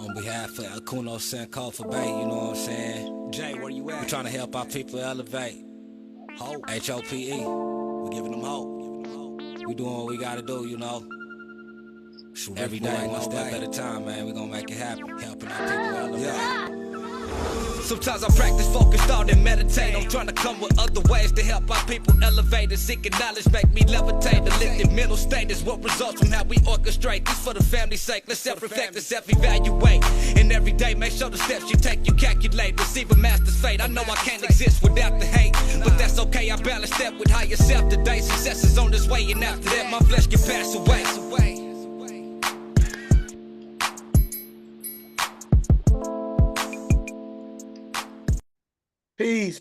On behalf of Akuno Senko for Bay, you know what I'm saying? Jay, where you at? We trying to help our people elevate. Hope. Hope. We giving them hope. We doing what we gotta do, you know. Every day, one step at a time, man. We gonna make it happen. Helping our people elevate. Yeah. Sometimes I practice, focus, thought, and meditate. I'm trying to come with other ways to help our people elevate. And seeking knowledge make me levitate. The lifted mental state is what results from how we orchestrate. This for the family's sake. Let's self-reflect and self-evaluate. And every day, make sure the steps you take, you calculate. Receive a master's fate. I know I can't exist without the hate, but that's okay. I balance that with higher self today. Success is on this way, and after that, my flesh can pass away.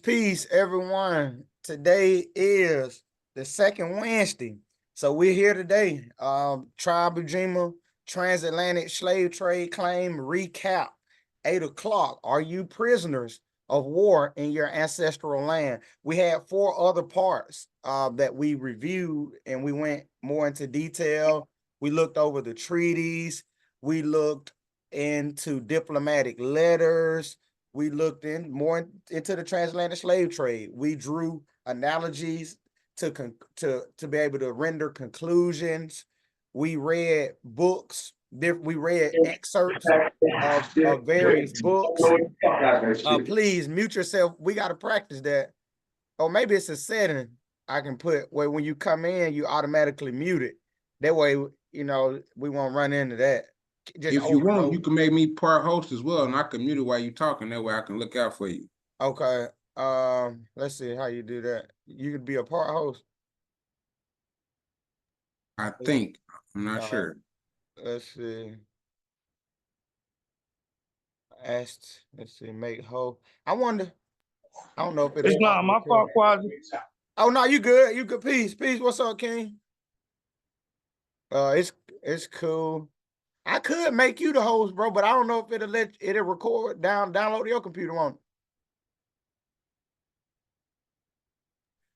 Peace, everyone. Today is the second Wednesday. So we're here today. Tribe Ujima Transatlantic Slave Trade Claim Recap. 8 o'clock. Are you prisoners of war in your ancestral land? We had 4 other parts that we reviewed, and we went more into detail. We looked over the treaties. We looked into diplomatic letters. We looked more into the transatlantic slave trade. We drew analogies to be able to render conclusions. We read books. We read excerpts of various books. Please mute yourself. We got to practice that. Or maybe it's a setting I can put where when you come in, you automatically mute it. That way, you know, we won't run into that. Just if you want, you can make me part host as well, and I can mute it while you're talking. That way I can look out for you. Okay. Let's see how you do that. You could be a part host. I think. I'm not sure. Let's see. Let's see, make host. I don't know if it's not my fault, Kwasi. Oh no, you good. You good. Peace. What's up, King? It's cool. I could make you the host, bro, but I don't know if it'll record download your computer on it.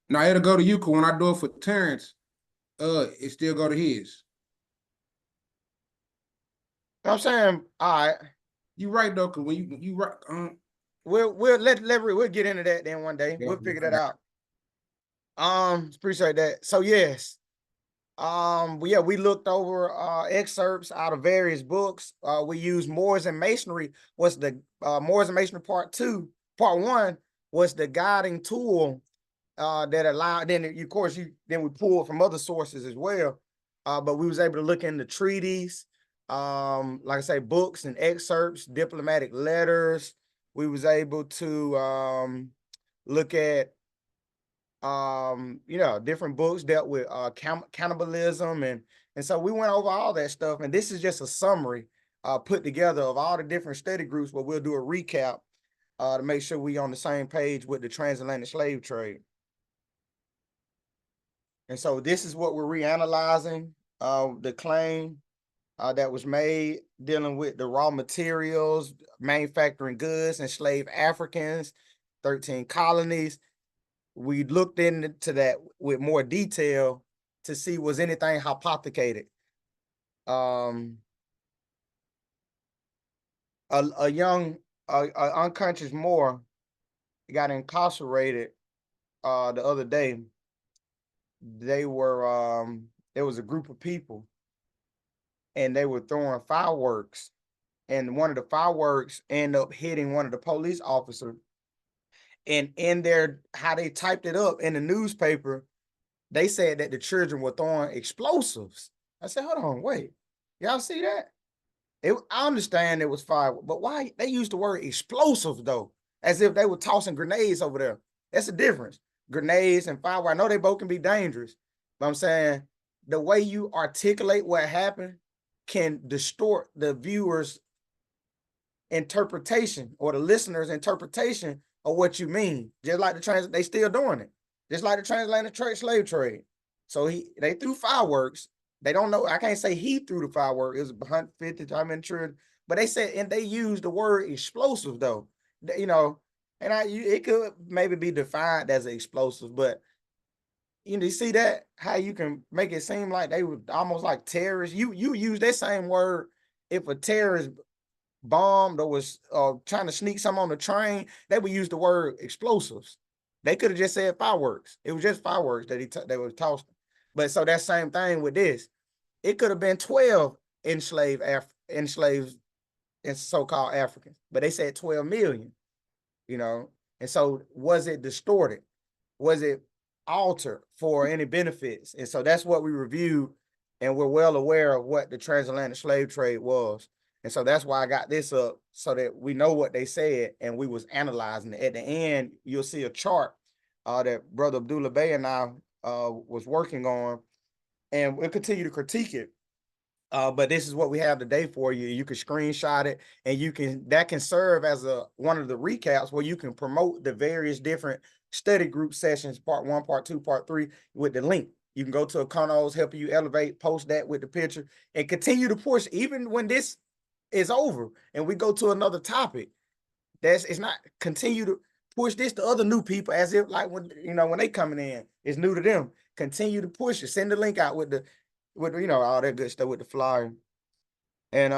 No, it'll go to you, because when I do it for Terrence, it still go to his. I'm saying, all right. You right though, because when you right, we'll get into that then one day. We'll figure that out. Appreciate that. So yes. Yeah, we looked over excerpts out of various books. We used Moors and Masonry. Was the Moors and Masonry part 2. Part 1 was the guiding tool that allowed. Then of course then we pulled from other sources as well. But we was able to look into treaties, like I say, books and excerpts, diplomatic letters. We was able to look at different books dealt with cannibalism, and so we went over all that stuff, and this is just a summary put together of all the different study groups, but we'll do a recap to make sure we on the same page with the transatlantic slave trade. And so this is what we're reanalyzing, the claim that was made dealing with the raw materials, manufacturing goods, enslaved Africans, 13 colonies. We looked into that with more detail to see was anything hypothecated. A young unconscious Moor got incarcerated the other day. There was a group of people, and they were throwing fireworks, and one of the fireworks ended up hitting one of the police officers. And in their, how they typed it up in the newspaper, they said that the children were throwing explosives. I said, hold on, wait. Y'all see that? I understand it was fire, but why they used the word explosive though? As if they were tossing grenades over there. That's the difference. Grenades and fireworks, I know they both can be dangerous, but I'm saying the way you articulate what happened can distort the viewer's interpretation or the listener's interpretation of what you mean. Just like they still doing it. Just like the transatlantic slave trade. So they threw fireworks. They don't know. I can't say he threw the firework. It was 150 time in church, but they said, and they used the word explosive though. You know, and it could maybe be defined as an explosive, but you see that how you can make it seem like they were almost like terrorists. You use that same word if a terrorist bombed or was trying to sneak some on the train, they would use the word explosives. They could have just said fireworks. It was just fireworks that they were tossing. But so that same thing with this, it could have been 12 enslaved and so-called Africans, but they said 12 million, you know. And so was it distorted? Was it altered for any benefits? And so that's what we reviewed, and we're well aware of what the transatlantic slave trade was. And so that's why I got this up, so that we know what they said and we was analyzing it. At the end, you'll see a chart that Brother Abdullah Bey and I was working on, and we'll continue to critique it. But this is what we have today for you. You can screenshot it, and that can serve as one of the recaps where you can promote the various different study group sessions, part 1, part 2, part 3, with the link. You can go to Econos, helping you elevate, post that with the picture, and continue to push even when this is over and we go to another topic. It's not, continue to push this to other new people, as if like when when they coming in, it's new to them. Continue to push it. Send the link out with all that good stuff with the flyer. And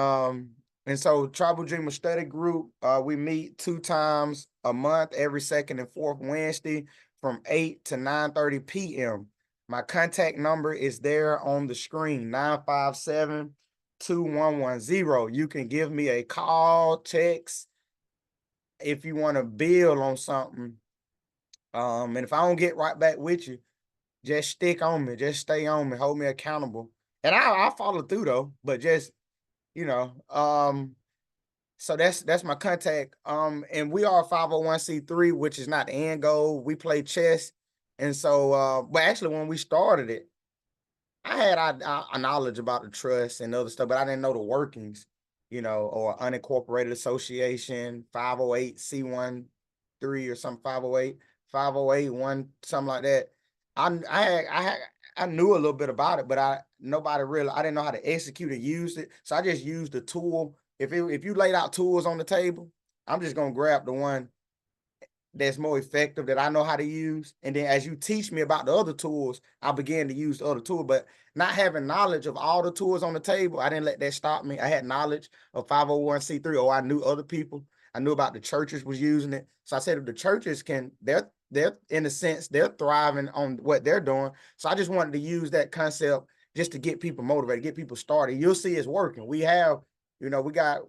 so Tribal Dreamer Study Group, we meet 2 times a month, every second and fourth Wednesday from 8 to 9:30 p.m. My contact number is there on the screen, 957-2110. You can give me a call, text, if you want to build on something. And if I don't get right back with you, just stick on me, just stay on me, hold me accountable. And I'll follow through though, but just, so that's my contact. And we are a 501c3, which is not the end goal. We play chess. And so, but actually when we started it, I had a knowledge about the trust and other stuff, but I didn't know the workings, or unincorporated association, 508c13 or something, 508 something like that. I knew a little bit about it, but I didn't know how to execute and use it. So I just used the tool. If you laid out tools on the table, I'm just gonna grab the one that's more effective, that I know how to use. And then as you teach me about the other tools, I began to use the other tool. But not having knowledge of all the tools on the table, I didn't let that stop me. I had knowledge of 501c3, or I knew other people. I knew about the churches was using it. So I said, if the churches they're in a sense, they're thriving on what they're doing. So I just wanted to use that concept just to get people motivated, get people started. You'll see it's working. We have, we got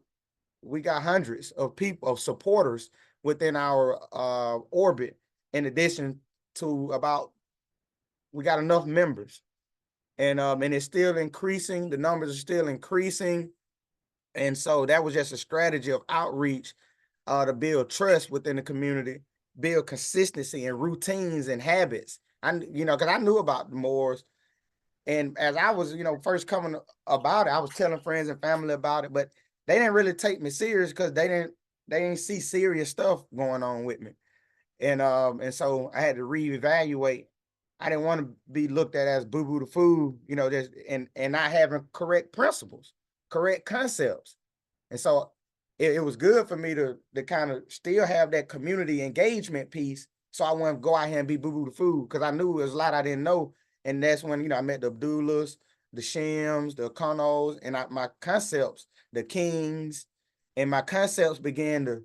hundreds of people, of supporters within our orbit, in addition to we got enough members, and it's still increasing. The numbers are still increasing. And so that was just a strategy of outreach to build trust within the community, build consistency and routines and habits. Because I knew about the Moors, and as I was, first coming about it, I was telling friends and family about it, but they didn't really take me serious because they didn't see serious stuff going on with me. And so I had to reevaluate. I didn't want to be looked at as boo-boo the fool, just and not having correct principles, correct concepts. And so it was good for me to kind of still have that community engagement piece. So I wouldn't go out here and be boo-boo the fool, because I knew there was a lot I didn't know. And that's when, I met the Abdullahs, the Shims, the Konos, and my concepts, the Kings, and my concepts began to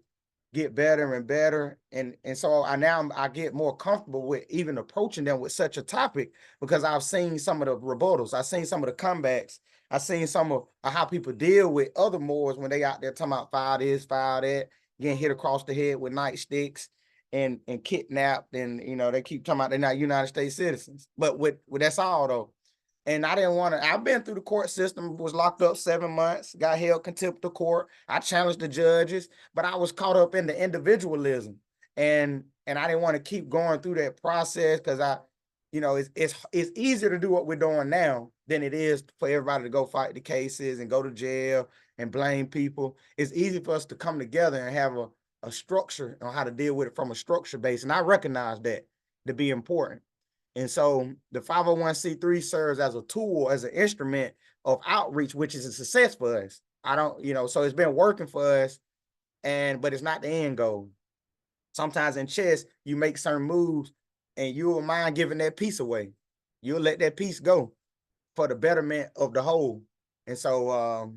get better and better. And so I get more comfortable with even approaching them with such a topic, because I've seen some of the rebuttals. I've seen some of the comebacks. I've seen some of how people deal with other Moors when they out there talking about foul this, foul that, getting hit across the head with nightsticks and kidnapped. And, they keep talking about they're not United States citizens. But with that's all though. And I didn't want to, I've been through the court system, was locked up 7 months, got held contempt of court. I challenged the judges, but I was caught up in the individualism. And I didn't want to keep going through that process, because it's easier to do what we're doing now than it is for everybody to go fight the cases and go to jail and blame people. It's easy for us to come together and have a structure on how to deal with it from a structure base. And I recognize that to be important. And so the 501c3 serves as a tool, as an instrument of outreach, which is a success for us. So it's been working for us, but it's not the end goal. Sometimes in chess, you make certain moves and you will mind giving that piece away. You'll let that piece go for the betterment of the whole. And so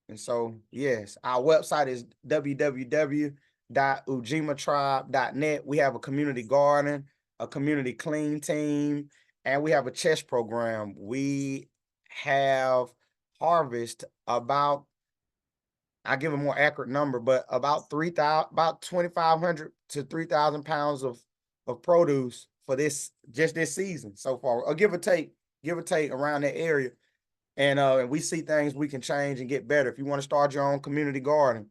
And so, yes, our website is www.ujimatribe.net. We have a community garden, a community clean team, and we have a chess program. We have harvest about, I give a more accurate number, but about 3,000, about 2,500 to 3,000 pounds of produce for just this season so far, or give or take around that area. And we see things we can change and get better. If you want to start your own community garden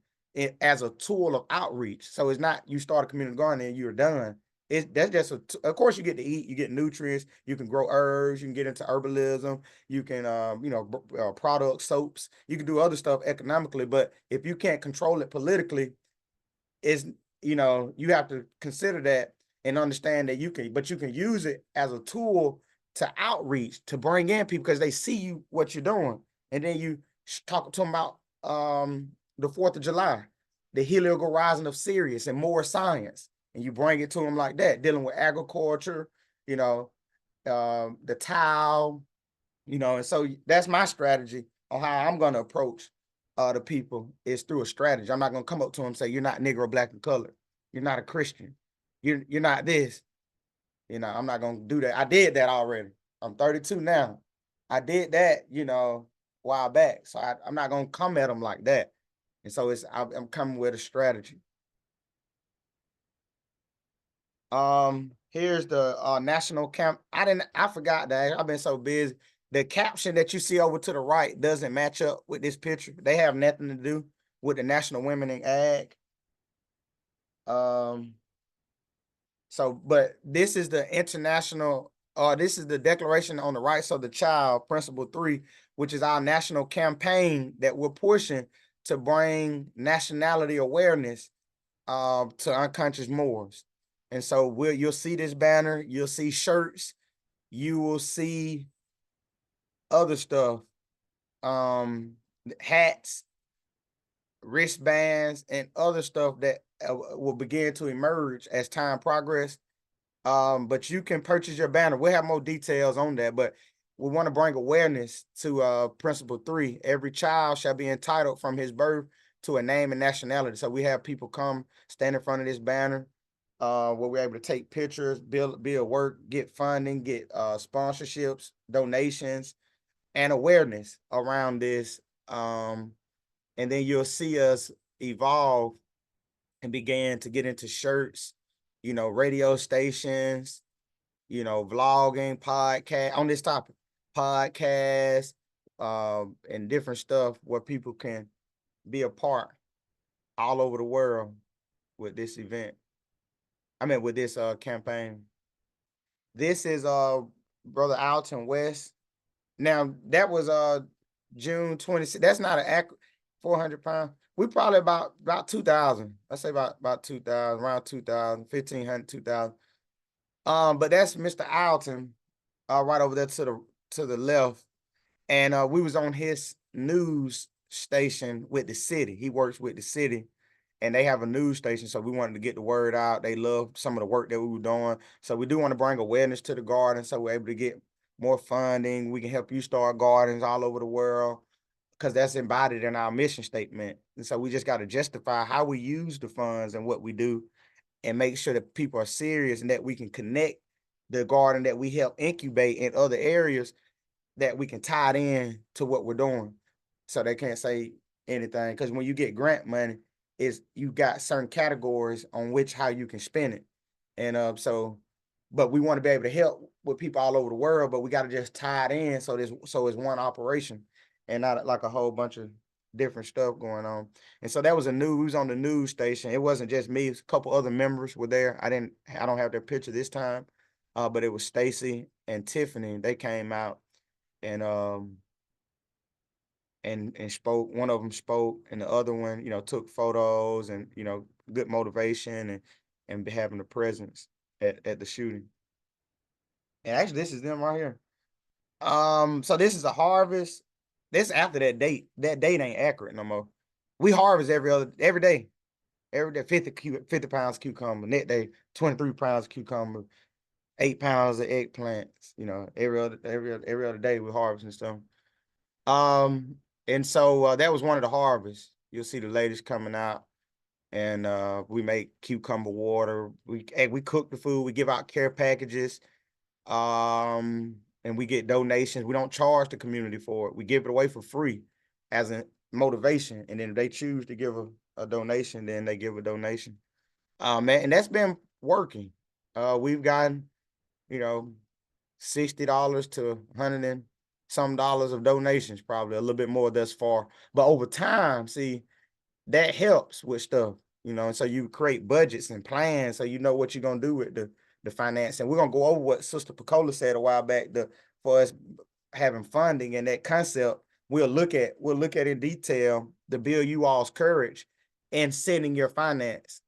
as a tool of outreach, so it's not you start a community garden and you're done. That's just of course you get to eat, you get nutrients, you can grow herbs, you can get into herbalism, you can product soaps, you can do other stuff economically. But if you can't control it politically, it's you have to consider that and understand that you can use it as a tool to outreach, to bring in people because they see you what you're doing. And then you talk to them about the 4th of July, the heliacal rising of Sirius and more science. And you bring it to them like that, dealing with agriculture, the tile, and so that's my strategy on how I'm going to approach the people is through a strategy. I'm not going to come up to them and say, you're not Negro, black, and colored. You're not a Christian. You're not this. I'm not going to do that. I did that already. I'm 32 now. I did that, a while back. So I'm not going to come at them like that. And so I'm coming with a strategy. Here's the national camp. I forgot that. I've been so busy. The caption that you see over to the right doesn't match up with this picture. They have nothing to do with the National Women in Ag. But this is the international, this is the declaration on the right. So the child, principle 3, which is our national campaign that we're pushing to bring nationality awareness to unconscious Moors. And so you'll see this banner, you'll see shirts, you will see other stuff, hats, wristbands, and other stuff that will begin to emerge as time progresses. But you can purchase your banner. We'll have more details on that, but we want to bring awareness to principle 3. Every child shall be entitled from his birth to a name and nationality. So we have people come stand in front of this banner, where we're able to take pictures, build work, get funding, get sponsorships, donations, and awareness around this. And then you'll see us evolve and begin to get into shirts, radio stations, vlogging, podcast on this topic, podcasts, and different stuff where people can be a part all over the world with this event. With this campaign. This is Brother Alton West. Now that was June 26th. That's not an accurate 400 pounds. We probably about 2,000. Let's say about 2,000, around 2,000, 1,500, 2,000. But that's Mr. Alton, right over there to the left. And we was on his news station with the city. He works with the city, and they have a news station. So we wanted to get the word out. They loved some of the work that we were doing. So we do want to bring awareness to the garden, so we're able to get more funding. We can help you start gardens all over the world, because that's embodied in our mission statement. And so we just got to justify how we use the funds and what we do, and make sure that people are serious and that we can connect the garden that we help incubate in other areas, that we can tie it in to what we're doing, so they can't say anything. Because when you get grant money, you got certain categories on how you can spend it. And but we want to be able to help with people all over the world, but we got to just tie it in so it's one operation and not like a whole bunch of different stuff going on. And so that was we was on the news station. It wasn't just me, a couple other members were there. I don't have their picture this time, but it was Stacy and Tiffany. They came out and spoke. One of them spoke, and the other one, took photos and, good motivation and having a presence at the shooting. And actually, this is them right here. So this is a harvest. This after that date. That date ain't accurate no more. We harvest every day. Every day, 50 pounds of cucumber. Next day, 23 pounds of cucumber, 8 pounds of eggplants. Every other day we harvest and stuff. And so that was one of the harvests. You'll see the ladies coming out, and we make cucumber water. We cook the food. We give out care packages, and we get donations. We don't charge the community for it. We give it away for free as a motivation. And then if they choose to give a donation, then they give a donation. And that's been working. We've gotten, $60 to $100 and some dollars of donations, probably a little bit more thus far. But over time, see, that helps with stuff, and so you create budgets and plans so you know what you're gonna do with the finance. And we're gonna go over what Sister Picola said a while back, for us having funding and that concept. We'll look at in detail to build you all's courage and sending your finance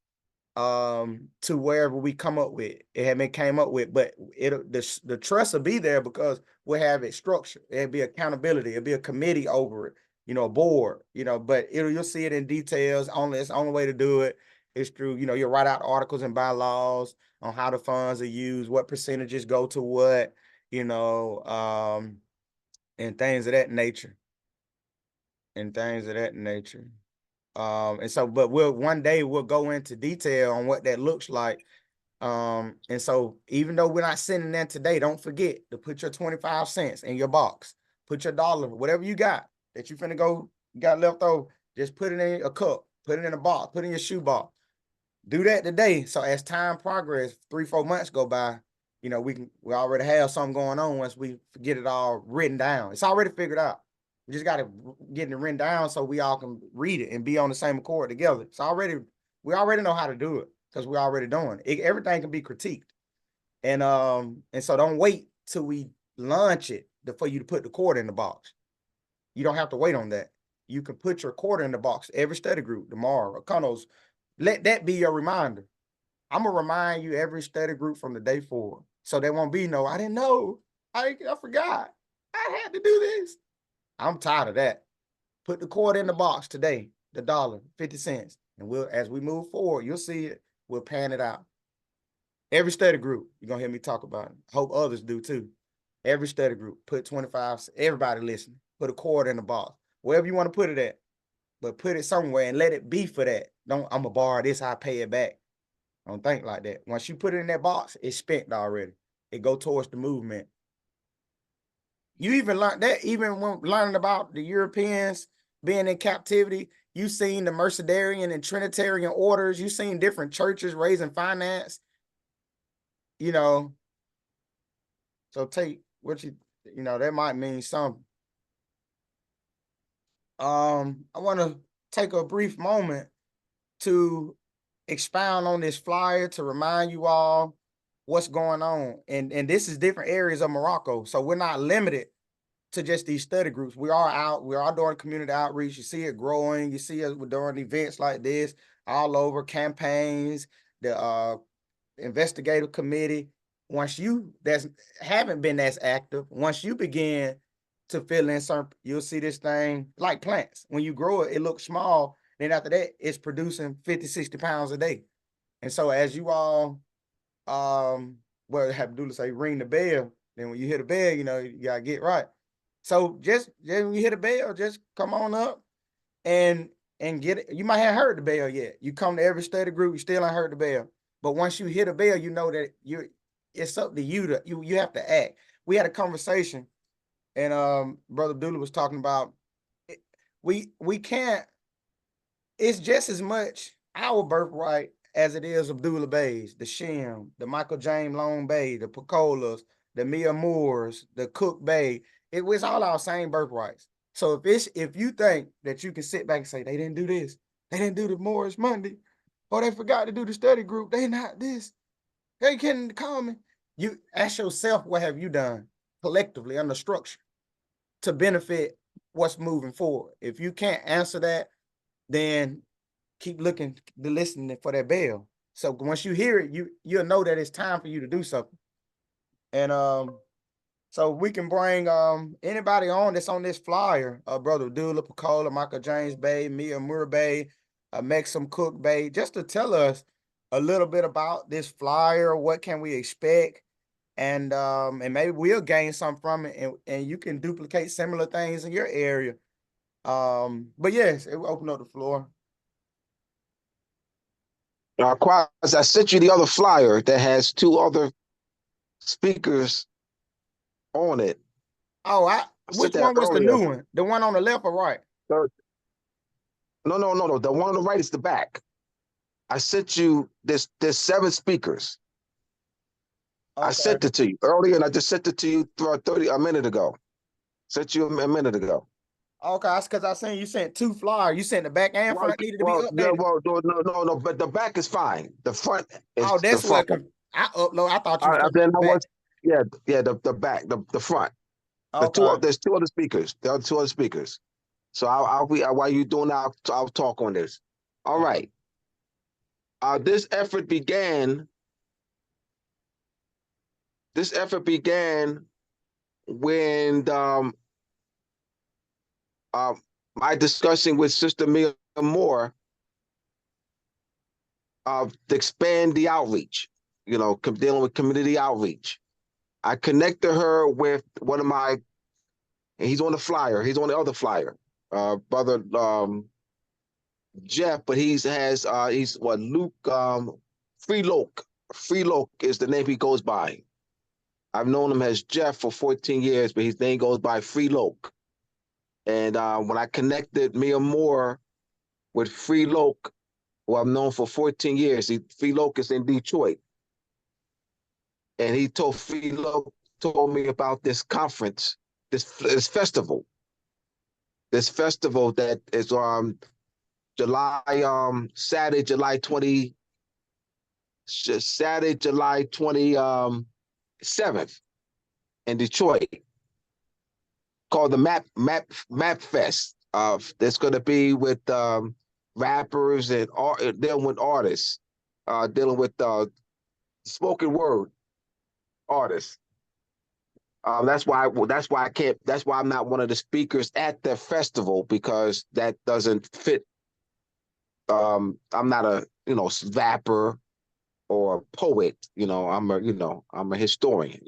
to wherever we come up with. It had been came up with, but the trust will be there because we'll have it structured. It'll be accountability, it'll be a committee over it, a board, but you'll see it in details. It's the only way to do it is through, you'll write out articles and bylaws on how the funds are used, what percentages go to what, and things of that nature. And so, but one day we'll go into detail on what that looks like. And so even though we're not sending that today, don't forget to put your 25 cents in your box, put your dollar, whatever you got that you finna go, got left over, just put it in a cup, put it in a box, put it in your shoe box. Do that today. So as time progress, 3-4 months go by, we already have something going on once we get it all written down. It's already figured out. We just got to get it written down so we all can read it and be on the same accord together. We already know how to do it because we're already doing it. Everything can be critiqued. And so don't wait till we launch it for you to put the quarter in the box. You don't have to wait on that. You can put your quarter in the box every study group tomorrow or Cunos. Let that be your reminder. I'm going to remind you every study group from the day forward. So there won't be I didn't know. I forgot. I had to do this. I'm tired of that. Put the quarter in the box today, the dollar, 50 cents. And as we move forward, you'll see it. We'll pan it out. Every study group, you're going to hear me talk about it. Hope others do too. Every study group, put 25, everybody listening, put a quarter in the box. Wherever you want to put it at, but put it somewhere and let it be for that. I'm going to borrow this, I'll pay it back. Don't think like that. Once you put it in that box, it's spent already. It go towards the movement. You even learned that, even when learning about the Europeans being in captivity, you seen the Mercedarian and Trinitarian orders, you seen different churches raising finance, so take what that might mean something. I want to take a brief moment to expound on this flyer to remind you all what's going on. And this is different areas of Morocco. So we're not limited to just these study groups. We are doing community outreach. You see it growing. You see us, we're doing events like this all over, campaigns, the investigative committee. Once haven't been as active, once you begin to fill in some, you'll see this thing like plants. When you grow it, it looks small. Then after that, it's producing 50, 60 pounds a day. And so as you all, have to do, say, ring the bell. Then when you hit the bell, you gotta get right. So just when you hit a bell, just come on up and get it. You might have heard the bell yet. You come to every study group, you still ain't heard the bell. But once you hit a bell, you know that it's up to you you have to act. We had a conversation, and Brother Abdullah was talking about we can't. It's just as much our birthright as it is Abdullah Bay's, the Shem, the Michael James Long Bay, the Picolas, the Mia Moores, the Cook Bay. It was all our same birthrights. So if you think that you can sit back and say they didn't do this, they didn't do the Morris Monday, or they forgot to do the study group, they not this, they can't comment. You ask yourself, what have you done collectively under structure to benefit what's moving forward? If you can't answer that, then keep listening for that bell. So once you hear it, you'll know that it's time for you to do something. And so we can bring anybody on that's on this flyer, Brother Abdullah, Picola, Michael James Bay, Mia Moore Bay, Maxim Cook Bay, just to tell us a little bit about this flyer, what can we expect, and maybe we'll gain something from it, and you can duplicate similar things in your area. But yes, it will open up the floor. Quas, I sent you the other flyer that has two other speakers on it. Oh, I sent which that one was the earlier. new one? The one on the left or right? No. The one on the right is the back. I sent you there's 7 speakers. I Okay. sent it to you earlier, and I just sent it to you a minute ago. Sent you a minute ago. Okay, that's because I seen you sent 2 flyers. You sent the back and front needed to be updated. No, but the back is fine. The front is Oh, the that's front. what I upload. I thought you was talking Then about I the back. was, the back, the front. Okay. There's 2 other speakers. There are 2 other speakers. So I'll be while you doing that, I'll talk on this. All right. This effort began. When my discussion with Sister Mia Moore to expand the outreach, dealing with community outreach. I connected her with one of my, and he's on the flyer. He's on the other flyer, brother Jeff, but he's what Luke Freeloke. Freeloke is the name he goes by. I've known him as Jeff for 14 years, but his name goes by Freeloke. And when I connected Mia Moore with Freeloke, who I've known for 14 years, Freeloke is in Detroit. And he told me about this conference, this festival. This festival that is Saturday, July 27th in Detroit, called the Map Fest. That's going to be with rappers and dealing with artists, dealing with spoken word artists. That's why I can't. That's why I'm not one of the speakers at the festival, because that doesn't fit. I'm not a rapper or a poet. I'm a historian.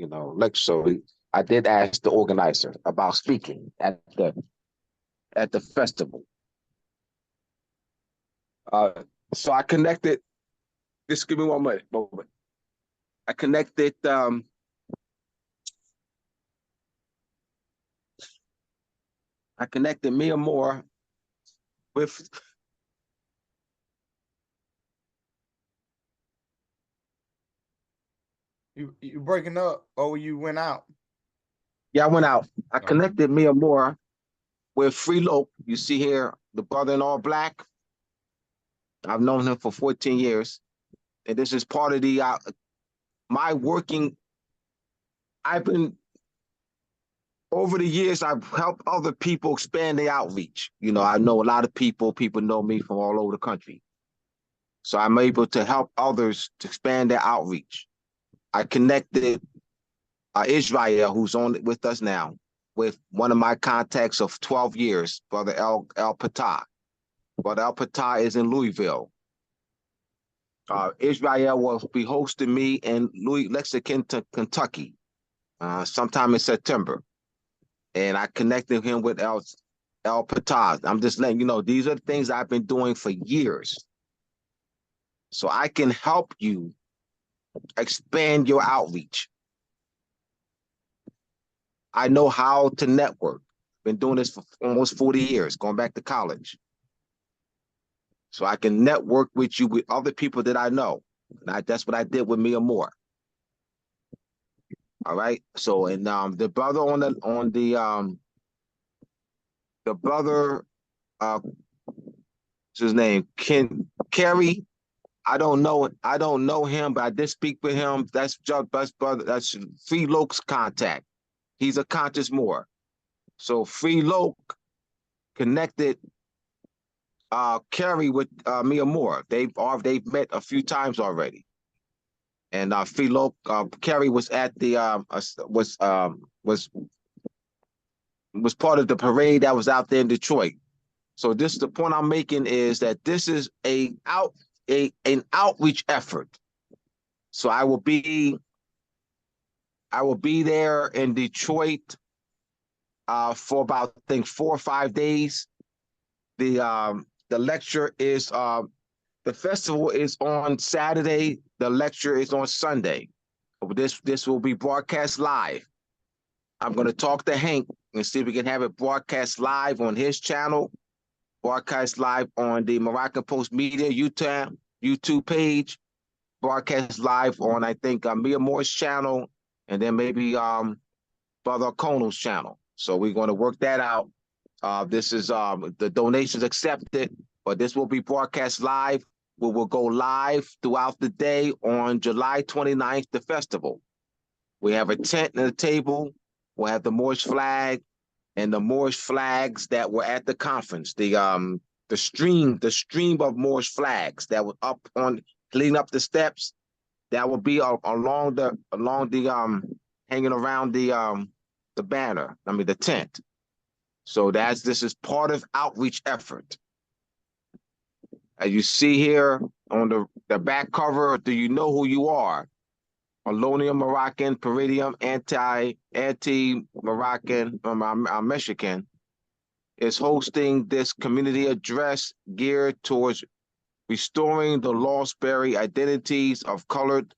So I did ask the organizer about speaking at the festival. So I connected. Just give me one moment. I connected. I connected Mia Moore with. You breaking up or you went out? Yeah, I went out. I connected Mia Moore with Freeloke. You see here, the brother in all black. I've known him for 14 years. And this is part of my working. Over the years, I've helped other people expand their outreach. I know a lot of people know me from all over the country. So I'm able to help others to expand their outreach. I connected Israel, who's on with us now, with one of my contacts of 12 years, Brother El Patah. Brother El Patah is in Louisville. Israel will be hosting me in Lexington, Kentucky, sometime in September. And I connected him with El Patah. I'm just letting you know, these are the things I've been doing for years. So I can help you expand your outreach. I know how to network. Been doing this for almost 40 years, going back to college. So I can network with you with other people that I know. And that's what I did with Mia Moore. All right. So, and the brother the brother, what's his name? Kerry. I don't know him, but I did speak with him. That's best brother. That's Freeloke's contact. He's a conscious Moore. So Freeloke connected Kerry with Mia Moore. They've met a few times already. And Freeloke, Kerry was at the was part of the parade that was out there in Detroit. So the point I'm making is that this is an outreach effort. So I will be there in Detroit for about, I think, 4 or 5 days. The lecture is the festival is on Saturday. The lecture is on Sunday. This will be broadcast live. I'm going to talk to Hank and see if we can have it broadcast live on his channel, broadcast live on the Moroccan Post Media YouTube page, broadcast live on, I think, Mia Moore's channel, and then maybe Brother Kono's channel. So we're going to work that out. This is the donations accepted, but this will be broadcast live. We will go live throughout the day on July 29th, the festival. We have a tent and a table. We'll have the Moorish flag and the Moorish flags that were at the conference. The stream of Moorish flags that was up on leading up the steps. That will be along the hanging around the banner. I mean the tent. So this is part of outreach effort. As you see here on the back cover, do you know who you are? Alonia Moroccan, Peridium, anti-Moroccan, Mexican, is hosting this community address geared towards restoring the lost buried identities of colored,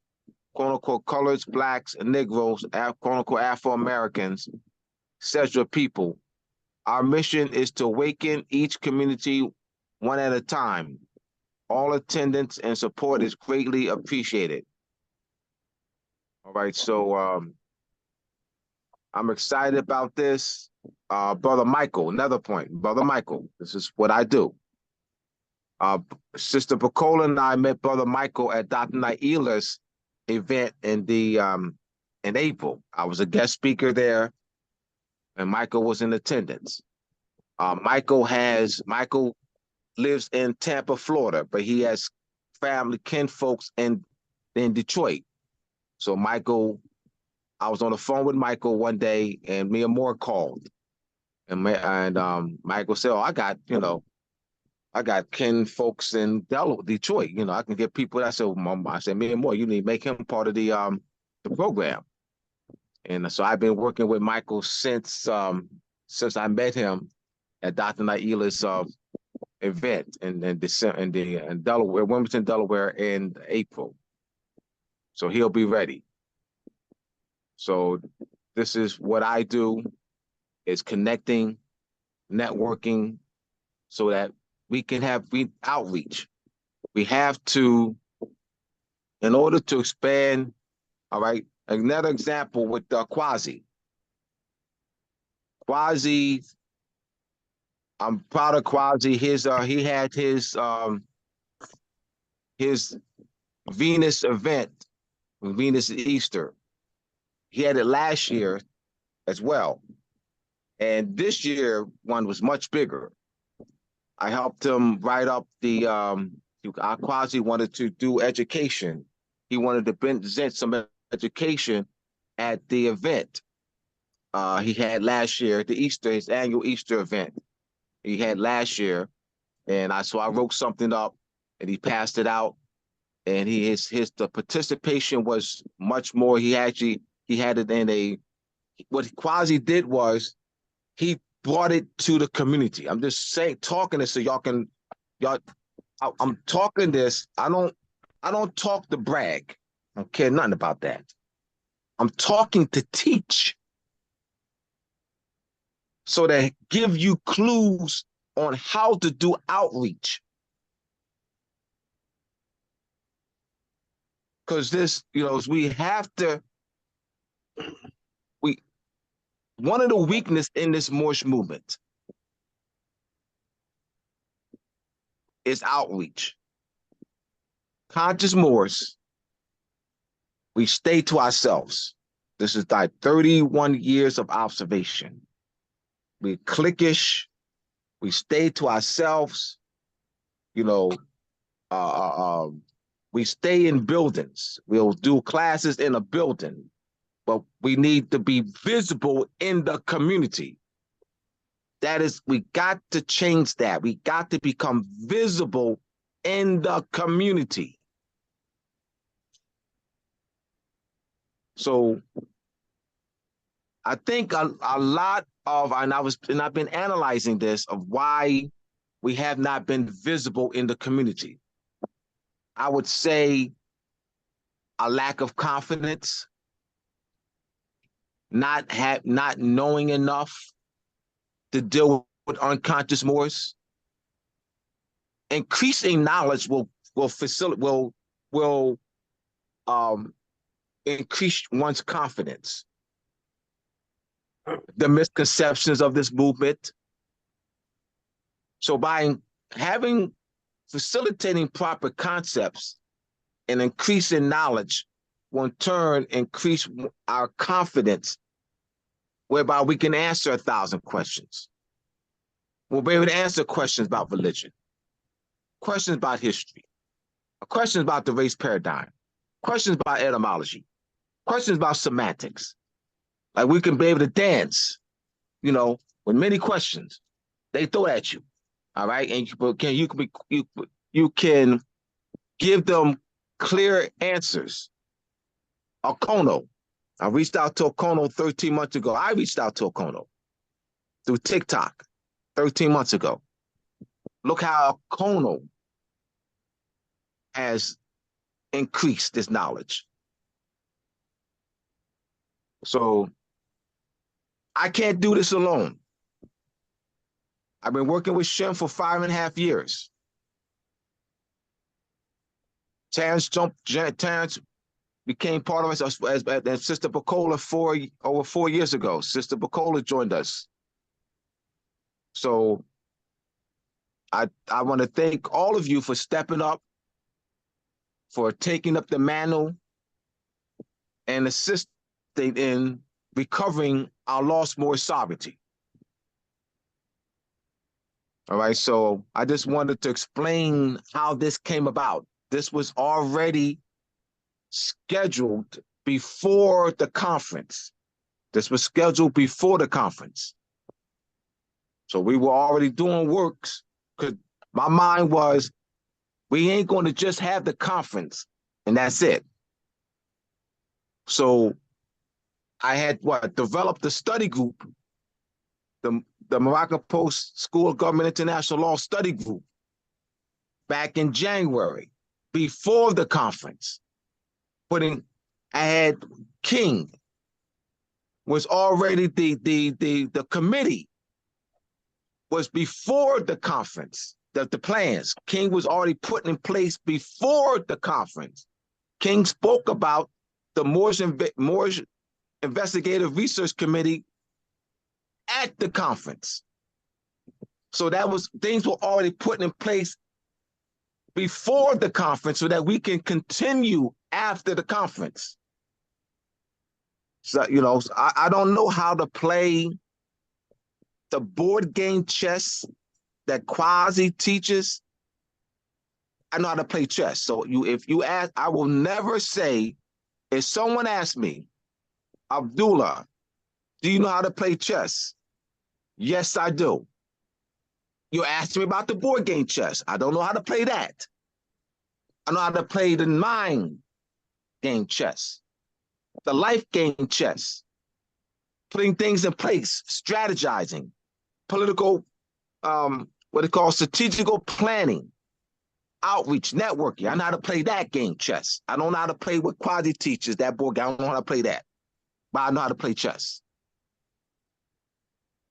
quote-unquote, coloreds, blacks, and Negroes, quote-unquote, Afro-Americans, etc. people. Our mission is to awaken each community one at a time. All attendance and support is greatly appreciated. All right, so I'm excited about this. Brother Michael, another point. Brother Michael, this is what I do. Sister Bacola and I met Brother Michael at Dr. Naila's event in April. I was a guest speaker there, and Michael was in attendance. Michael lives in Tampa, Florida, but he has family, kinfolks in Detroit. So Michael, I was on the phone with Michael one day, and Mia Moore called, and Michael said, "Oh, I got kinfolks in Detroit. I can get people." I said, Mia Moore, you need to make him part of the program. And so I've been working with Michael since I met him at Dr. Naila's event in Delaware, Wilmington, Delaware, in April. So he'll be ready. So this is what I do, is connecting, networking, so that we can have outreach. We have to, in order to expand, all right, another example with Kwasi. Kwasi, I'm proud of Kwasi. He had his Venus event, Venus Easter. He had it last year as well. And this year one was much bigger. I helped him write up Kwasi wanted to do education. He wanted to present some education at the event he had last year, his annual Easter event he had last year. And so I wrote something up and he passed it out. And the participation was much more. He had it in what Kwasi did was he brought it to the community. I'm just talking this so I'm talking this. I don't talk to brag. I don't care nothing about that. I'm talking to teach. So they give you clues on how to do outreach. Because one of the weakness in this Moorish movement is outreach. Conscious Moors, we stay to ourselves. This is like 31 years of observation. We're cliquish. We stay to ourselves. We stay in buildings. We'll do classes in a building, but we need to be visible in the community. We got to change that. We got to become visible in the community. So I think a lot of, and I've been analyzing this, of why we have not been visible in the community. I would say a lack of confidence, not knowing enough to deal with unconscious Moors. Increasing knowledge will increase one's confidence. The misconceptions of this movement. So by facilitating proper concepts and increasing knowledge will in turn increase our confidence, whereby we can answer 1,000 questions. We'll be able to answer questions about religion, questions about history, questions about the race paradigm, questions about etymology, questions about semantics. Like we can be able to dance, you know, with many questions they throw at you. All right, and you can give them clear answers. Okono, I reached out to Okono 13 months ago. I reached out to Okono through TikTok 13 months ago. Look how Okono has increased this knowledge. So I can't do this alone. I've been working with Shem for 5.5 years. Terrence became part of us as Sister Bacola over 4 years ago. Sister Bacola joined us. So I want to thank all of you for stepping up, for taking up the mantle and assisting in recovering our lost Moor sovereignty. All right, so I just wanted to explain how this came about. This was already scheduled before the conference. This was scheduled before the conference. So we were already doing works, because my mind was, we ain't going to just have the conference and that's it. So I had developed a study group, the Morocco Post School of Government International Law Study Group, back in January, before the conference. I had King was already the committee was before the conference. The plans, King was already put in place before the conference. King spoke about the Moorish Investigative Research Committee at the conference. So things were already put in place before the conference so that we can continue after the conference. So, you know, I don't know how to play the board game chess that Kwasi teaches. I know how to play chess. So if you ask, I will never say, if someone asks me, Abdullah, do you know how to play chess? Yes, I do. You asked me about the board game chess. I don't know how to play that. I know how to play the mind game chess, the life game chess, putting things in place, strategizing, political, what they call strategical planning, outreach, networking. I know how to play that game chess. I don't know how to play what Kwasi teaches, that board game. I don't know how to play that, but I know how to play chess.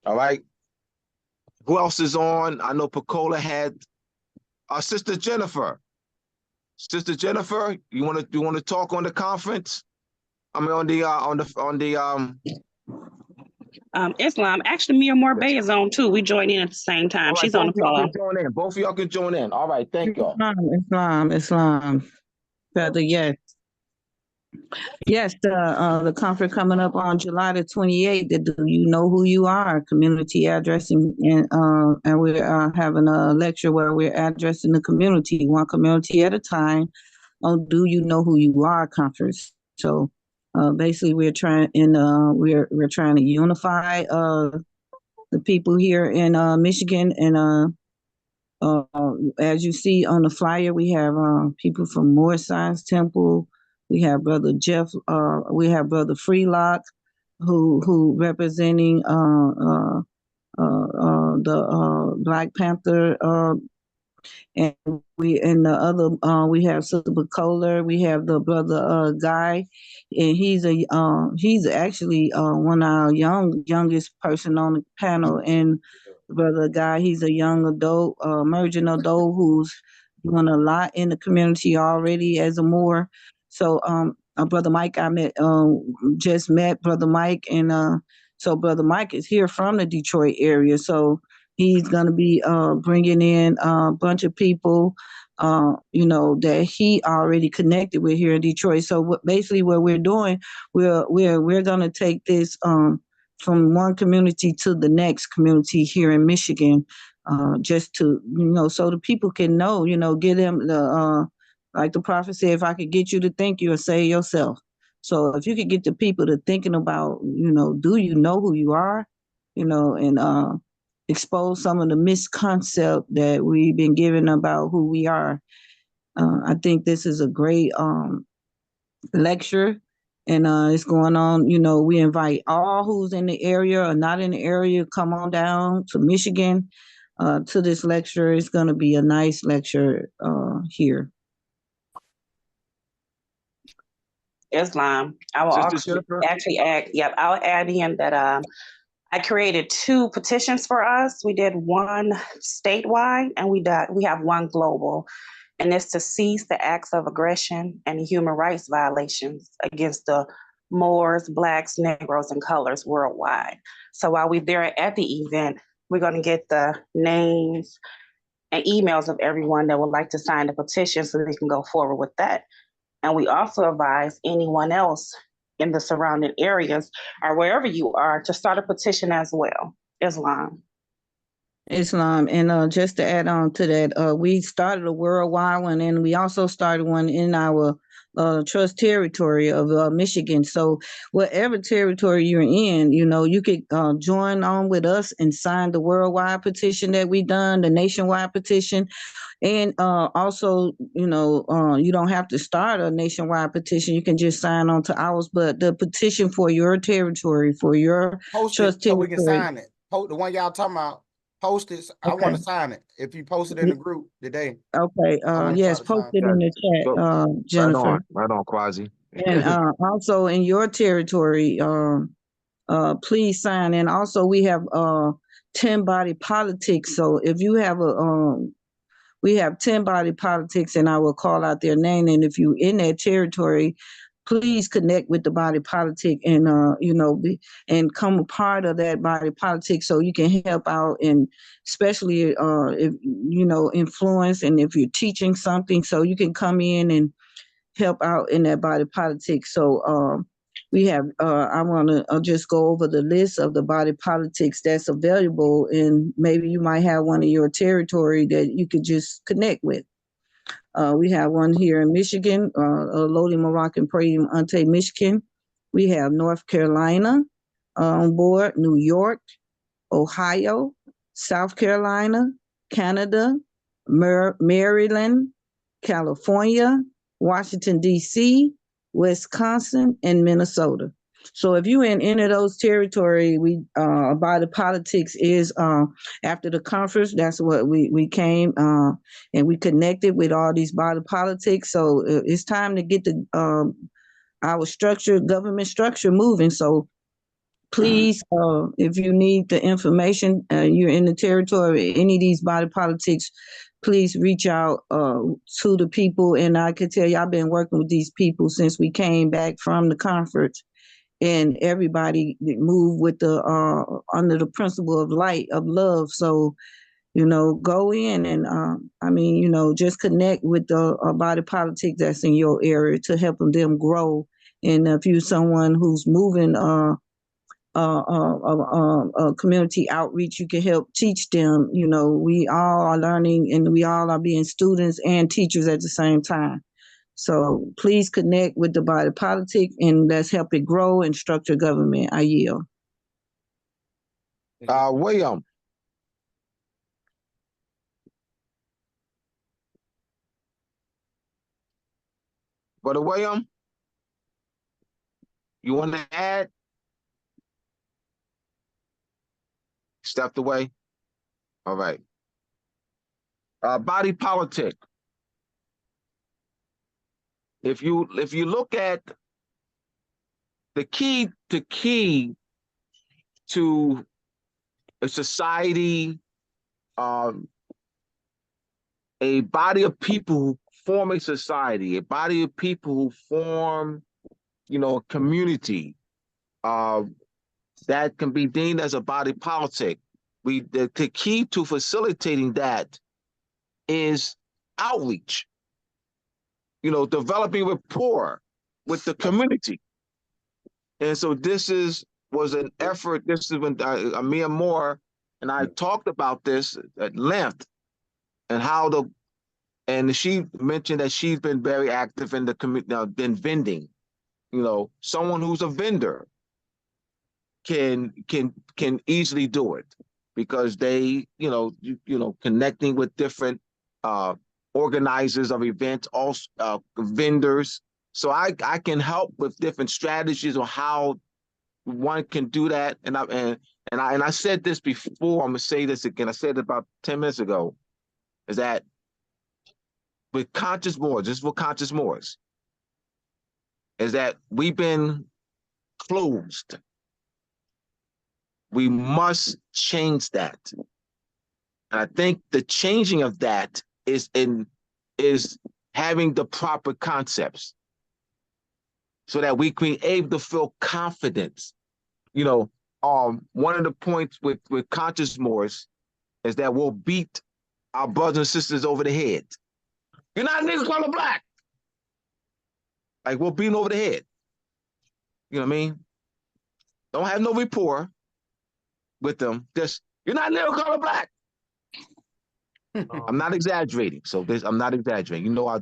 All right. Who else is on? I know Pecola had Sister Jennifer. Sister Jennifer, you want to talk on the conference? I mean, on the Islam. Actually, Mia Morbey is on too. We joined in at the same time. Right, she's on the call. Both of y'all can join in. All right, thank y'all. Islam. Brother, yes. Yes, the conference coming up on July the 28th. Do you know who you are? Community addressing, and we're having a lecture where we're addressing the community, one community at a time. Do you know who you are? Conference. So basically, we're trying we're trying to unify the people here in Michigan, and as you see on the flyer, we have people from Moore Science Temple. We have Brother Jeff. We have Brother Freelock, who representing the Black Panther, and we have Sister Bacola, we have the brother Guy, and he's actually one of our youngest person on the panel, and brother Guy, he's a young adult, emerging adult who's doing a lot in the community already as a Moor. So brother Mike, just met brother Mike, and so brother Mike is here from the Detroit area, so he's going to be bringing in a bunch of people, that he already connected with here in Detroit. So basically, what we're doing, we're going to take this from one community to the next community here in Michigan, just to so the people can know, give them the like the prophet said, if I could get you to think, you'll say yourself. So if you could get the people to thinking about, do you know who you are, and expose some of the misconcept that we've been given about who we are. I think this is a great lecture, and it's going on. We invite all who's in the area or not in the area, come on down to Michigan to this lecture. It's going to be a nice lecture here. Islam. I will actually add, I'll add in that I created 2 petitions for us. We did one statewide and we have one global. And it's to cease the acts of aggression and human rights violations against the Moors, Blacks, Negroes, and colors worldwide. So while we're there at the event, we're going to get the names and emails of everyone that would like to sign the petition so they can go forward with that. And we also advise anyone else in the surrounding areas or wherever you are to start a petition as well. Islam. And just to add on to that, we started a worldwide one, and we also started one in our trust territory of Michigan. So whatever territory you're in, you could join on with us and sign the worldwide petition that we done, the nationwide petition. And also, you don't have to start a nationwide petition. You can just sign on to ours, but the petition for your territory, for your trust territory. So we can sign it. The one y'all talking about, post it. I want to sign it. If you post it in the group today. Okay. Yes, post it in the chat, Jennifer. Right on, Kwasi. And also in your territory, please sign. And also we have 10 body politics. So if you have we have 10 body politics, and I will call out their name. And if you in that territory, please connect with the body politic and, and come a part of that body politic so you can help out, and especially if, influence, and if you're teaching something, so you can come in and help out in that body politic. So we have, I want to just go over the list of the body politics that's available, and maybe you might have one in your territory that you could just connect with. We have one here in Michigan, Lodi Moroccan Prayer Ante, Michigan. We have North Carolina on board, New York, Ohio, South Carolina, Canada, Maryland, California, Washington, D.C., Wisconsin, and Minnesota. So if you're in any of those territories, we body politics is after the conference. That's what we came and we connected with all these body politics. So it's time to get the our government structure moving. So please, if you need the information, you're in the territory, any of these body politics, please reach out to the people. And I can tell you, I've been working with these people since we came back from the conference, and everybody moved with the under the principle of light, of love. So, go in and just connect with the body politic that's in your area to help them grow. And if you're someone who's moving community outreach, you can help teach them. We all are learning, and we all are being students and teachers at the same time. So please connect with the body politic, and let's help it grow and structure government. I yield. William. Brother William, you want to add? stepped away? All right. Body politic. If you look at the key to a society, a body of people who form a society, a body of people who form, a community, that can be deemed as a body politic. The key to facilitating that is outreach, developing rapport with the community. And so this was an effort. This is when Amia Moore and I talked about this at length, and she mentioned that she's been very active in the community, in vending. Someone who's a vendor can easily do it because they, connecting with different organizers of events, also vendors. So I can help with different strategies on how one can do that. And I said this before. I'm gonna say this again. I said it about 10 minutes ago. Is that with Conscious Moors? This is for Conscious Moors. Is that we've been closed. We must change that. And I think the changing of that is having the proper concepts so that we can be able to feel confidence. One of the points with Conscious Moors is that we'll beat our brothers and sisters over the head. You're not a nigga color black. Like, we'll beat them over the head. You know what I mean? Don't have no rapport with them. Just, you're not a nigga color black. I'm not exaggerating. So I'm not exaggerating. I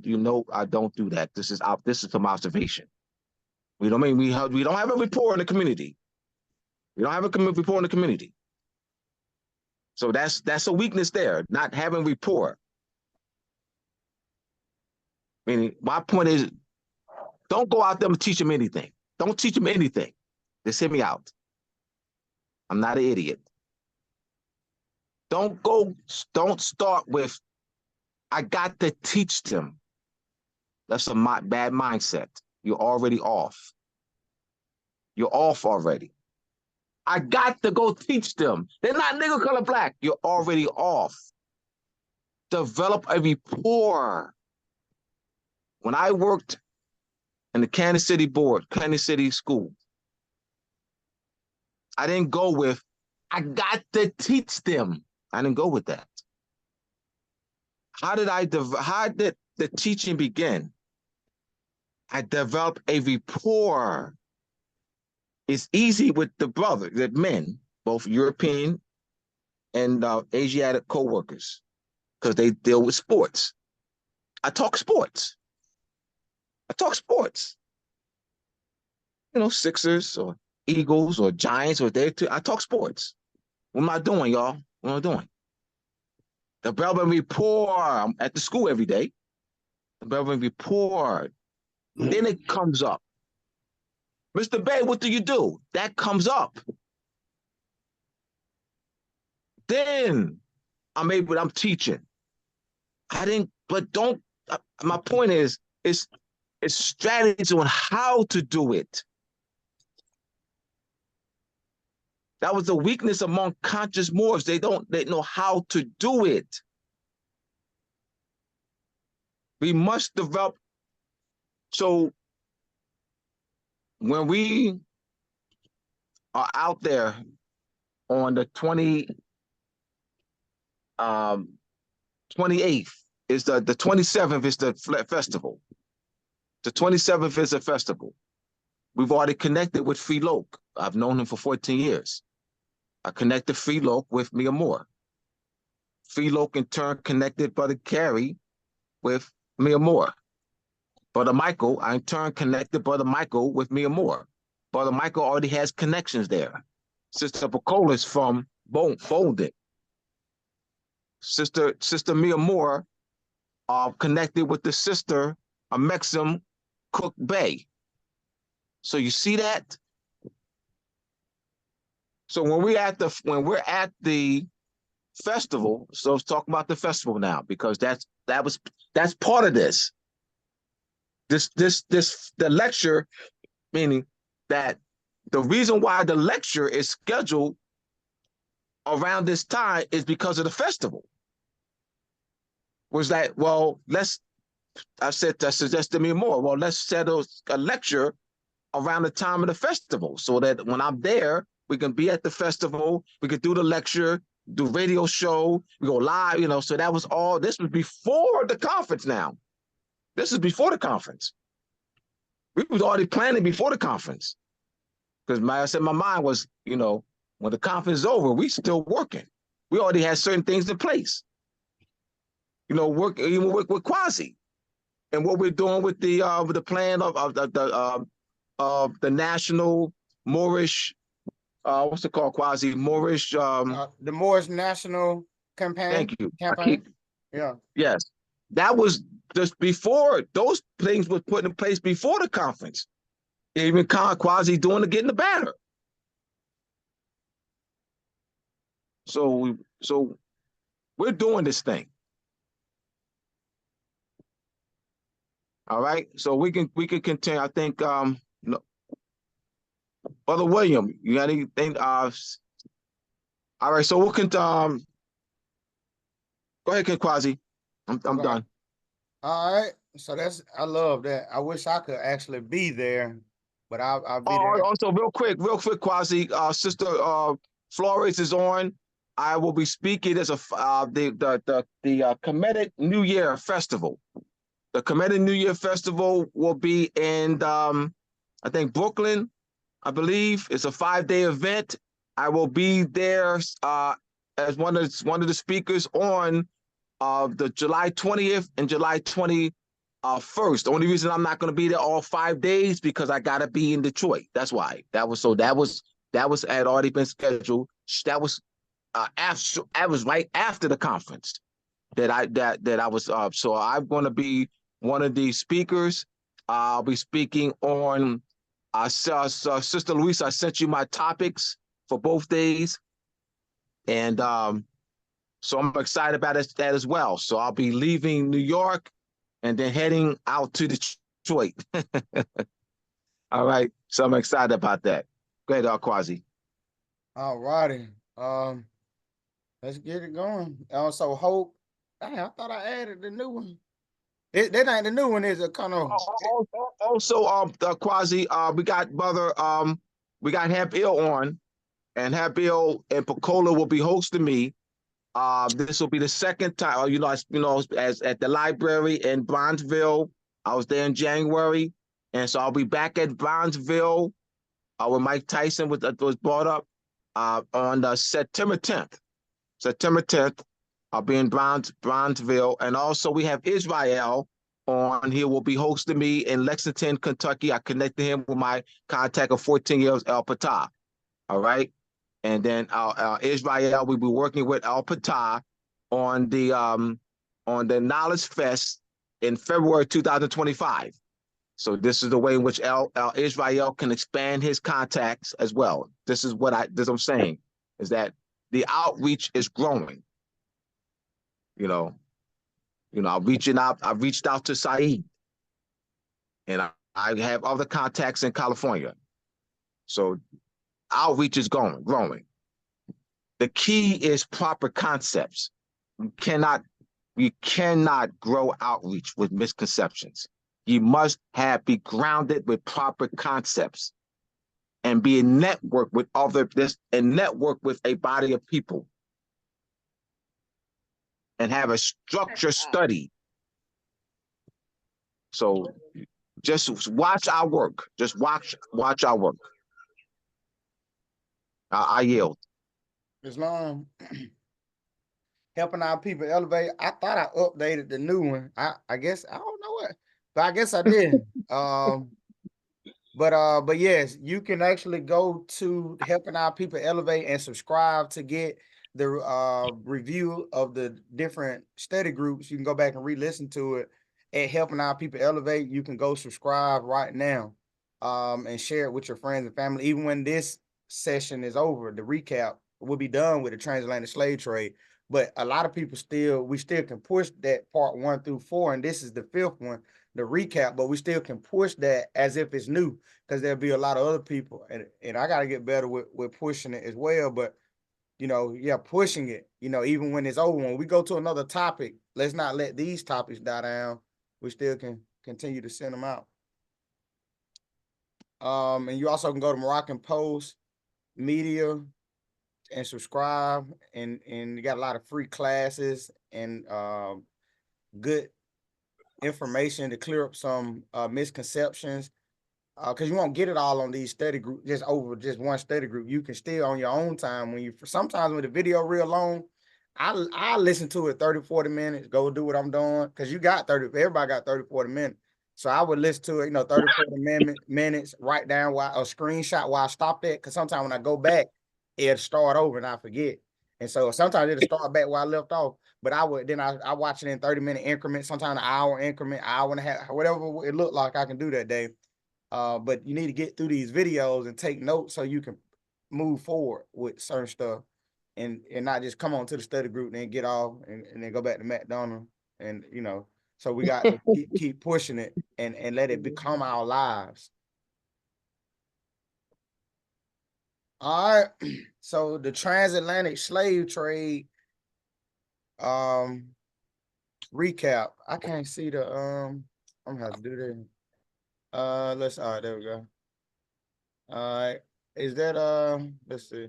don't do that. This is some observation. We don't mean we don't have a rapport in the community. We don't have a rapport in the community. So that's a weakness there, not having rapport. Meaning, my point is, don't go out there and teach them anything. Don't teach them anything. Just hear me out. I'm not an idiot. Don't start with, I got to teach them. That's a bad mindset. You're already off. You're off already. I got to go teach them. They're not nigga color black. You're already off. Develop a rapport. When I worked in the Kansas City school, I didn't go with, I got to teach them. I didn't go with that. How did the teaching begin? I developed a rapport. It's easy with the men, both European and Asiatic co-workers, because they deal with sports. I talk sports. Sixers or Eagles or Giants or I talk sports. What am I doing, y'all? What am I doing? Developing rapport. I'm at the school every day. Developing rapport. Then it comes up. Mr. Bay, what do you do? That comes up. Then I'm teaching. My point is, it's strategies on how to do it. That was the weakness among Conscious Moors. They know how to do it. We must develop. So when we are out there on the 28th, is the 27th is the festival. The 27th is a festival. We've already connected with Free Loke. I've known him for 14 years. I connected Free Loke with Mia Moore. Free Loke in turn connected Brother Carey with Mia Moore. Brother Michael, I in turn connected Brother Michael with Mia Moore. Brother Michael already has connections there. Sister Pacola's from Bolden. Sister Mia Moore connected with the sister of Maxim Cook Bay. So you see that? So when we're at the festival, so let's talk about the festival now, because that's part of this. The lecture, meaning that the reason why the lecture is scheduled around this time is because of the festival. Was that, well, I suggested me more. Well, let's set a lecture around the time of the festival so that when I'm there, we can be at the festival, we could do the lecture, do radio show, we go live, so that was all. This was before the conference now. This is before the conference. We was already planning before the conference. Because I said my mind was, when the conference is over, we still working. We already had certain things in place. Work with Kwasi. And what we're doing with the plan of the national Moorish, what's it called, Kwasi? Moorish. The Moorish National Campaign. Thank you. Yeah. Yes, that was just before. Those things were put in place before the conference. Even Kwasi getting the banner. So we're doing this thing. All right, so we can continue. I think, Brother William, you got anything? All right, so we'll go ahead, Kwasi. I'm done. All right, so I love that. I wish I could actually be there, but I'll be there. Also, real quick, Kwasi, Sister Flores is on. I will be speaking as the Comedic New Year Festival. The Comedic New Year Festival will be in, I think, Brooklyn, I believe. It's a 5-day event. I will be there as one of the speakers on the July 20th and July 21st. The only reason I'm not going to be there all 5 days because I got to be in Detroit. That's why. That was had already been scheduled. That was right after the conference that I was so I'm going to be one of the speakers. I'll be speaking on Sister Luisa, I sent you my topics for both days. And so I'm excited about that as well. So I'll be leaving New York and then heading out to Detroit. All right. So I'm excited about that. Go ahead, Kwasi. All righty. Let's get it going. Also, Hope. Dang, I thought I added the new one. That ain't the new one, is it? Kind of. Also, Kwasi, we got brother, we got Habil on, and Habil and Picola will be hosting me. This will be the second time, as at the library in Bronzeville. I was there in January, and so I'll be back at Bronzeville where Mike Tyson was brought up on September 10th. September 10th, I'll be in Bronzeville, and also we have Israel on. He will be hosting me in Lexington, Kentucky. I connected him with my contact of 14 years, El Patah. All right. And then Israel, we'll be working with El Patah on the Knowledge Fest in February 2025. So this is the way in which Israel can expand his contacts as well. This is what I'm saying, is that the outreach is growing. I've reached out to Saeed, and I have other contacts in California. So outreach is growing. The key is proper concepts. We cannot grow outreach with misconceptions. You must be grounded with proper concepts and be a network with network with a body of people and have a structured study. So just watch our work. Just watch our work. I yield. Islam. Helping our people elevate. I thought I updated the new one. I guess I don't know what, but I guess I did. But yes, you can actually go to Helping Our People Elevate and subscribe to get the review of the different study groups. You can go back and re-listen to it at Helping Our People Elevate. You can go subscribe right now, and share it with your friends and family. Even when this session is over, the recap, we'll be done with the transatlantic slave trade. But a lot of people we still can push that part 1 through 4, and this is the 5th one, the recap, but we still can push that as if it's new, because there'll be a lot of other people, and I got to get better with pushing it as well. But you know, yeah, pushing it, you know, even when it's over, when we go to another topic, let's not let these topics die down. We still can continue to send them out. And you also can go to Moroccan Post Media and subscribe, and you got a lot of free classes and good information to clear up some misconceptions, because you won't get it all on these study groups, just over just one study group. You can still on your own time, when you sometimes with the video real long, I listen to it 30-40 minutes, go do what I'm doing, because you got 30, everybody got 30-40 minutes. So I would listen to it, you know, 30-40 minutes, write down a screenshot while I stopped it, because sometimes when I go back, it'll start over and I forget. And so sometimes it'll start back where I left off. But I watch it in 30-minute increments, sometimes an hour increment, hour and a half, whatever it looked like I can do that day. But you need to get through these videos and take notes so you can move forward with certain stuff, and not just come on to the study group and then get off and then go back to McDonald's. And you know, so we got to keep pushing it and let it become our lives. All right. So the transatlantic slave trade recap. I can't see the I'm gonna have to do that. All right, there we go. All right. Is that let's see.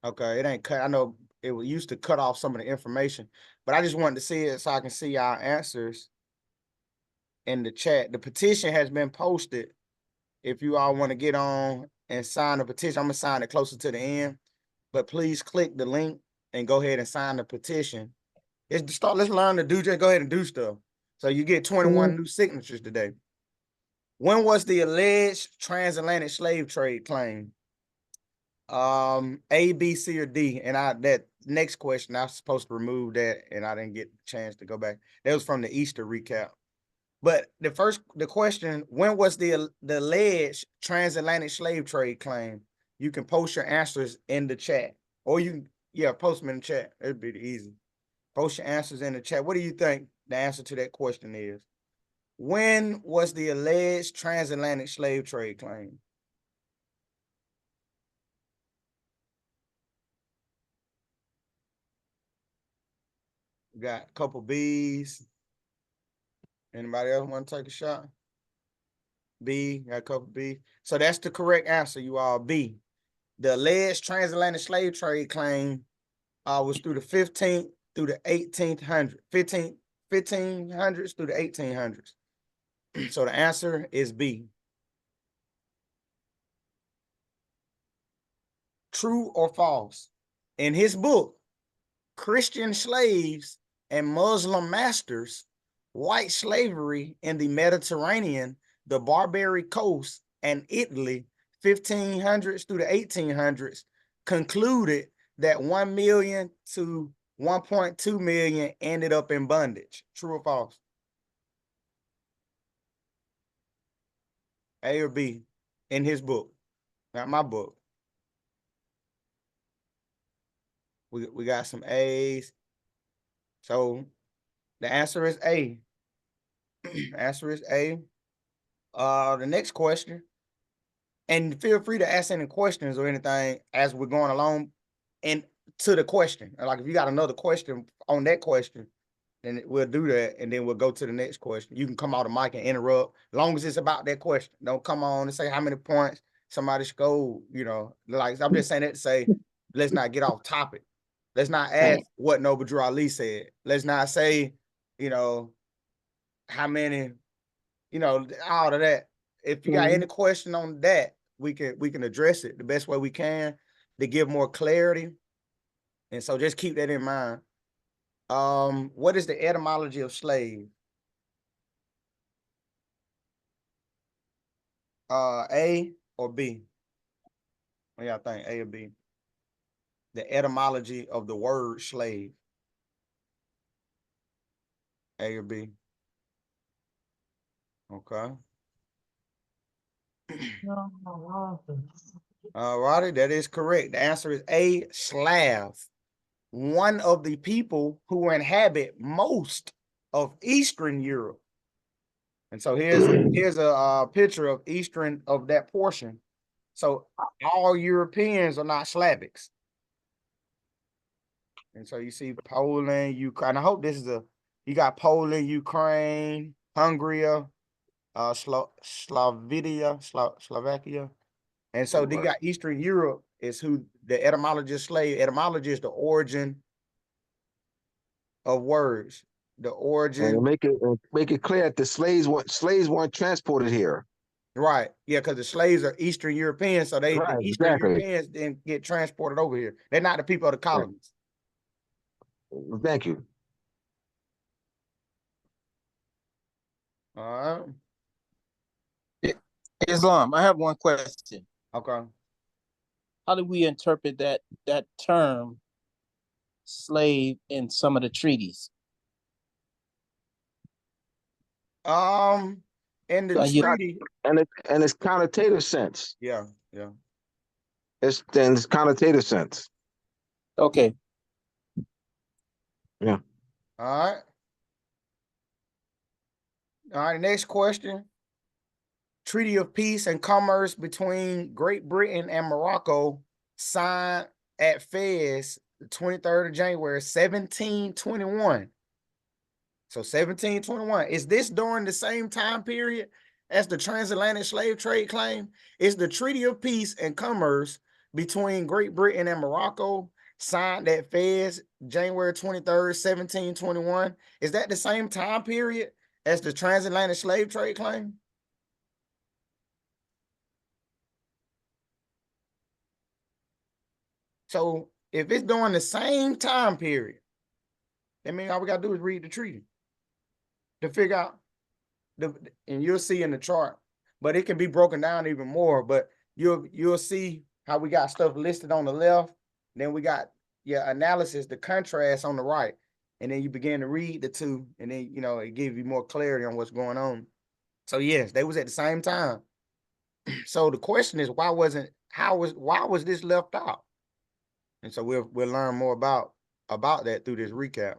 Okay, it ain't cut. I know it used to cut off some of the information, but I just wanted to see it so I can see our answers in the chat. The petition has been posted. If you all want to get on and sign the petition, I'm gonna sign it closer to the end, but please click the link and go ahead and sign the petition. Let's learn to do, just go ahead and do stuff. So you get 21 new signatures today. When was the alleged transatlantic slave trade claim? A, B, C, or D. And that next question, I was supposed to remove that and I didn't get the chance to go back. That was from the Easter recap. But the question, when was the alleged transatlantic slave trade claim? You can post your answers in the chat, or post them in the chat. It'd be easy. Post your answers in the chat. What do you think the answer to that question is? When was the alleged transatlantic slave trade claim? We got a couple B's. Anybody else want to take a shot? B, got a couple B. So that's the correct answer, you all. B. The alleged transatlantic slave trade claim was through the 15th through the 1500s through the 1800s. So the answer is B. True or false? In his book, Christian Slaves and Muslim Masters, White Slavery in the Mediterranean, the Barbary Coast, and Italy, 1500s through the 1800s, concluded that 1 million to 1.2 million ended up in bondage. True or false? A or B? In his book, not my book. We got some A's. So the answer is A. Answer is A. The next question, and feel free to ask any questions or anything as we're going along and to the question. Like if you got another question on that question, then we'll do that, and then we'll go to the next question. You can come out the mic and interrupt, as long as it's about that question. Don't come on and say how many points somebody scored, you know. Like I'm just saying that to say, let's not get off topic. Let's not ask what Noble Drew Ali said. Let's not say, you know, how many, you know, all of that. If you got any question on that, we can address it the best way we can to give more clarity. And so just keep that in mind. What is the etymology of slave? A or B? What y'all think, A or B? The etymology of the word slave. A or B? Okay. All righty, that is correct. The answer is A, Slav. One of the people who inhabit most of Eastern Europe. And so here's a picture of Eastern of that portion. So all Europeans are not Slavics. And so you see Poland, Ukraine. I hope this is you got Poland, Ukraine, Hungary, Slovakia. And so they got Eastern Europe is who the etymologist etymology is the origin of words. The origin. And make it clear that the slaves weren't transported here. Right. Yeah, because the slaves are Eastern Europeans, so the Eastern Europeans didn't get transported over here. They're not the people of the colonies. Thank you. All right. Islam, I have one question. Okay. How do we interpret that term slave in some of the treaties? In the treaty, and it's connotative sense. Yeah. It's connotative sense. Okay. Yeah. All right. Next question. Treaty of Peace and Commerce between Great Britain and Morocco signed at Fez the 23rd of January, 1721. So 1721. Is this during the same time period as the transatlantic slave trade claim? Is the Treaty of Peace and Commerce between Great Britain and Morocco signed at Fez January 23rd, 1721? Is that the same time period as the transatlantic slave trade claim? So if it's during the same time period, that means all we gotta do is read the treaty to figure out and you'll see in the chart, but it can be broken down even more. But you'll see how we got stuff listed on the left, then we got analysis, the contrast on the right, and then you begin to read the two, and then it gives you more clarity on what's going on. So yes, they was at the same time. So the question is, why was this left out? And so we'll learn more about that through this recap.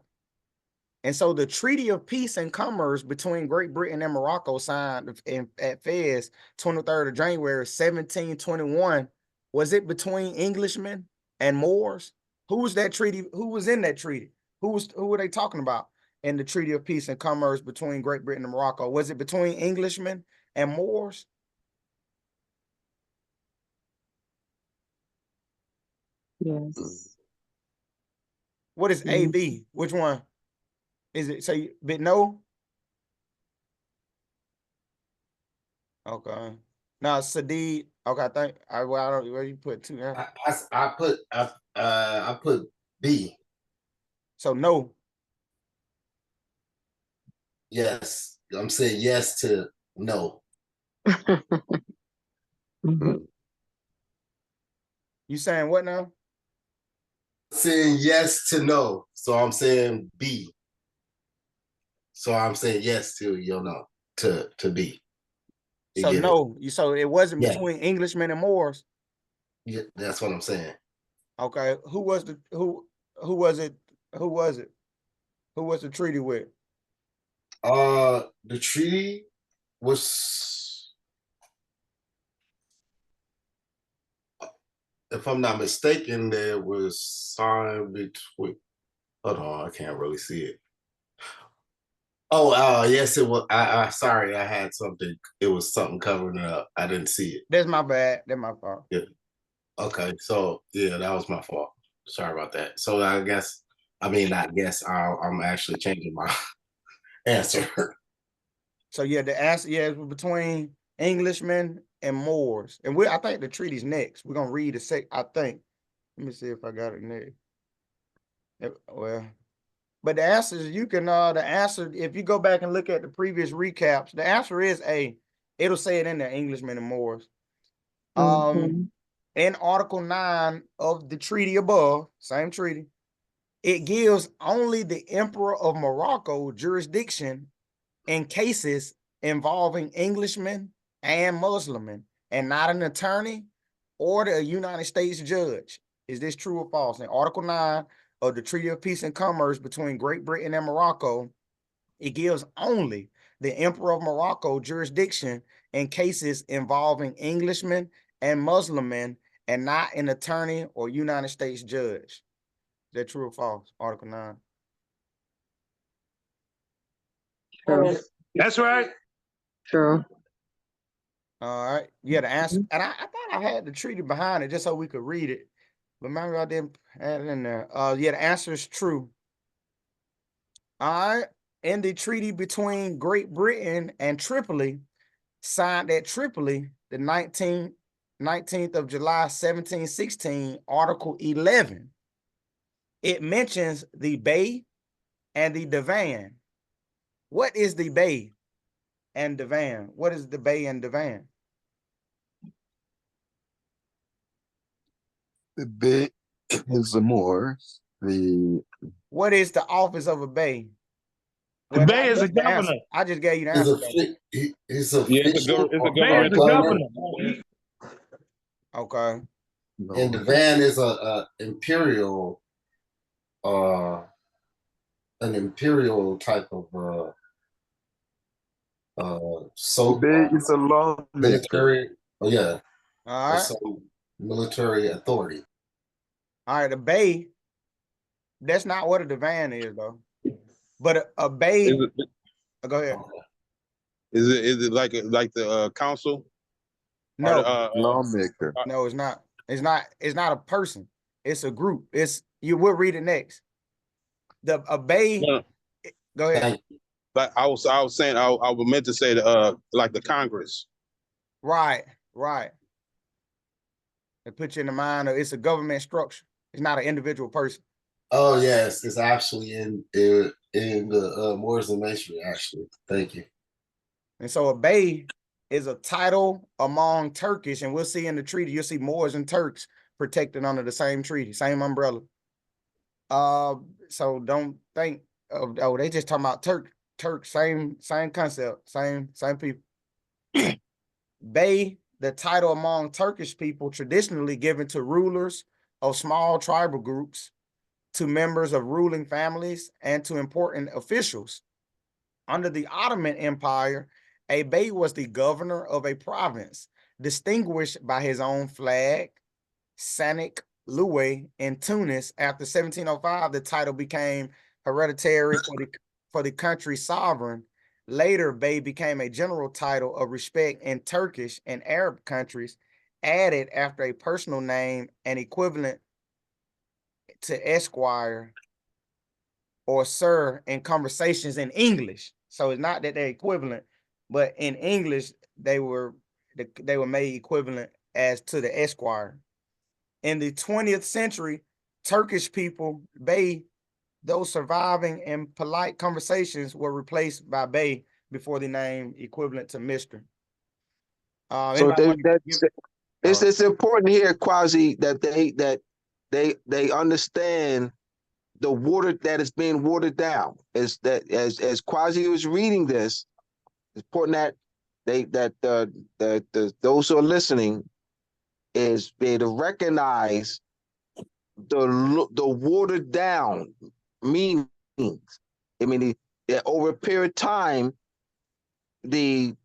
And so the Treaty of Peace and Commerce between Great Britain and Morocco signed at Fez 23rd of January 1721. Was it between Englishmen and Moors? Who was that treaty? Who was in that treaty? Who were they talking about in the Treaty of Peace and Commerce between Great Britain and Morocco? Was it between Englishmen and Moors? Yes. What is AB? Which one? Is it say but no? Okay. Now Sadid. Okay, I think I don't where you put two. I put B. So no. Yes. I'm saying yes to no. You saying what now? Saying yes to no. So I'm saying B. So I'm saying yes to no to B. So no, so it wasn't between Englishmen and Moors. Yeah, that's what I'm saying. Okay, who was it? Who was it? Who was the treaty with? The treaty was, if I'm not mistaken, there was signed between. Hold on, I can't really see it. Oh, yes, it was. Sorry, I had something. It was something covering it up. I didn't see it. That's my bad. That's my fault. Yeah. Okay, so yeah, that was my fault. Sorry about that. So I guess, I'm actually changing my answer. So yeah, the answer it was between Englishmen and Moors, and I think the treaty's next. We're gonna read I think. Let me see if I got it next. Well, but the answer is if you go back and look at the previous recaps, the answer is A. It'll say it in there, Englishmen and Moors. In Article 9 of the treaty above, same treaty, it gives only the Emperor of Morocco jurisdiction in cases involving Englishmen and Muslims, and not an attorney order a United States judge. Is this true or false? In Article 9 of the Treaty of Peace and Commerce between Great Britain and Morocco, it gives only the Emperor of Morocco jurisdiction in cases involving Englishmen and Muslim men, and not an attorney or United States judge. Is that true or false? Article 9. True. That's right. True. All right. Yeah, the answer. And I thought I had the treaty behind it just so we could read it, but maybe I didn't add it in there. Yeah, the answer is true. All right. In the treaty between Great Britain and Tripoli, signed at Tripoli, the 19th of July, 1716, Article 11, it mentions the Bay and the Divan. What is the Bay and Divan? What is the Bay and Divan? The Bay is the Moors. What is the office of a Bay? The Bay is a governor. I just gave you the answer. He's it's a governor. Okay. And the van is a imperial, an imperial type of so Bay is a law military. Oh yeah. All right. So military authority. All right. A Bay. That's not what a divan is, though. But a Bay. Go ahead. Is it like the council? No, lawmaker. No, it's not. It's not a person. It's a group. We'll read it next. A Bay. No. Go ahead. Like I was saying, I was meant to say like the Congress. Right. It puts you in the mind of it's a government structure. It's not an individual person. Oh yes, it's actually in the Moors and Masonry. Actually, thank you. And so a Bey is a title among Turkish, and we'll see in the treaty, you'll see Moors and Turks protected under the same treaty, same umbrella. So don't think of they just talking about Turk, same concept, same people. Bey, the title among Turkish people, traditionally given to rulers of small tribal groups, to members of ruling families, and to important officials. Under the Ottoman Empire, a bey was the governor of a province, distinguished by his own flag, Sanik Loué, in Tunis. After 1705, the title became hereditary for the country's sovereign. Later, bey became a general title of respect in Turkish and Arab countries, added after a personal name and equivalent to esquire or sir in conversations in English. So it's not that they're equivalent, but in English they were made equivalent as to the esquire. In the 20th century, Turkish people, bey, those surviving in polite conversations, were replaced by bey before the name equivalent to Mr. So it's important here, Kwasi, that they understand the water that is being watered down. Is that as Kwasi was reading this, it's important that those who are listening is be to recognize the watered down meanings. I mean, over a period of time, they're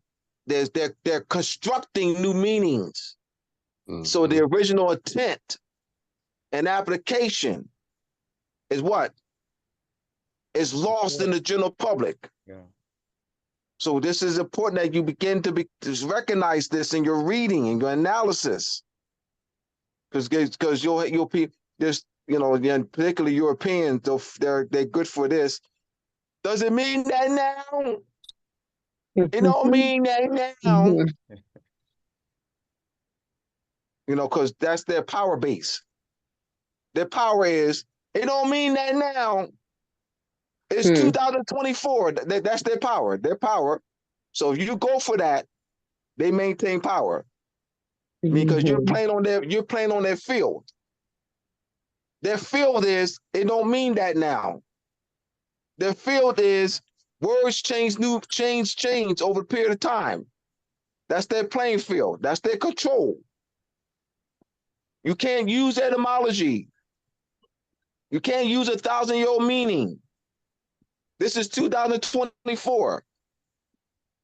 constructing new meanings. Mm-hmm. So the original intent and application is what? Is lost in the general public. Yeah. So this is important that you begin to recognize this in your reading and your analysis. Because you'll be just, particularly Europeans, they're good for this. Does it mean that now? It don't mean that now. Because that's their power base. Their power is, it don't mean that now. It's 2024. That's their power. Their power. So if you go for that, they maintain power. Because you're playing on their field. Their field is, it don't mean that now. Their field is words change over a period of time. That's their playing field. That's their control. You can't use etymology. You can't use 1,000-year-old meaning. This is 2024.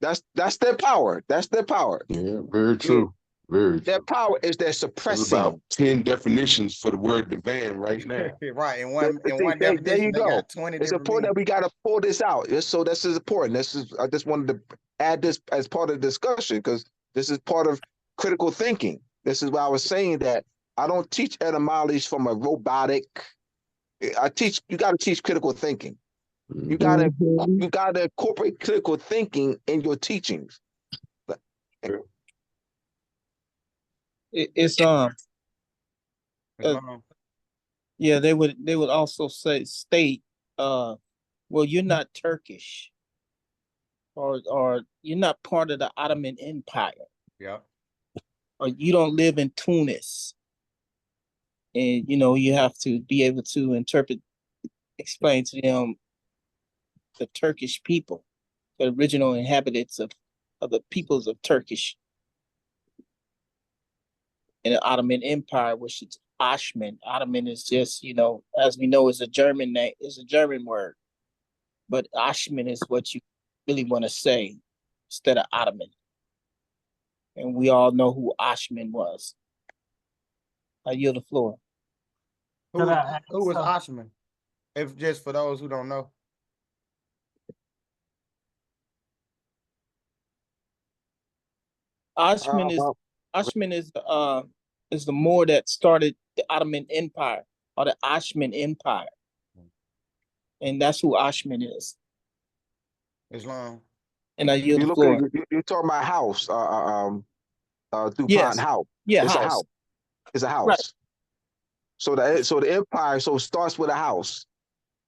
That's their power. That's their power. Yeah, very true. Very true. Their power is their There's suppressing. about 10 definitions for the word divan right now. Right. In one There definition, you they go. got 20 It's different important that meanings. we got to pull this out. So this is important. I just wanted to add this as part of the discussion because this is part of critical thinking. This is why I was saying that I don't teach etymology from a robotic. I teach, you got to teach critical thinking. You got to incorporate critical thinking in your teachings. It's yeah, they would also state well, you're not Turkish or you're not part of the Ottoman Empire. Yeah. Or you don't live in Tunis. And you have to be able to explain to them the Turkish people, the original inhabitants of the peoples of Turkish and the Ottoman Empire, which is Ottoman. Ottoman is just, as we know, is a German name, is a German word. But Ottoman is what you really want to say instead of Ottoman. And we all know who Ottoman was. I yield the floor. Who was Oshman? If just for those who don't know. Ottoman is the Moor that started the Ottoman Empire or the Ottoman Empire, and that's who Ottoman is. Islam. And I yield the floor. You're talking about house, DuPont Yes. house. Yeah, It's house. a house. It's a house. Right. So the empire starts with a house,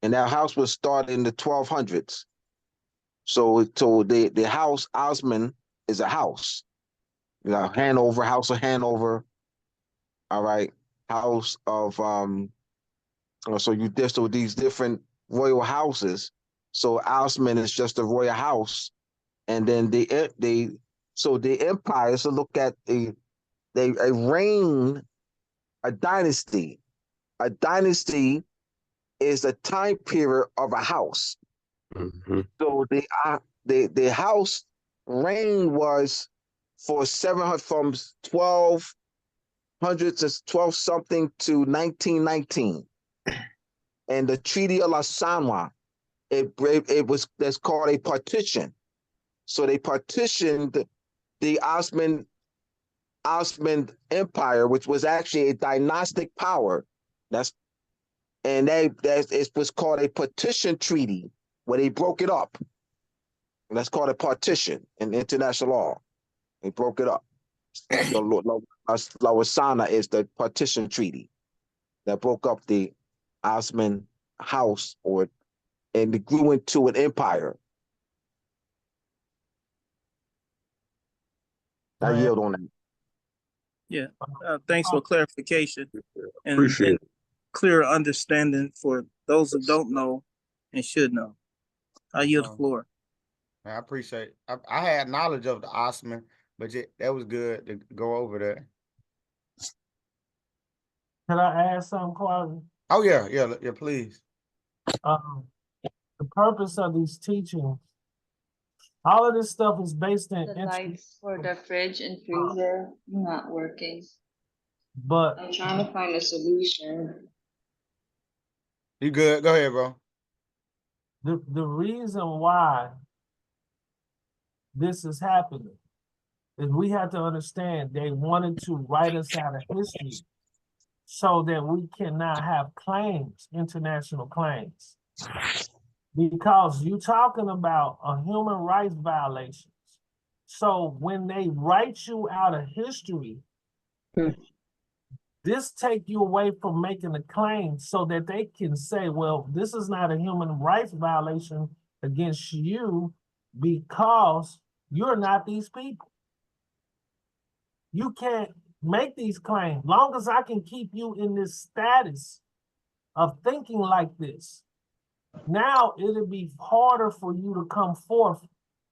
and that house was started in the 1200s. So the house Osman is a house. Hanover, House of Hanover. All right, House of so these different royal houses. So Osman is just a royal house, and then the empire. So look at a reign, a dynasty. A dynasty is a time period of a house. Mm-hmm. So the house reign was for 700 from 1200 to 12 something to 1919, and the Treaty of La Sanwa, that's called a partition. So they partitioned the Ottoman Empire, which was actually a dynastic power. It was called a partition treaty, where they broke it up. And that's called a partition in international law. They broke it up. Lawasana is the partition treaty that broke up the Ottoman house, and it grew into an empire. I yield on that. Yeah. Thanks for clarification and Appreciate it. clear understanding for those who don't know and should know. I yield the floor. I appreciate it. I had knowledge of the Osman, but that was good to go over there. Can I add something, Kwasi? Oh yeah, please. The purpose of these teachings, all of this stuff is based in the lights for the fridge and freezer not working. But I'm trying to find a solution. You good? Go ahead, bro. The reason why this is happening is we have to understand they wanted to write us out of history so that we cannot have claims, international claims. Because you're talking about a human rights violations. So when they write you out of history, this take you away from making a claim so that they can say, well, this is not a human rights violation against you because you're not these people. You can't make these claims. Long as I can keep you in this status of thinking like this, now it'll be harder for you to come forth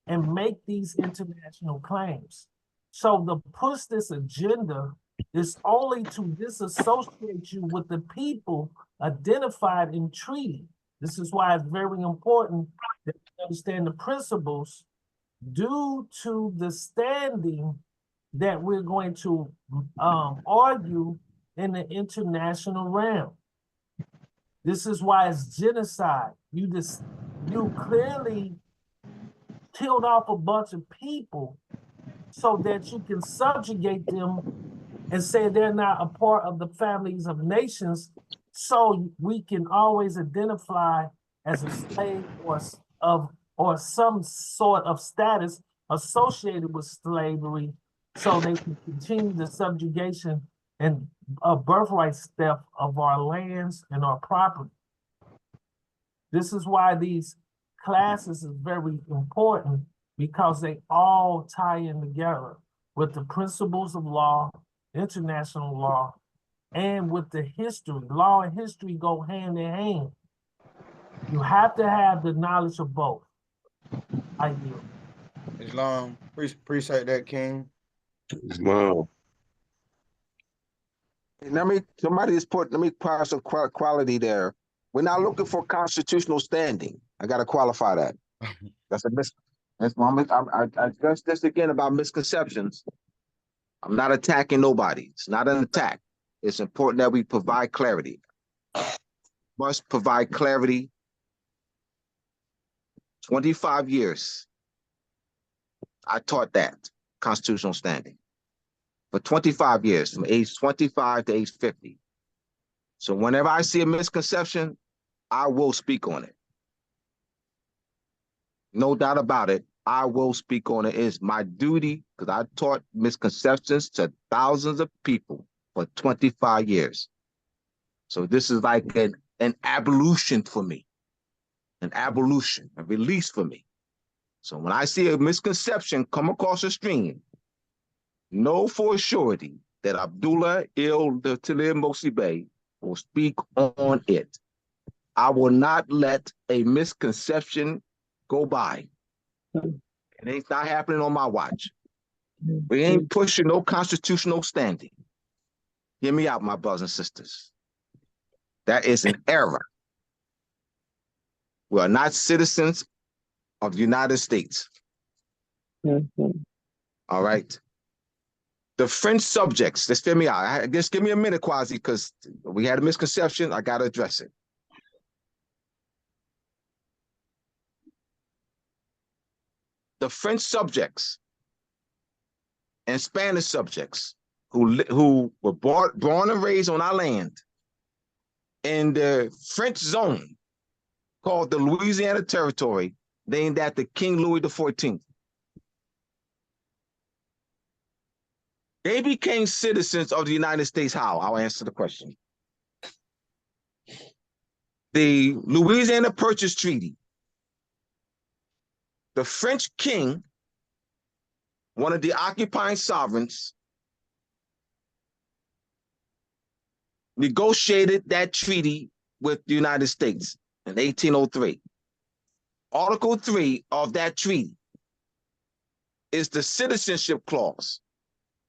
and make these international claims. So to push this agenda is only to disassociate you with the people identified in treaty. This is why it's very important that you understand the principles due to the standing that we're going to argue in the international realm. This is why it's genocide. You clearly killed off a bunch of people so that you can subjugate them and say they're not a part of the families of nations, so we can always identify as a slave or some sort of status associated with slavery, so they can continue the subjugation and a birthright theft of our lands and our property. This is why these classes is very important, because they all tie in together with the principles of law, international law, and with the history. Law and history go hand in hand. You have to have the knowledge of both. I yield. Islam, appreciate that, King. Islam. Let me put some quality there. We're not looking for constitutional standing. I got to qualify that. That's I addressed this again about misconceptions. I'm not attacking nobody. It's not an attack. It's important that we provide clarity. Must provide clarity. 25 years, I taught that, constitutional standing. For 25 years, from age 25 to age 50. So whenever I see a misconception, I will speak on it. No doubt about it, I will speak on it. It's my duty, because I taught misconceptions to thousands of people for 25 years. So this is like an ablution for me, a release for me. So when I see a misconception come across the stream, know for surety that Abdullah Talir Mosibe will speak on it. I will not let a misconception go by. It ain't not happening on my watch. We ain't pushing no constitutional standing. Hear me out, my brothers and sisters. That is an error. We are not citizens of the United States. All right. The French subjects, let's hear me out. Just give me a minute, Kwasi, because we had a misconception. I got to address it. The French subjects and Spanish subjects who were born and raised on our land in the French zone called the Louisiana Territory, named after King Louis XIV. They became citizens of the United States. How? I'll answer the question. The Louisiana Purchase Treaty. The French king, one of the occupying sovereigns, negotiated that treaty with the United States in 1803. Article 3 of that treaty is the citizenship clause.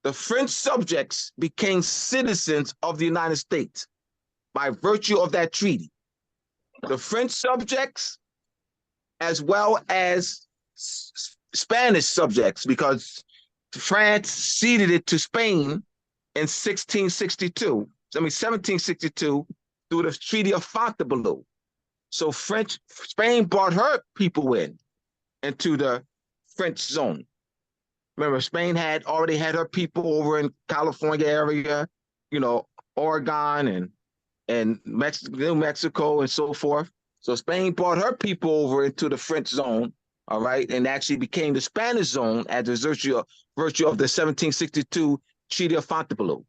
The French subjects became citizens of the United States by virtue of that treaty. The French subjects, as well as Spanish subjects, because France ceded it to Spain in 1762 through the Treaty of Fontainebleau. So Spain brought her people into the French zone. Remember, Spain had already had her people over in California area, Oregon and New Mexico and so forth. So Spain brought her people over into the French zone, all right, and actually became the Spanish zone as a virtue of the 1762 Treaty of Fontainebleau.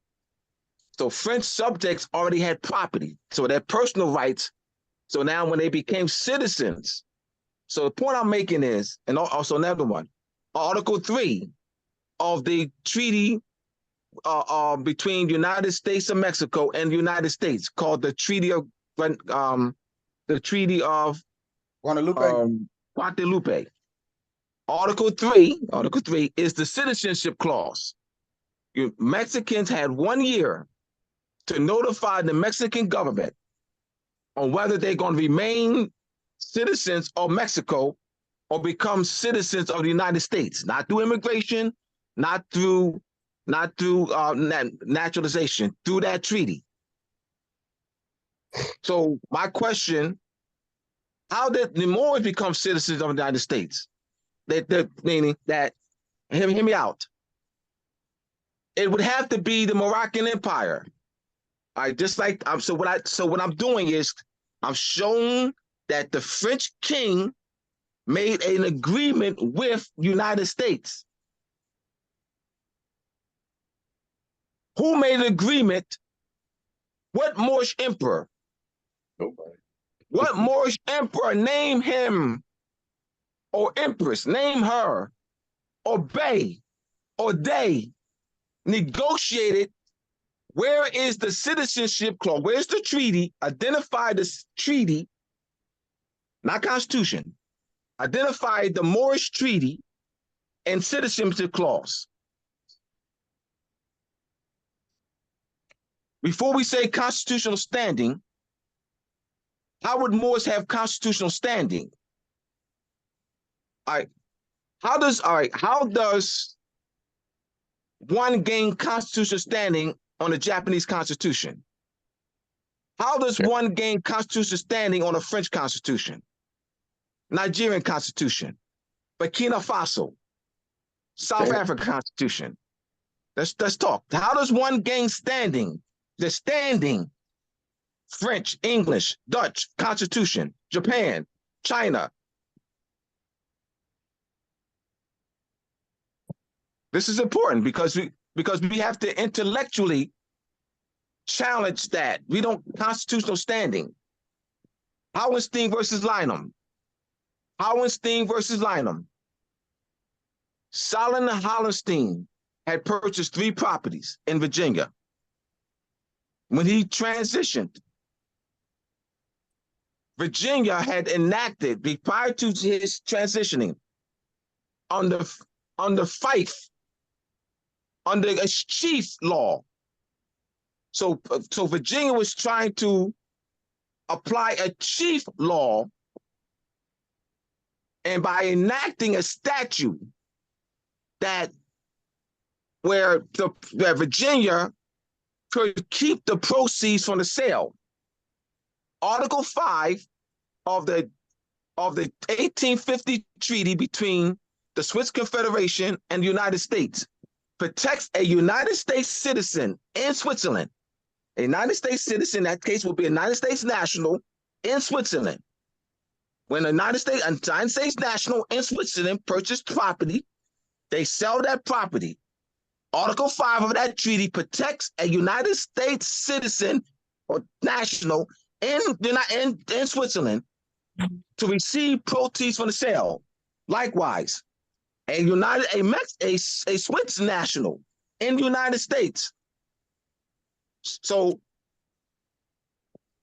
So French subjects already had property, so their personal rights. So now when they became citizens, so the point I'm making is, and also another one, Article 3 of the treaty between the United States of Mexico and the United States, called the Treaty of Guadalupe. Article 3 is the citizenship clause. Mexicans had 1 year to notify the Mexican government on whether they're going to remain citizens of Mexico or become citizens of the United States, not through immigration, not through naturalization, through that treaty. So my question, how did the Moors become citizens of the United States? Meaning that, hear me out. It would have to be the Moroccan Empire. All right, just like so what I'm doing is I'm showing that the French king made an agreement with United States. Who made an agreement? What Moorish emperor? Nobody. What Moorish emperor? Name him. Or empress, name her. Or bey, or they negotiated. Where is the citizenship clause? Where's the treaty? Identify this treaty, not constitution. Identify the Moorish treaty and citizenship clause. Before we say constitutional standing, how would Moors have constitutional standing? All right. How does one gain constitutional standing on the Japanese Constitution? How does one gain constitutional standing on a French Constitution? Nigerian Constitution, Burkina Faso, South Africa Constitution. Let's talk. How does one gain standing? The standing, French, English, Dutch Constitution, Japan, China. This is important because we have to intellectually challenge that. We don't constitutional standing. Hohenstein versus Lynam. Hohenstein versus Lynam. Solomon Hohenstein had purchased 3 properties in Virginia. When he transitioned, Virginia had enacted, prior to his transitioning, under fief, under a chief law. So Virginia was trying to apply a chief law, and by enacting a statute where Virginia could keep the proceeds from the sale. Article 5 of the 1850 treaty between the Swiss Confederation and the United States protects a United States citizen in Switzerland. A United States citizen, in that case, will be a United States national in Switzerland. When a United States national in Switzerland purchased property, they sell that property. Article 5 of that treaty protects a United States citizen or national in Switzerland to receive proceeds from the sale. Likewise, a Swiss national in the United States. So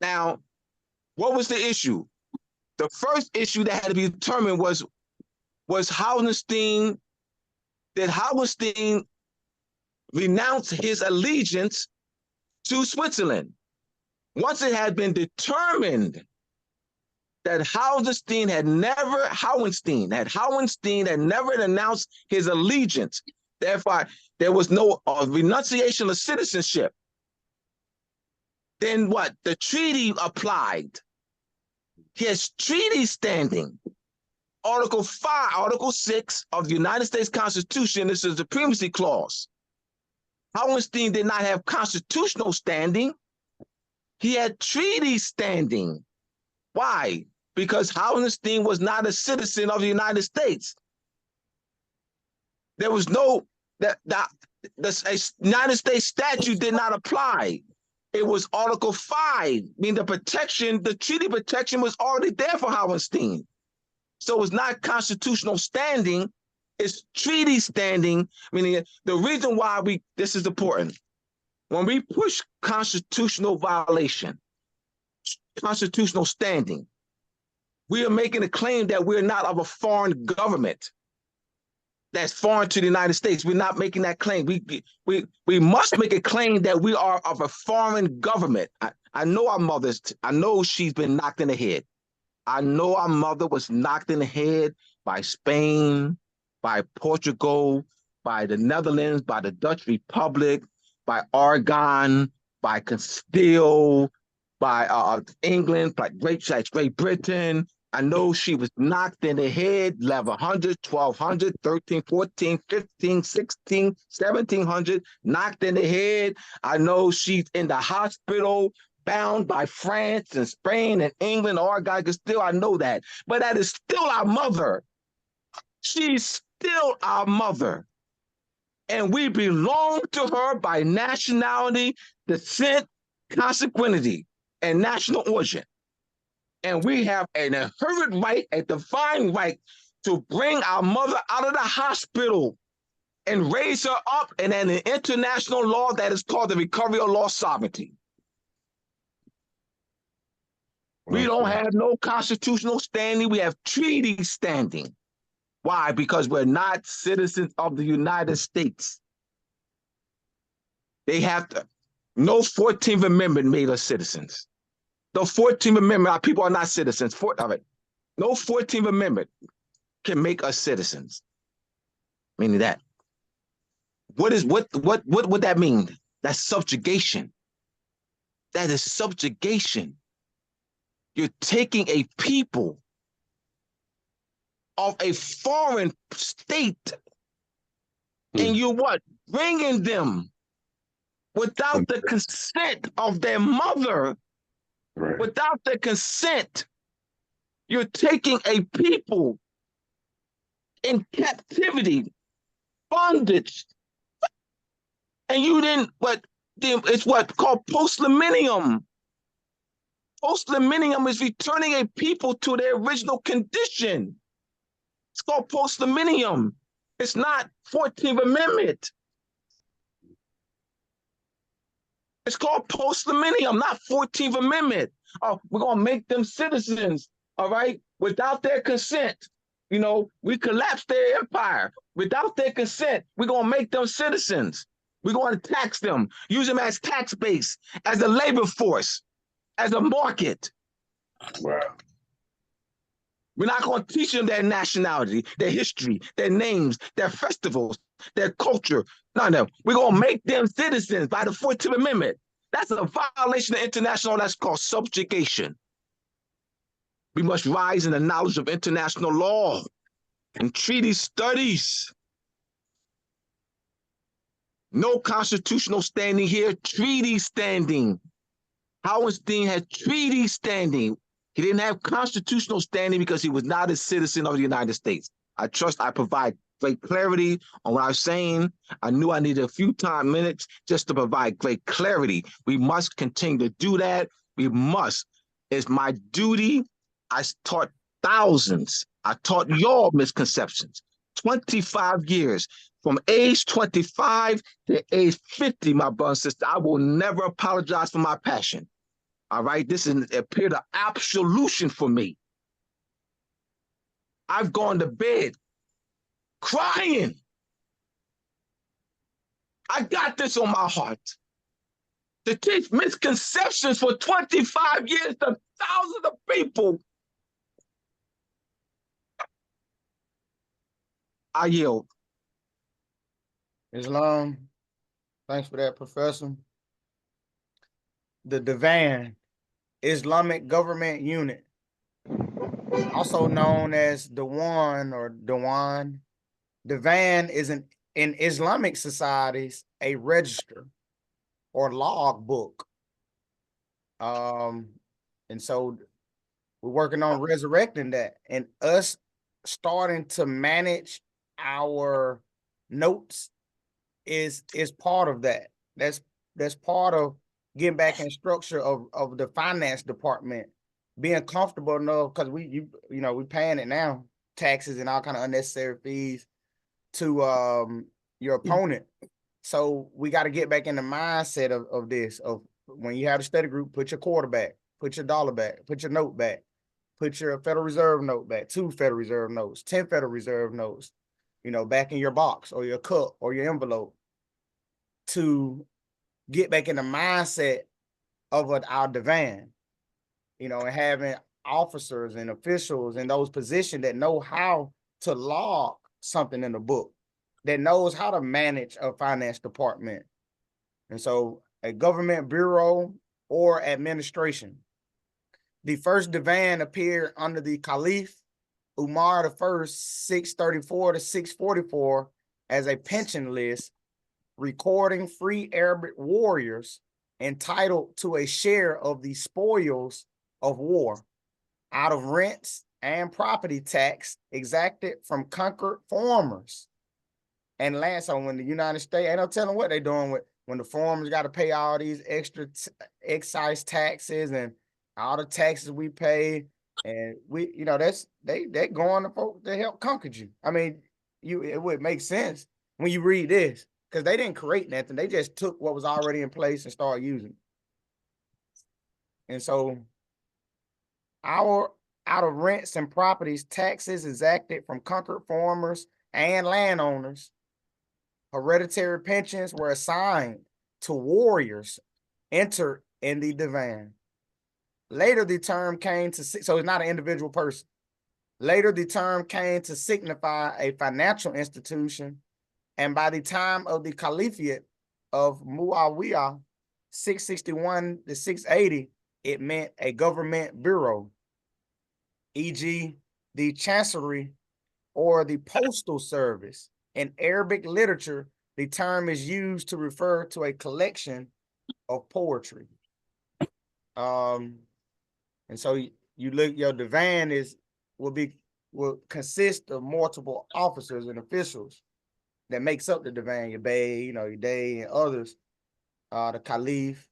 now, what was the issue? The first issue that had to be determined was Hohenstein. Did Hohenstein renounce his allegiance to Switzerland? Once it had been determined that Hohenstein had never renounced his allegiance, therefore there was no renunciation of citizenship, then what? The treaty applied. His treaty standing. Article 6 of the United States Constitution, this is the supremacy clause. Hohenstein did not have constitutional standing. He had treaty standing. Why? Because Hohenstein was not a citizen of the United States. There was no, the United States statute did not apply. It was Article 5, meaning the treaty protection was already there for Hohenstein. So it's not constitutional standing, it's treaty standing, meaning the reason why this is important. When we push constitutional violation, constitutional standing, we are making a claim that we're not of a foreign government. that's foreign to the United States. We're not making that claim. We must make a claim that we are of a foreign government. I know our mothers, I know she's been knocked in the head. I know our mother was knocked in the head by Spain, by Portugal, by the Netherlands, by the Dutch Republic, by Aragon, by Castile, by England, by Great Britain. I know she was knocked in the head 1100, 1200, 13, 14, 15, 16, 1700, knocked in the head. I know she's in the hospital, bound by France and Spain and England, Aragon, Castile. I know that. But that is still our mother. She's still our mother. And we belong to her by nationality, descent, consanguinity, and national origin. And we have an inherent right, a divine right, to bring our mother out of the hospital and raise her up in an international law that is called the Recovery of Lost Sovereignty. We don't have no constitutional standing. We have treaty standing. Why? Because we're not citizens of the United States. They have to. No 14th Amendment made us citizens. The 14th Amendment, our people are not citizens. No 14th Amendment can make us citizens. Meaning that. What would that mean? That's subjugation. That is subjugation. You're taking a people of a foreign state and you're what? Bringing them without the consent of their mother. Right. Without the consent, you're taking a people in captivity, bondage, and you didn't, but it's what called post-millennium. Post-millennium is returning a people to their original condition. It's called post-millennium. It's not 14th Amendment. It's called post-millennium, not 14th Amendment. Oh, we're going to make them citizens, all right, without their consent. You know, we collapse their empire. Without their consent, we're going to make them citizens. We're going to tax them, use them as tax base, as a labor force, as a market. Wow. We're not going to teach them their nationality, their history, their names, their festivals, their culture. No. We're going to make them citizens by the 14th Amendment. That's a violation of international law. That's called subjugation. We must rise in the knowledge of international law and treaty studies. No constitutional standing here, treaty standing. Hauenstein had treaty standing. He didn't have constitutional standing because he was not a citizen of the United States. I trust I provide great clarity on what I was saying. I knew I needed a few minutes just to provide great clarity. We must continue to do that. We must. It's my duty. I taught thousands. I taught y'all misconceptions. 25 years. From age 25 to age 50, my brother and sister, I will never apologize for my passion. All right? This is a period of absolution for me. I've gone to bed crying. I got this on my heart. To teach misconceptions for 25 years to thousands of people. I yield. Islam, thanks for that, Professor. The Divan, Islamic Government Unit, also known as Dewan or Dewan. Divan is in Islamic societies a register or log book. And so we're working on resurrecting that and us starting to manage our notes is part of that. That's part of getting back in structure of the finance department, being comfortable enough, because we paying it now, taxes and all kind of unnecessary fees to your opponent. So we got to get back in the mindset of this, of when you have a study group, put your quarter back, put your dollar back, put your note back, put your Federal Reserve note back, 2 Federal Reserve notes, 10 Federal Reserve notes. back in your box or your cup or your envelope, to get back in the mindset of our divan, and having officers and officials in those positions that know how to log something in the book, that knows how to manage a finance department. And so a government bureau or administration. The first divan appeared under the Caliph Umar I, 634 to 644, as a pension list recording free Arabic warriors entitled to a share of the spoils of war out of rents and property tax exacted from conquered farmers and land. So when the United States, ain't no telling what they're doing with when the farmers got to pay all these extra excise taxes and all the taxes we pay, and we, that's they going to folks to help conquer you. I mean, it would make sense when you read this, because they didn't create nothing. They just took what was already in place and started using it. And so out of rents and properties, taxes exacted from conquered farmers and landowners, hereditary pensions were assigned to warriors entered in the divan. Later, the term came to, so it's not an individual person. Later, the term came to signify a financial institution, and by the time of the Caliphate of Muawiyah, 661 to 680, it meant a government bureau, e.g., the Chancery or the Postal Service. In Arabic literature, the term is used to refer to a collection of poetry. And so you look, your divan will consist of multiple officers and officials that makes up the divan, your bey, your day and others, the caliph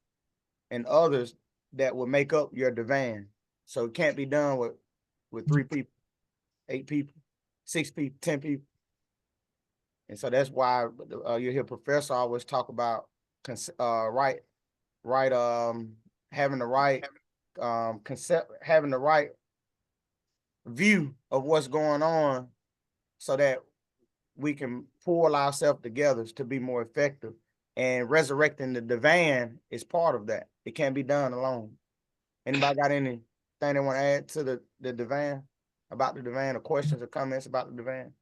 and others that will make up your divan. So it can't be done with 3 people, 8 people, 6 people, 10 people. And so that's why you hear professor always talk about having the right concept, having the right view of what's going on, so that we can pull ourselves together to be more effective. And resurrecting the divan is part of that. It can't be done alone. Anybody got anything they want to add to the divan, about the divan, or questions or comments about the divan?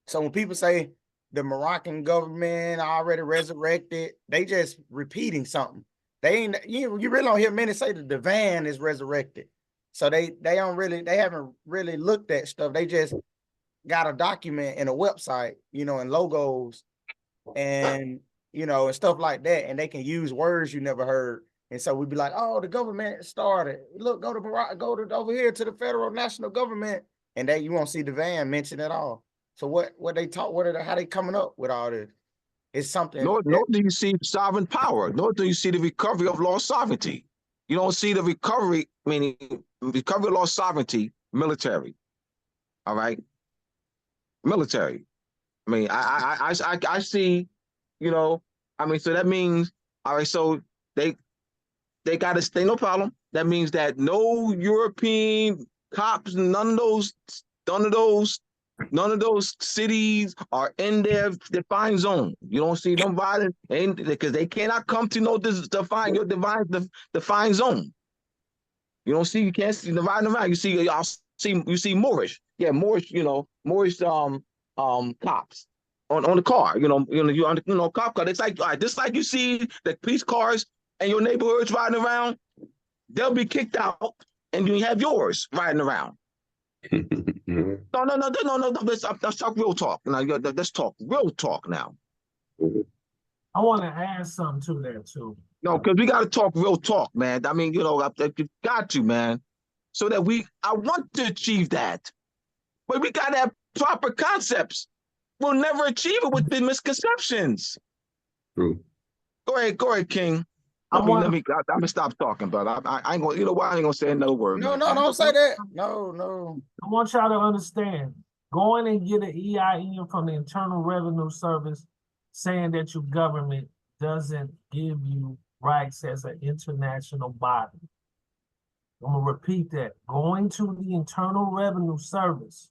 So when people say the Moroccan government already resurrected, they just repeating something. They ain't, you really don't hear many say the divan is resurrected. So they haven't really looked at stuff. They just got a document and a website, and logos and and stuff like that, and they can use words you never heard. And so we'd be like, oh, the government started. Look, go to over here to the federal national government, and you won't see divan mentioned at all. So what they talk, how they coming up with all this? It's something. Nor do you see sovereign power, nor do you see the recovery of lost sovereignty. You don't see the recovery, meaning recovery of lost sovereignty, military. All right? Military. I mean, I see, so that means, all right, so they got to stay, no problem. That means that no European cops, none of those cities are in their defined zone. You don't see them violent, because they cannot come to your defined zone. You can't see dividing around. You see Moorish, Moorish cops on the car. Cop car. It's like, all right, just like you see the police cars in your neighborhoods riding around, they'll be kicked out, and you have yours riding around. No. Let's talk real talk. Let's talk real talk now. I want to add something to that too. No, because we got to talk real talk, man. You got to, man. So that I want to achieve that, but we got to have proper concepts. We'll never achieve it with the misconceptions. True. Go ahead, King. I'm gonna stop talking, but I ain't gonna. You know what? I ain't gonna say another word. No, don't say that. No. I want y'all to understand. Going and get an EIN from the Internal Revenue Service saying that your government doesn't give you rights as an international body. I'm gonna repeat that. Going to the Internal Revenue Service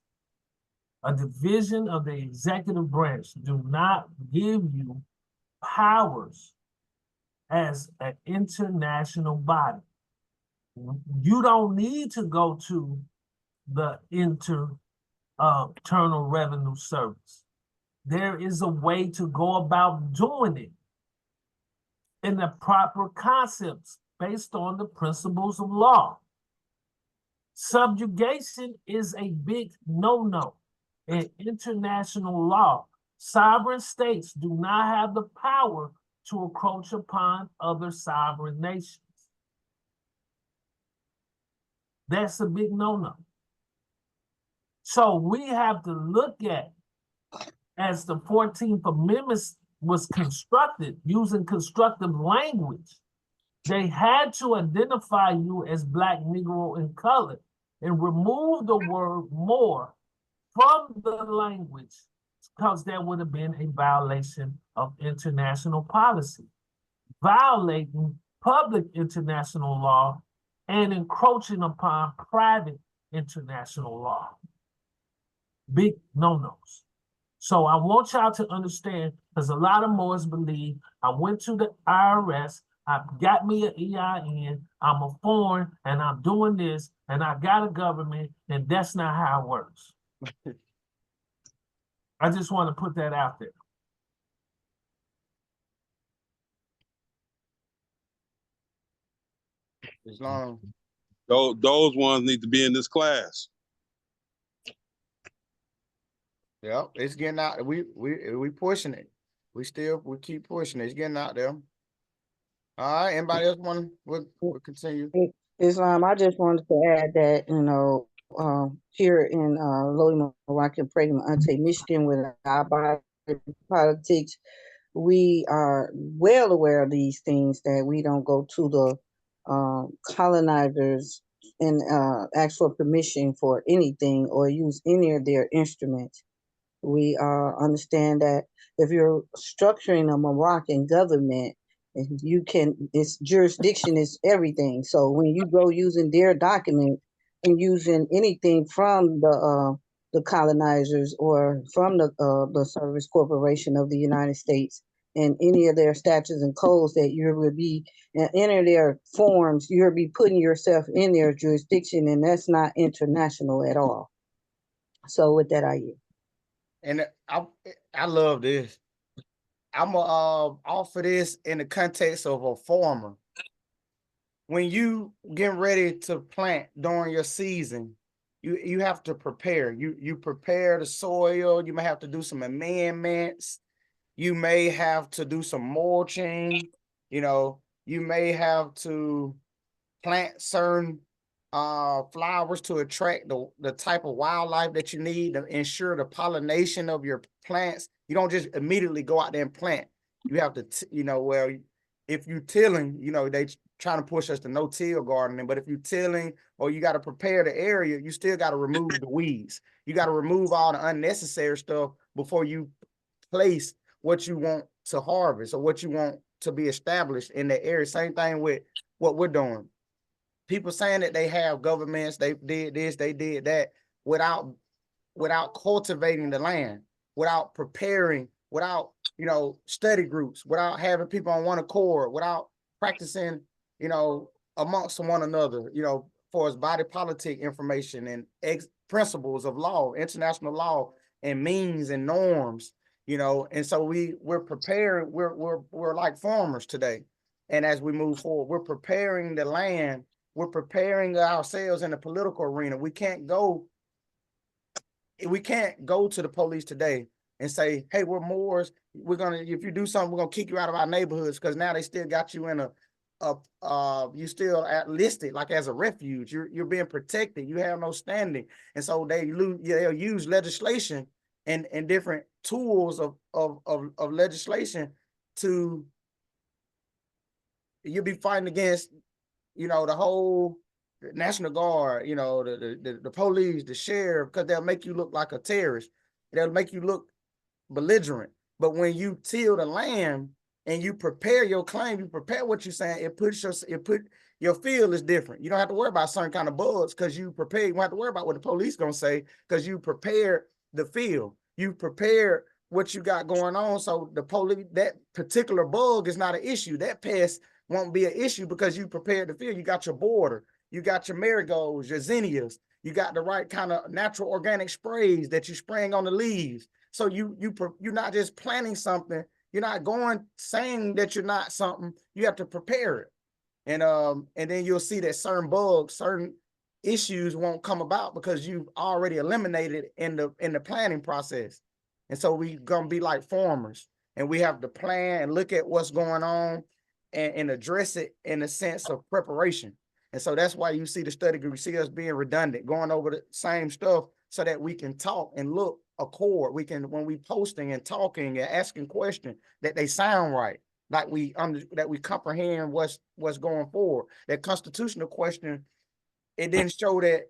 a division of the executive branch, do not give you powers as an international body. You don't need to go to the Internal Revenue Service. There is a way to go about doing it in the proper concepts based on the principles of law. Subjugation is a big no-no in international law. Sovereign states do not have the power to encroach upon other sovereign nations. That's a big no-no. So we have to look at, as the 14th Amendment was constructed using constructive language, they had to identify you as Black, Negro, and colored and remove the word more from the language because that would have been a violation of international policy, violating public international law and encroaching upon private international law. Big no-nos. So I want y'all to understand, because a lot of Moors believe I went to the IRS, I got me an EIN, I'm a foreign, and I'm doing this, and I got a government, and that's not how it works. I just want to put that out there. Islam. Those ones need to be in this class. Yep, it's getting out. We pushing it. We keep pushing it. It's getting out there. All right. Anybody else want to we'll continue? Islam, I just wanted to add that, you know, here in Lower Moroccan Pregnant Ante, Michigan, with our body politics, we are well aware of these things, that we don't go to the colonizers and ask for permission for anything or use any of their instruments. We understand that if you're structuring a Moroccan government, its jurisdiction is everything. So when you go using their document and using anything from the colonizers or from the Service Corporation of the United States and any of their statutes and codes that you will be enter their forms, you'll be putting yourself in their jurisdiction, and that's not international at all. So with that, I yield. And I love this. I'm gonna offer this in the context of a farmer. When you get ready to plant during your season, you have to prepare. You prepare the soil. You may have to do some amendments. You may have to do some mulching. You know, you may have to plant certain flowers to attract the type of wildlife that you need to ensure the pollination of your plants. You don't just immediately go out there and plant. You have to, if you're tilling, they trying to push us to no-till gardening, but if you're tilling or you got to prepare the area, you still got to remove the weeds. You got to remove all the unnecessary stuff before you place what you want to harvest or what you want to be established in the area. Same thing with what we're doing. People saying that they have governments, they did this, they did that, without cultivating the land, without preparing, without, study groups, without having people on one accord, without practicing, amongst one another, for as body politic information and principles of law, international law, and means and norms, and so we're preparing, we're like farmers today. And as we move forward, we're preparing the land. We're preparing ourselves in the political arena. We can't go to the police today and say, hey, we're Moors. If you do something, we're gonna kick you out of our neighborhoods, because now they still got you in you still listed like as a refuge. You're being protected. You have no standing. And so they'll use legislation and different tools of legislation to, you'll be fighting against, the whole National Guard, the police, the sheriff, because they'll make you look like a terrorist. They'll make you look belligerent. But when you till the land and you prepare your claim, you prepare what you're saying, your field is different. You don't have to worry about certain kind of bugs because you prepare. You don't have to worry about what the police gonna say because you prepared the field. You prepare what you got going on, so that particular bug is not an issue. That pest won't be an issue because you prepared the field. You got your border, you got your marigolds, your zinnias, you got the right kind of natural organic sprays that you're spraying on the leaves. So you're not just planting something. You're not going saying that you're not something. You have to prepare it, and then you'll see that certain bugs, certain issues won't come about because you've already eliminated in the planning process. And so we gonna be like farmers, and we have to plan and look at what's going on and address it in the sense of preparation. And so that's why you see the study group, you see us being redundant, going over the same stuff so that we can talk and look accord. We can, when we posting and talking and asking questions, that they sound right, like that we comprehend what's going forward. That constitutional question, it didn't show that,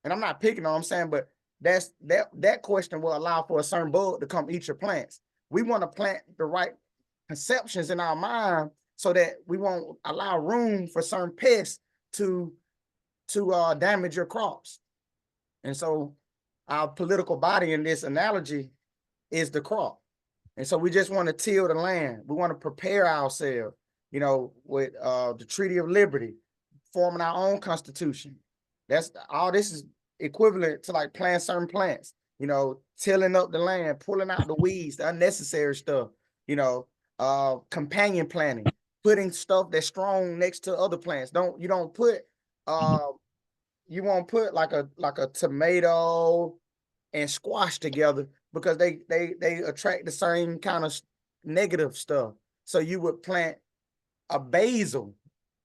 and I'm not picking on, I'm saying, but that question will allow for a certain bug to come eat your plants. We want to plant the right conceptions in our mind so that we won't allow room for certain pests to damage your crops. And so our political body in this analogy is the crop. And so we just want to till the land. We want to prepare ourselves, with the Treaty of Liberty, forming our own constitution. That's all. This is equivalent to like planting certain plants, tilling up the land, pulling out the weeds, the unnecessary stuff, companion planting, putting stuff that's strong next to other plants. You won't put like a tomato and squash together because they attract the same kind of negative stuff. So you would plant a basil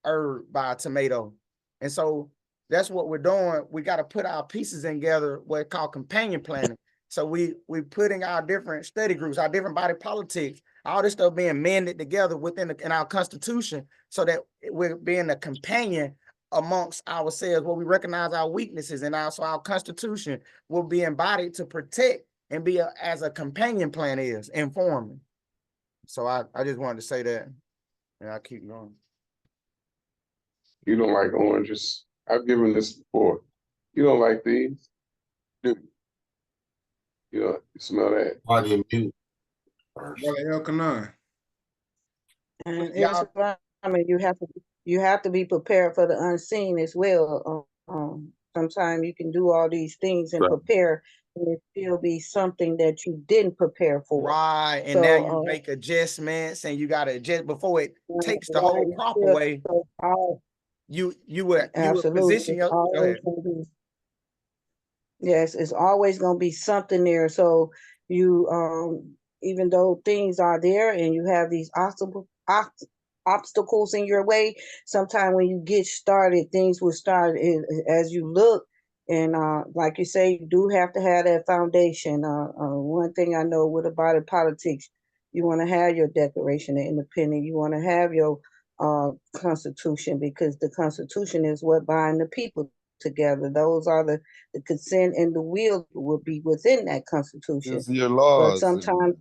herb by a tomato. And so that's what we're doing. We got to put our pieces together, what it's called companion planning. So we putting our different study groups, our different body politics, all this stuff being mended together in our Constitution, so that we're being a companion amongst ourselves, where we recognize our weaknesses, and also our Constitution will be embodied to protect and be as a companion plan is informing. So I just wanted to say that, and I'll keep going. You don't like oranges. I've given this before. You don't like these, do you? You smell that? Why didn't you? And you have to be prepared for the unseen as well. Sometimes you can do all these things and prepare, and it still be something that you didn't prepare for. Right, and so, now you make adjustments, and you got to adjust before it takes the whole crop away. You would position your. Yes, it's always going to be something there. So you, even though things are there and you have these obstacles in your way, sometimes when you get started, things will start as you look. And like you say, you do have to have that foundation. One thing I know with about it, politics, you want to have your Declaration of Independence. You want to have your Constitution, because the Constitution is what binds the people together. Those are the consent and the will be within that Constitution. It's your laws. But sometimes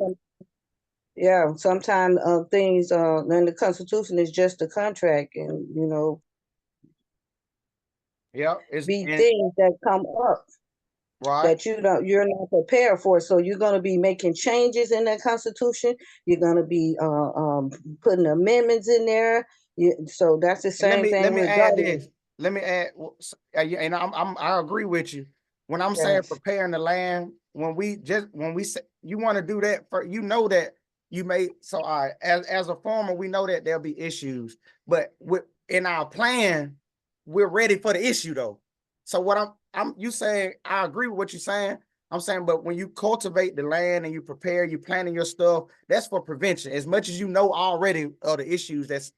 things in the Constitution is just a contract, and things that come up that you're not prepared for. So you're going to be making changes in that Constitution. You're going to be putting amendments in there. So that's the same thing. Let me add this. Let me add, and I agree with you. When I'm saying preparing the land, when we say you want to do that, that you may. So as a farmer, we know that there'll be issues, but in our plan, we're ready for the issue though. So what you saying, I agree with what you're saying. I'm saying, but when you cultivate the land and you prepare, you planting your stuff, that's for prevention. As much as you know already of the issues that's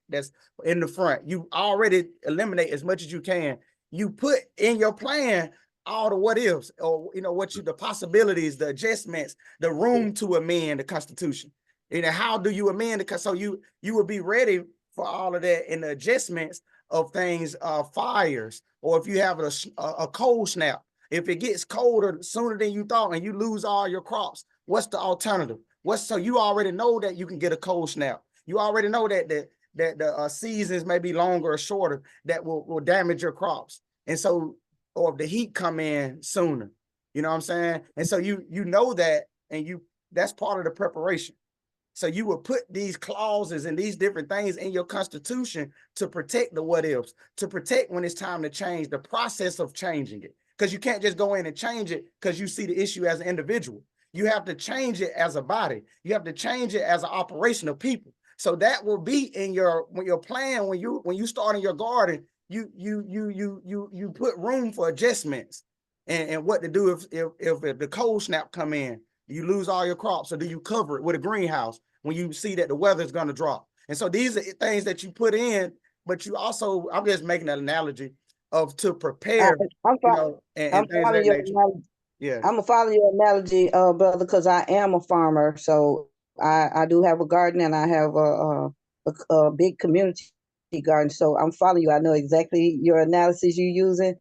in the front, you already eliminate as much as you can. You put in your plan all the what ifs, or the possibilities, the adjustments, the room to amend the Constitution. How do you amend it? So you will be ready for all of that in the adjustments of things, fires, or if you have a cold snap. If it gets colder sooner than you thought and you lose all your crops, what's the alternative? So you already know that you can get a cold snap. You already know that the seasons may be longer or shorter that will damage your crops. And so, or if the heat come in sooner. You know what I'm saying? And so you know that, and that's part of the preparation. So you will put these clauses and these different things in your constitution to protect the what ifs, to protect when it's time to change, the process of changing it. Because you can't just go in and change it because you see the issue as an individual. You have to change it as a body. You have to change it as an operation of people. So that will be in your plan when you start in your garden. You put room for adjustments and what to do if the cold snap come in. You lose all your crops, or do you cover it with a greenhouse when you see that the weather is going to drop? And so these are things that you put in, but you also, I'm just making an analogy of to prepare, and things of that nature. Yeah, I'm gonna follow your analogy, brother, because I am a farmer. So I do have a garden, and I have a big community garden. So I'm following you. I know exactly your analysis you're using.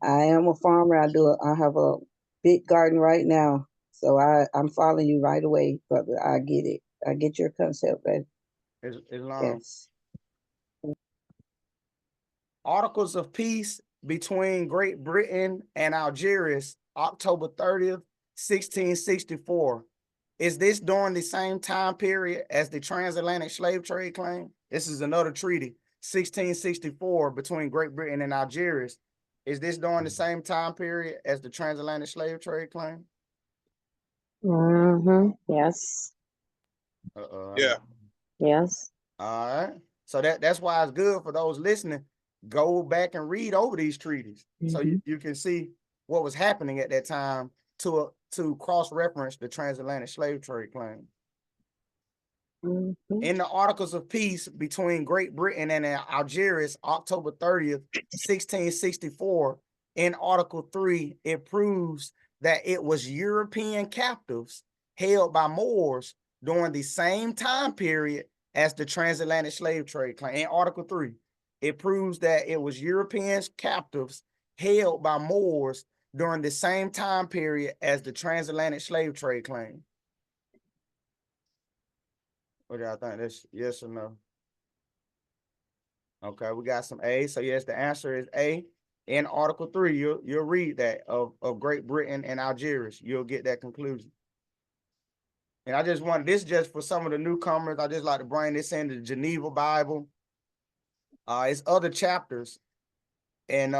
I am a farmer. I have a big garden right now. So I'm following you right away, brother. I get it. I get your concept, baby. Yes. Articles of Peace between Great Britain and Algiers, October 30th, 1664. Is this during the same time period as the transatlantic slave trade claim? This is another treaty, 1664, between Great Britain and Algiers. Is this during the same time period as the transatlantic slave trade claim? Yes. Yeah. Yes. All right. So that's why it's good for those listening. Go back and read over these treaties so you can see what was happening at that time to cross-reference the transatlantic slave trade claim. In the Articles of Peace between Great Britain and Algiers, October 30th, 1664, in Article 3, it proves that it was European captives held by Moors during the same time period as the transatlantic slave trade claim. In Article 3, it proves that it was European captives held by Moors during the same time period as the transatlantic slave trade claim. What do y'all think? That's yes or no? Okay, we got some A. So yes, the answer is A. In Article 3, you'll read that of Great Britain and Algiers. You'll get that conclusion. And I just want this just for some of the newcomers. I just like to bring this into the Geneva Bible. It's other chapters, and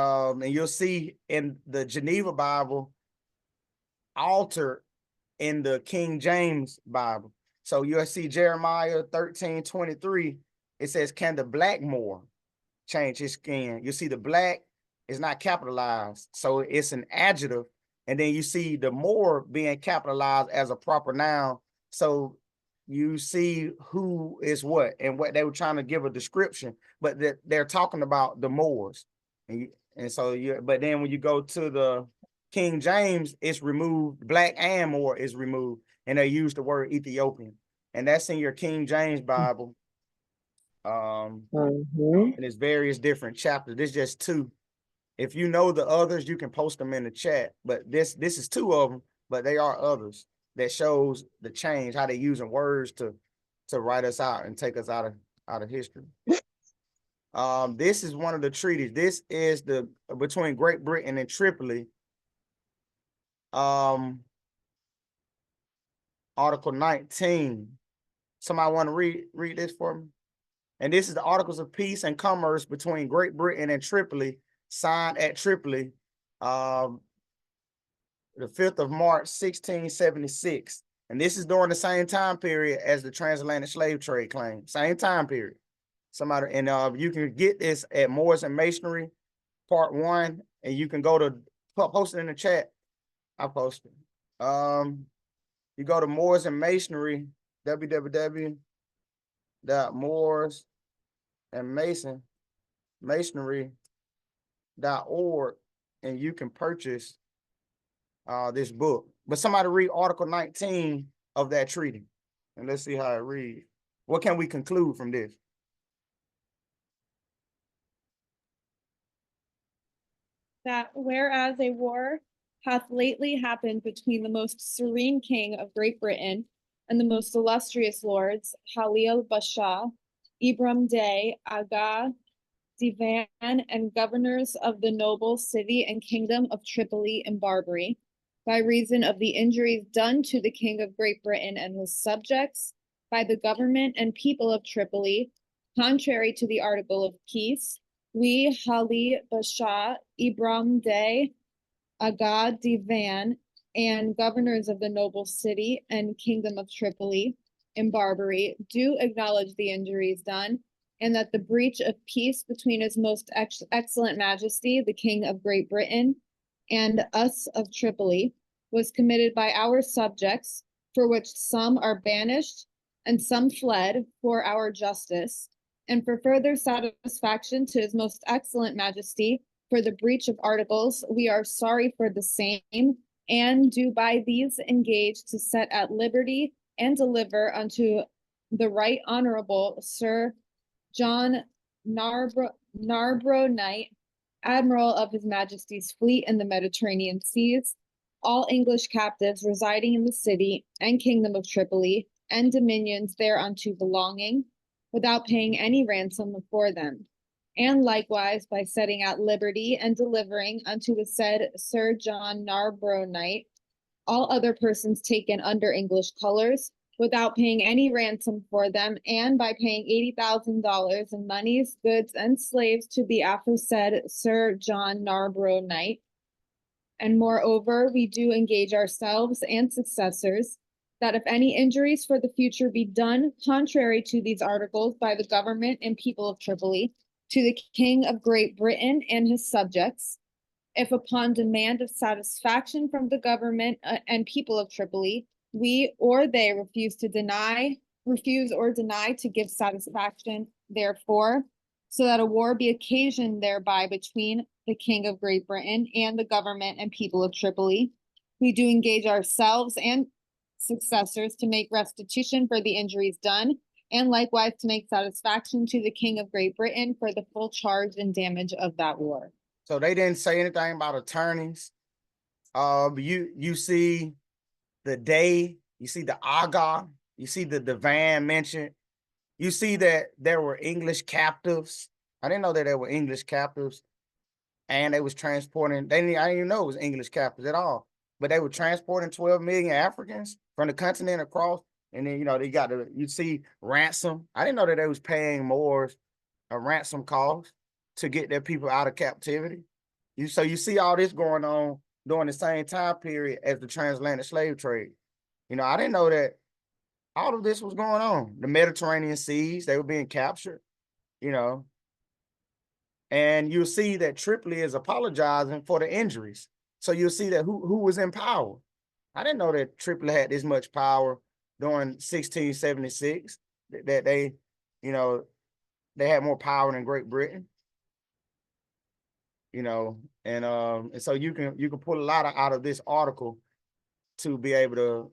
you'll see in the Geneva Bible altered in the King James Bible. So you'll see Jeremiah 13:23. It says, "Can the black Moor change his skin?" You see the black is not capitalized, so it's an adjective, and then you see the Moor being capitalized as a proper noun. So you see who is what and what they were trying to give a description, but they're talking about the Moors, and so you. But then when you go to the King James, it's removed. Black and Moor is removed, and they use the word Ethiopian, and that's in your King James Bible. And it's various different chapters. This is just two. If you know the others, you can post them in the chat. But this is two of them, but they are others that shows the change, how they're using words to write us out and take us out of history. This is one of the treaties. This is the between Great Britain and Tripoli. Article 19. Somebody want to read this for me? And this is the Articles of Peace and Commerce between Great Britain and Tripoli, signed at Tripoli, the 5th of March, 1676. And this is during the same time period as the transatlantic slave trade claim. Same time period. Somebody, and you can get this at Moors and Masonry, Part 1, and you can go to post it in the chat. I posted. You go to Moors and Masonry, www.moors and masonry.org, and you can purchase this book. But somebody read Article 19 of that treaty, and let's see how it reads. What can we conclude from this? That whereas a war hath lately happened between the most serene king of Great Britain and the most illustrious lords, Halil Basha, Ibram Dey, Aga, Divan, and governors of the noble city and kingdom of Tripoli in Barbary, by reason of the injuries done to the King of Great Britain and his subjects by the government and people of Tripoli, contrary to the article of peace, we, Hali Basha, Ibrahim Dey, Agad Divan, and governors of the noble city and kingdom of Tripoli in Barbary, do acknowledge the injuries done, and that the breach of peace between His Most Excellent Majesty, the King of Great Britain, and us of Tripoli was committed by our subjects, for which some are banished and some fled for our justice, and for further satisfaction to His Most Excellent Majesty for the breach of articles, we are sorry for the same, and do by these engage to set at liberty and deliver unto the right honorable Sir John Narborough Knight, Admiral of His Majesty's fleet in the Mediterranean seas, all English captives residing in the city and kingdom of Tripoli, and dominions thereunto belonging, without paying any ransom for them. And likewise by setting at liberty and delivering unto the said Sir John Narborough Knight, all other persons taken under English colors, without paying any ransom for them, and by paying $80,000 in moneys, goods, and slaves to the aforesaid Sir John Narborough Knight. And moreover, we do engage ourselves and successors that if any injuries for the future be done contrary to these articles by the government and people of Tripoli, to the King of Great Britain and his subjects, if upon demand of satisfaction from the government and people of Tripoli, we or they refuse or deny to give satisfaction therefore, so that a war be occasioned thereby between the King of Great Britain and the government and people of Tripoli, we do engage ourselves and successors to make restitution for the injuries done, and likewise to make satisfaction to the King of Great Britain for the full charge and damage of that war. So they didn't say anything about attorneys. You see the Day, you see the Aga, you see the Divan mentioned. You see that there were English captives. I didn't know that there were English captives, and they was transporting. I didn't even know it was English captives at all. But they were transporting 12 million Africans from the continent across. And then you see ransom. I didn't know that they was paying Moors a ransom cost to get their people out of captivity. So you see all this going on during the same time period as the transatlantic slave trade. I didn't know that all of this was going on. The Mediterranean seas, they were being captured, and you'll see that Tripoli is apologizing for the injuries. So you'll see that who was in power. I didn't know that Tripoli had this much power during 1676, that they had more power than Great Britain. And so you can pull a lot out of this article to be able to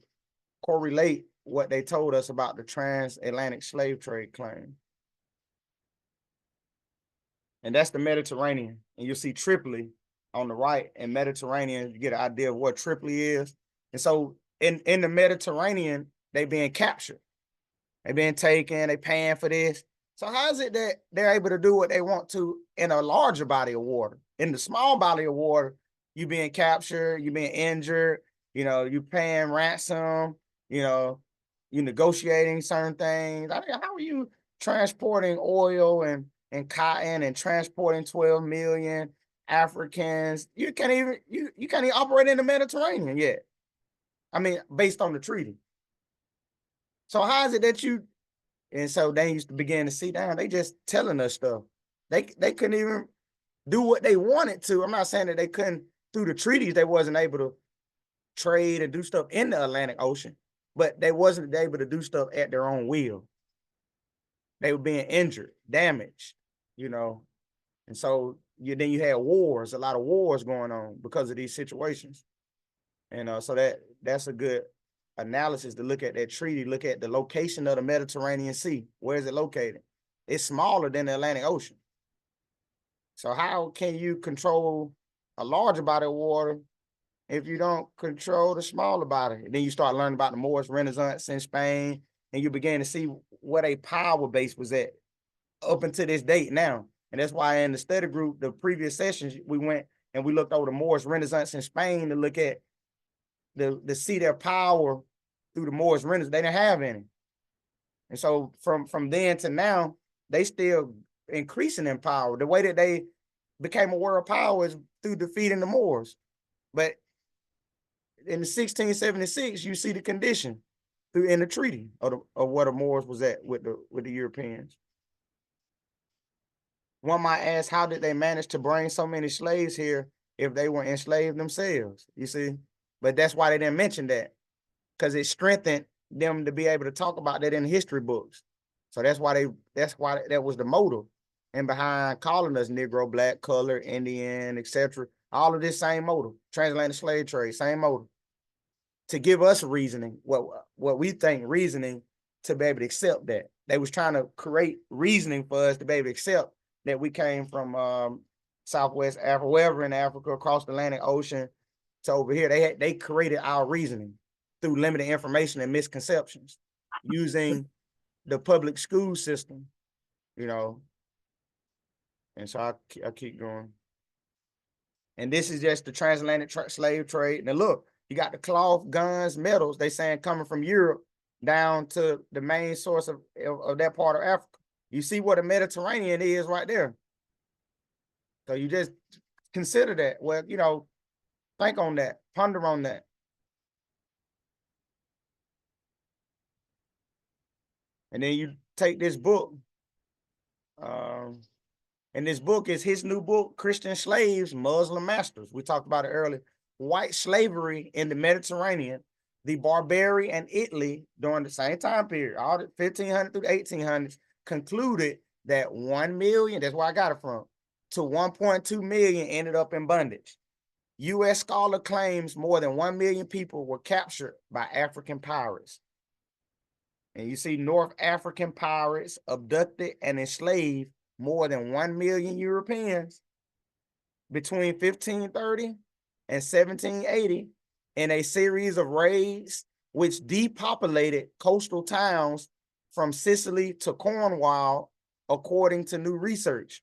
correlate what they told us about the transatlantic slave trade claim. And that's the Mediterranean. And you'll see Tripoli on the right, and Mediterranean, you get an idea of what Tripoli is. And so in the Mediterranean, they being captured. They being taken, they paying for this. So how is it that they're able to do what they want to in a larger body of water? In the small body of water, you being captured, you being injured, you paying ransom, you negotiating certain things. I mean, how are you transporting oil and cotton and transporting 12 million Africans? You can't even operate in the Mediterranean yet. I mean, based on the treaty. So how is it that and so they used to begin to see down, they just telling us stuff. They couldn't even do what they wanted to. I'm not saying that they couldn't, through the treaties, they wasn't able to trade and do stuff in the Atlantic Ocean, but they wasn't able to do stuff at their own will. They were being injured, damaged, and so then you had wars, a lot of wars going on because of these situations. And so that's a good analysis to look at that treaty, look at the location of the Mediterranean Sea. Where is it located? It's smaller than the Atlantic Ocean. So how can you control a larger body of water if you don't control the smaller body? And then you start learning about the Moorish Renaissance in Spain, and you begin to see what a power base was at up until this date now. And that's why in the study group, the previous sessions, we went and we looked over the Moorish Renaissance in Spain to look at to see their power through the Moorish renders. They didn't have any. And so from then to now, they still increasing in power. The way that they became a world power is through defeating the Moors. But in the 1676, you see the condition in the treaty of where the Moors was at with the Europeans. One might ask, how did they manage to bring so many slaves here if they were enslaved themselves? You see, but that's why they didn't mention that, because it strengthened them to be able to talk about that in history books. So that's why that was the motive, and behind calling us Negro, black, color, Indian, etc. All of this same motive, transatlantic slave trade, same motive, to give us reasoning, what we think reasoning to be able to accept that. They was trying to create reasoning for us to be able to accept that we came from Southwest Africa, wherever in Africa, across the Atlantic Ocean to over here. They created our reasoning through limited information and misconceptions using the public school system, you know. And so I keep going. And this is just the transatlantic slave trade. Now look, you got the cloth, guns, metals, they saying coming from Europe down to the main source of that part of Africa. You see what the Mediterranean is right there. So you just consider that. Well, you know, think on that, ponder on that. And then you take this book, and this book is his new book, Christian Slaves, Muslim Masters. We talked about it earlier. White slavery in the Mediterranean, the Barbary and Italy during the same time period, all the 1500 through the 1800s, concluded that 1 million, that's where I got it from, to 1.2 million ended up in bondage. U.S. scholar claims more than 1 million people were captured by African pirates. And you see North African pirates abducted and enslaved more than 1 million Europeans between 1530 and 1780 in a series of raids which depopulated coastal towns from Sicily to Cornwall, according to new research.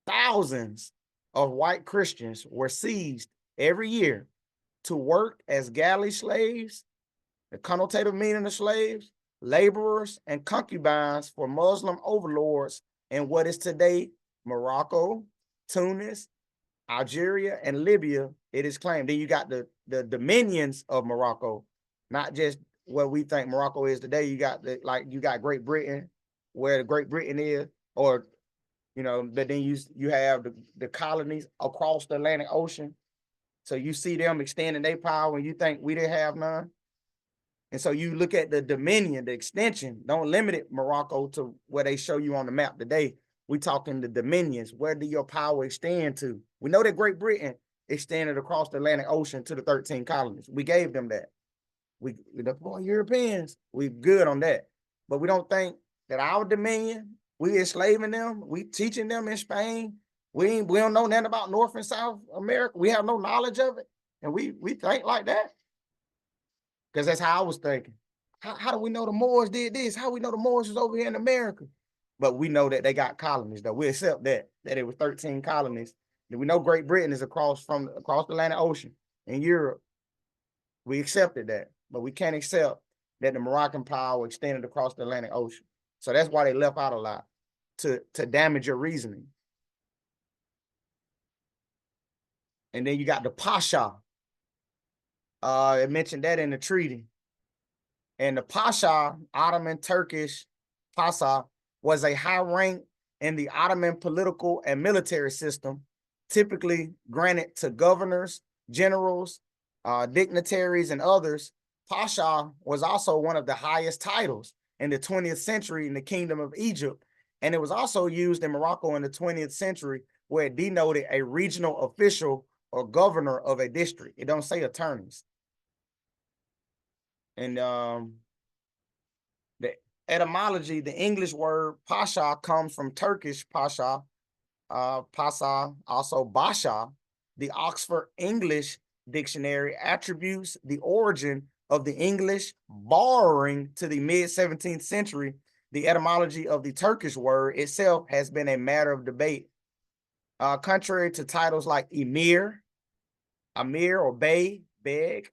Thousands of white Christians were seized every year to work as galley slaves, the connotative meaning of slaves, laborers, and concubines for Muslim overlords in what is today Morocco, Tunis, Algeria, and Libya, it is claimed. Then you got the dominions of Morocco, not just what we think Morocco is today. You got you got Great Britain, where the Great Britain is, or you know, but then you have the colonies across the Atlantic Ocean. So you see them extending their power and you think we didn't have none. And so you look at the dominion, the extension, don't limit it, Morocco, to where they show you on the map today. We talking the dominions. Where do your power extend to? We know that Great Britain extended across the Atlantic Ocean to the 13 colonies. We gave them that. The Europeans, we good on that. But we don't think that our dominion, we enslaving them, we teaching them in Spain. We don't know nothing about North and South America. We have no knowledge of it. And we think like that. Because that's how I was thinking. How do we know the Moors did this? How we know the Moors was over here in America? But we know that they got colonies, though. We accept that it was 13 colonies. And we know Great Britain is across the Atlantic Ocean in Europe. We accepted that, but we can't accept that the Moroccan power extended across the Atlantic Ocean. So that's why they left out a lot, to damage your reasoning. And then you got the Pasha. I mentioned that in the treaty. And the Pasha, Ottoman Turkish Pasha, was a high rank in the Ottoman political and military system, typically granted to governors, generals, dignitaries, and others. Pasha was also one of the highest titles in the 20th century in the Kingdom of Egypt. And it was also used in Morocco in the 20th century, where it denoted a regional official or governor of a district. It don't say attorneys. And the etymology, the English word Pasha comes from Turkish Pasha, Pasa, also Basha. The Oxford English Dictionary attributes the origin of the English borrowing to the mid-17th century. The etymology of the Turkish word itself has been a matter of debate. Contrary to titles like Emir, Amir, or Bey, Beg,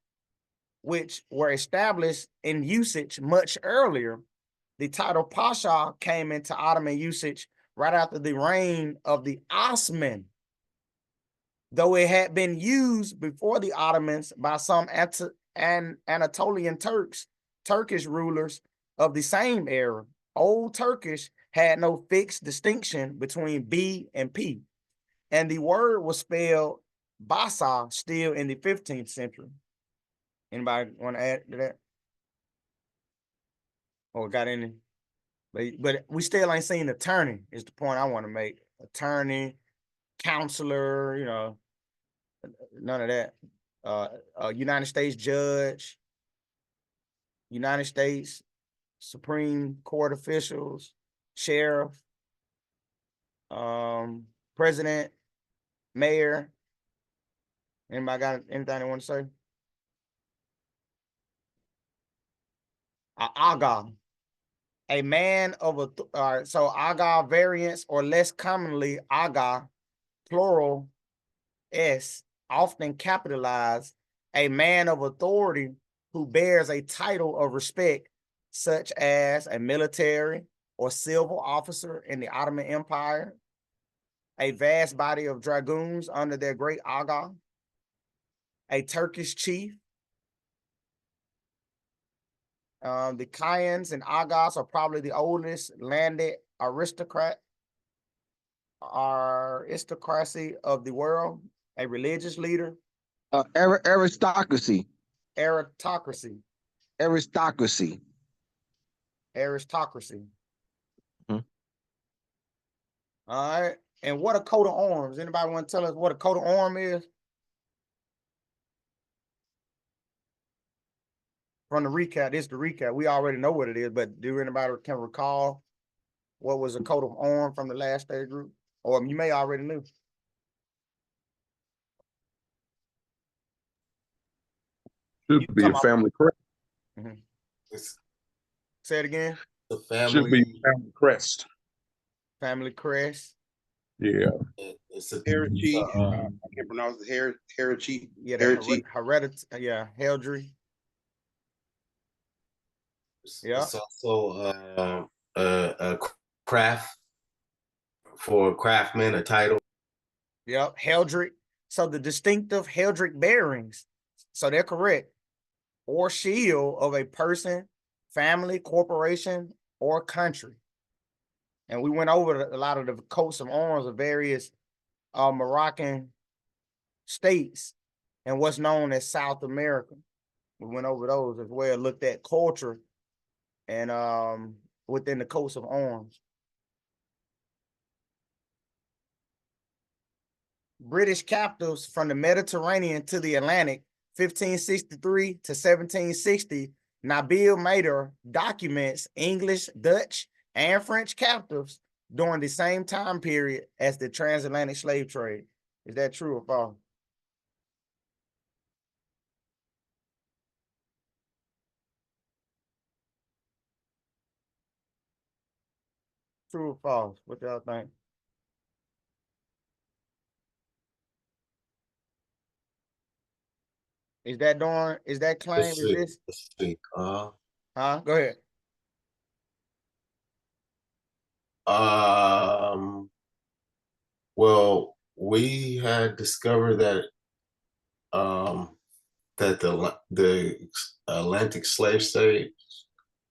which were established in usage much earlier. The title Pasha came into Ottoman usage right after the reign of the Osman, though it had been used before the Ottomans by some Anatolian Turkish rulers of the same era. Old Turkish had no fixed distinction between B and P, and the word was spelled Basa still in the 15th century. Anybody want to add to that? Or got any? But we still ain't seen attorney, is the point I want to make. Attorney, counselor, you know, none of that. United States judge, United States Supreme Court officials, sheriff, president, mayor. Anybody got anything they want to say? Aga, a man of so aga variants, or less commonly aga, plural S, often capitalized, a man of authority who bears a title of respect, such as a military or civil officer in the Ottoman Empire, a vast body of dragoons under their great aga, a Turkish chief. The Kayans and Agas are probably the oldest landed aristocracy of the world, a religious leader. Aristocracy. Aristocracy. Aristocracy. Aristocracy. Hmm. All right. And what a coat of arms? Anybody want to tell us what a coat of arms is? From the recap, this is the recap. We already know what it is, but do anybody can recall what was a coat of arms from the last stage group? Or you may already knew. Should be a family crest. Mm-hmm. Say it again. The family. Should be family crest. Family crest. Yeah. It's a Heritage. I can't pronounce the heritage. Yeah, heritage. Hereditary. Yeah, Heldry. Yeah. It's also a craft for craftsman, a title. Yep, Heldrick. So the distinctive Heldrick bearings, so they're correct, or shield of a person, family, corporation, or country. And we went over a lot of the coats of arms of various Moroccan states and what's known as South America. We went over those as well, looked at culture and within the coats of arms. British captives from the Mediterranean to the Atlantic, 1563 to 1760, Nabil Mader documents English, Dutch, and French captives during the same time period as the transatlantic slave trade. Is that true or false? True or false? What y'all think? Is that claim? Let's see. Go ahead. Well, we had discovered that that the Atlantic slave trade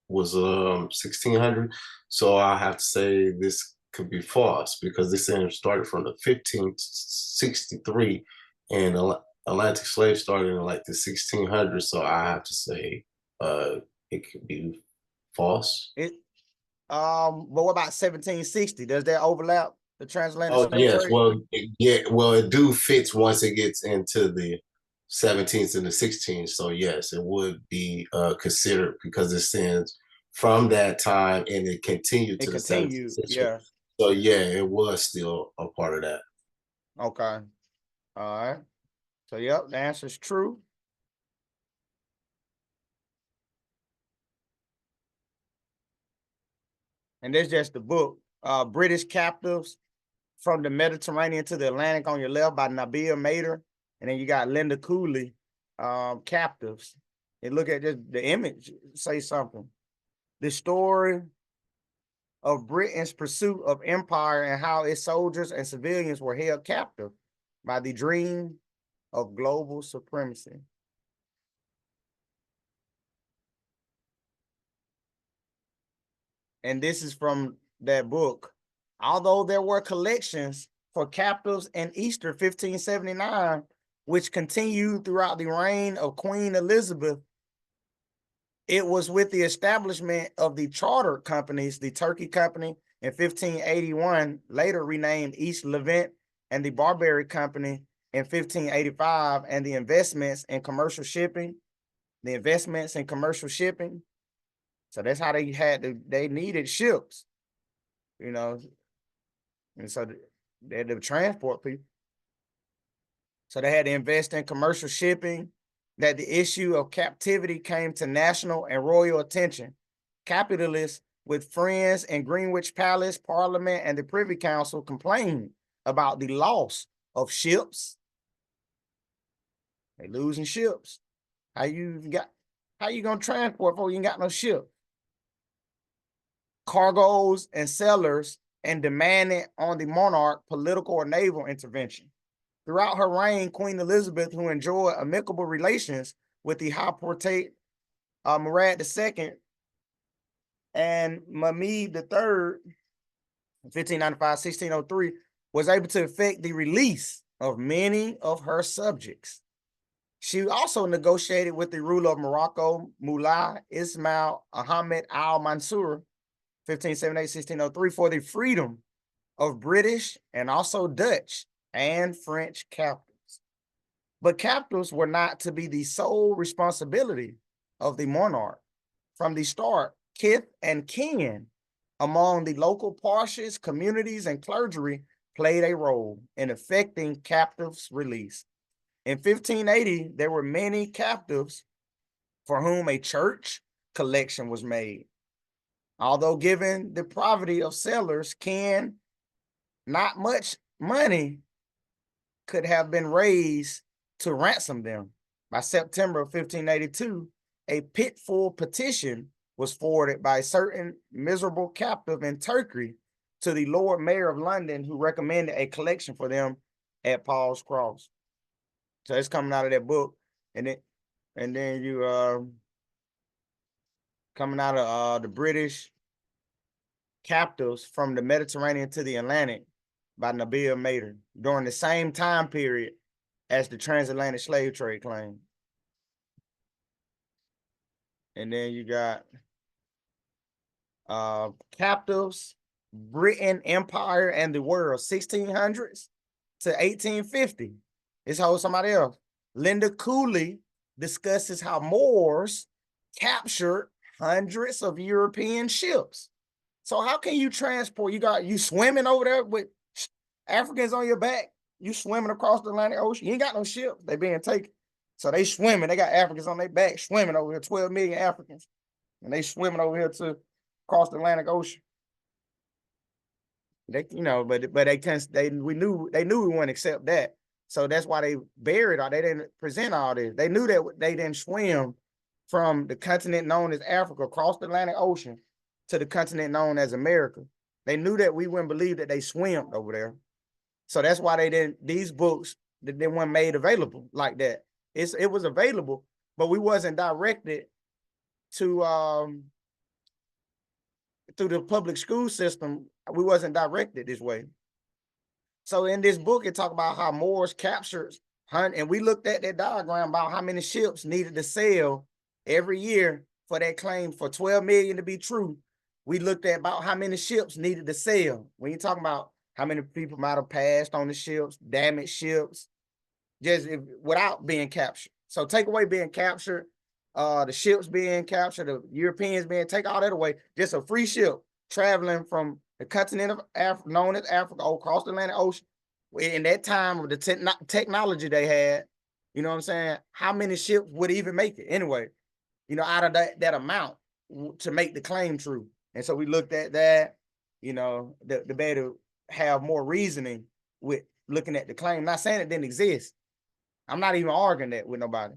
was 1600. So I have to say this could be false because this started from the 1563 and Atlantic slave started in like the 1600s. So I have to say it could be false. But what about 1760? Does that overlap the transatlantic slave yes, trade? well, it do fits once it gets into the 17th and the 16th. So yes, it would be considered because it stands from that time and it continued to the 17th century. Yeah. So yeah, it was still a part of that. Okay. All right. So yep, the answer is true. And there's just the book, British Captives from the Mediterranean to the Atlantic on your left by Nabil Mader. And then you got Linda Cooley, Captives. And look at the image, say something. The story of Britain's pursuit of empire and how its soldiers and civilians were held captive by the dream of global supremacy. And this is from that book. Although there were collections for captives in Easter 1579, which continued throughout the reign of Queen Elizabeth, it was with the establishment of the charter companies, the Turkey Company in 1581, later renamed East Levant, and the Barbary Company in 1585, and the investments in commercial shipping. So that's how they needed ships, you know, and so they had to transport people. So they had to invest in commercial shipping, that the issue of captivity came to national and royal attention. Capitalists with friends in Greenwich Palace, Parliament, and the Privy Council complained about the loss of ships. They losing ships. How you gonna transport before you ain't got no ship? Cargoes and sellers, and demanded on the monarch political or naval intervention. Throughout her reign, Queen Elizabeth, who enjoyed amicable relations with the High Portate Murad II and Mahmud III, 1595-1603, was able to effect the release of many of her subjects. She also negotiated with the ruler of Morocco, Mullah Ismail Ahmed al-Mansur, 1578-1603, for the freedom of British and also Dutch and French captives. But captives were not to be the sole responsibility of the monarch. From the start, kith and kin among the local parishes, communities, and clergy played a role in effecting captives' release. In 1580, there were many captives for whom a church collection was made. Although given the poverty of sellers, not much money could have been raised to ransom them. By September of 1582, a pitful petition was forwarded by a certain miserable captive in Turkey to the Lord Mayor of London, who recommended a collection for them at Paul's Cross. So it's coming out of that book, and then you coming out of the British captives from the Mediterranean to the Atlantic by Nabil Mader during the same time period as the transatlantic slave trade claim. And then you got captives, Britain, Empire, and the World, 1600s to 1850. This holds somebody else. Linda Cooley discusses how Moors captured hundreds of European ships. So how can you transport? You swimming over there with Africans on your back. You swimming across the Atlantic Ocean. You ain't got no ship. They being taken. So they swimming. They got Africans on their back swimming over here, 12 million Africans. And they swimming over here to across the Atlantic Ocean. They, but they knew we wouldn't accept that. So that's why they buried all. They didn't present all this. They knew that they didn't swim from the continent known as Africa across the Atlantic Ocean to the continent known as America. They knew that we wouldn't believe that they swam over there. So that's why these books, they weren't made available like that. It was available, but we wasn't directed to through the public school system. We wasn't directed this way. So in this book, it talks about how Moors captured, and we looked at that diagram about how many ships needed to sail every year for that claim for 12 million to be true. We looked at about how many ships needed to sail. When you're talking about how many people might have passed on the ships, damaged ships, without being captured. So take away being captured, the ships being captured, the Europeans take all that away. Just a free ship traveling from the continent of Africa, known as Africa, across the Atlantic Ocean. In that time of the technology they had, you know what I'm saying? How many ships would even make it anyway? Out of that amount to make the claim true. And so we looked at that, the better have more reasoning with looking at the claim. Not saying it didn't exist. I'm not even arguing that with nobody.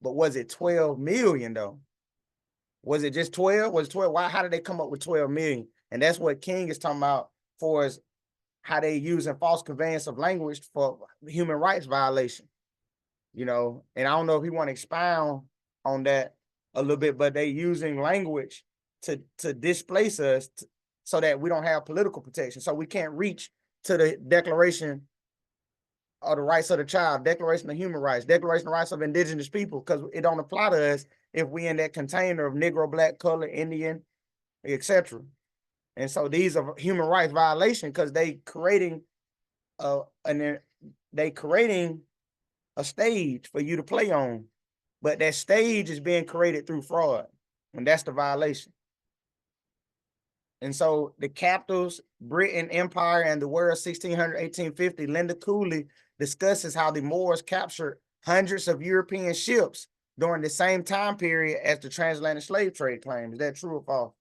But was it 12 million though? Was it just 12? Was it 12? Why? How did they come up with 12 million? And that's what King is talking about for as how they using false conveyance of language for human rights violation. You know, and I don't know if he want to expound on that a little bit, but they using language to displace us so that we don't have political protection. So we can't reach to the Declaration of the Rights of the Child, Declaration of Human Rights, Declaration of Rights of Indigenous People, because it don't apply to us if we in that container of Negro, Black, Color, Indian, etc. And so these are human rights violation because they creating a stage for you to play on, but that stage is being created through fraud, and that's the violation. And so the capitals, Britain Empire, and the world 1600, 1850, Linda Cooley discusses how the Moors captured hundreds of European ships during the same time period as the transatlantic slave trade claim. Is that true or false?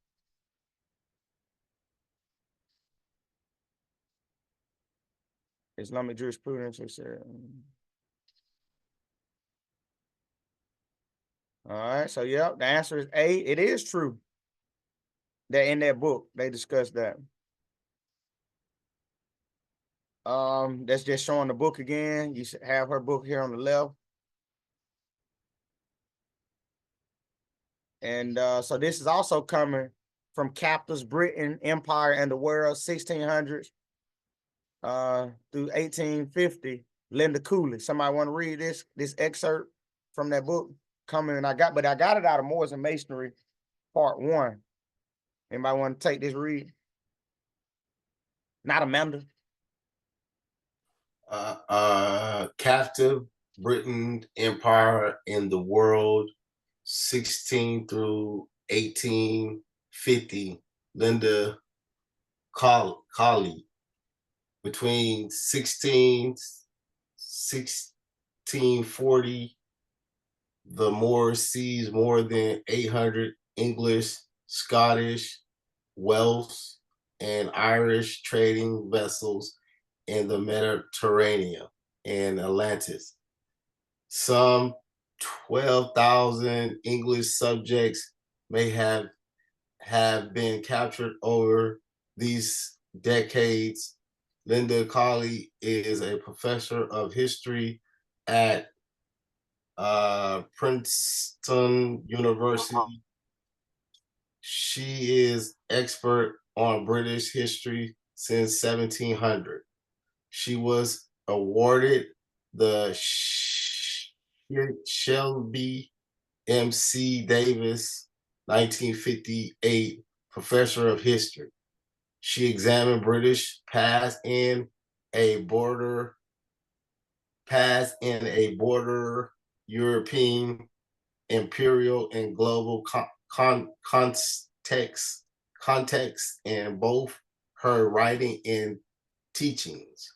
Islamic jurisprudence. All right, so yeah, the answer is A. It is true that in that book they discussed that. That's just showing the book again. You should have her book here on the left. And so this is also coming from Captives, Britain, Empire, and the World, 1600s through 1850. Linda Cooley. Somebody want to read this excerpt from that book? Coming, I got it out of Moors and Masonry, Part 1. Anybody want to take this read? Not Amanda. Captive, Britain, Empire, and the World, 16 through 1850. Linda Colley. Between 1640, the Moors seized more than 800 English, Scottish, Welsh, and Irish trading vessels in the Mediterranean and Atlantis. Some 12,000 English subjects may have been captured over these decades. Linda Colley is a professor of history at Princeton University. She is expert on British history since 1700. She was awarded the Shelby M.C. Davis 1958 Professor of History. She examined British past in a border European, imperial, and global context in both her writing and teachings.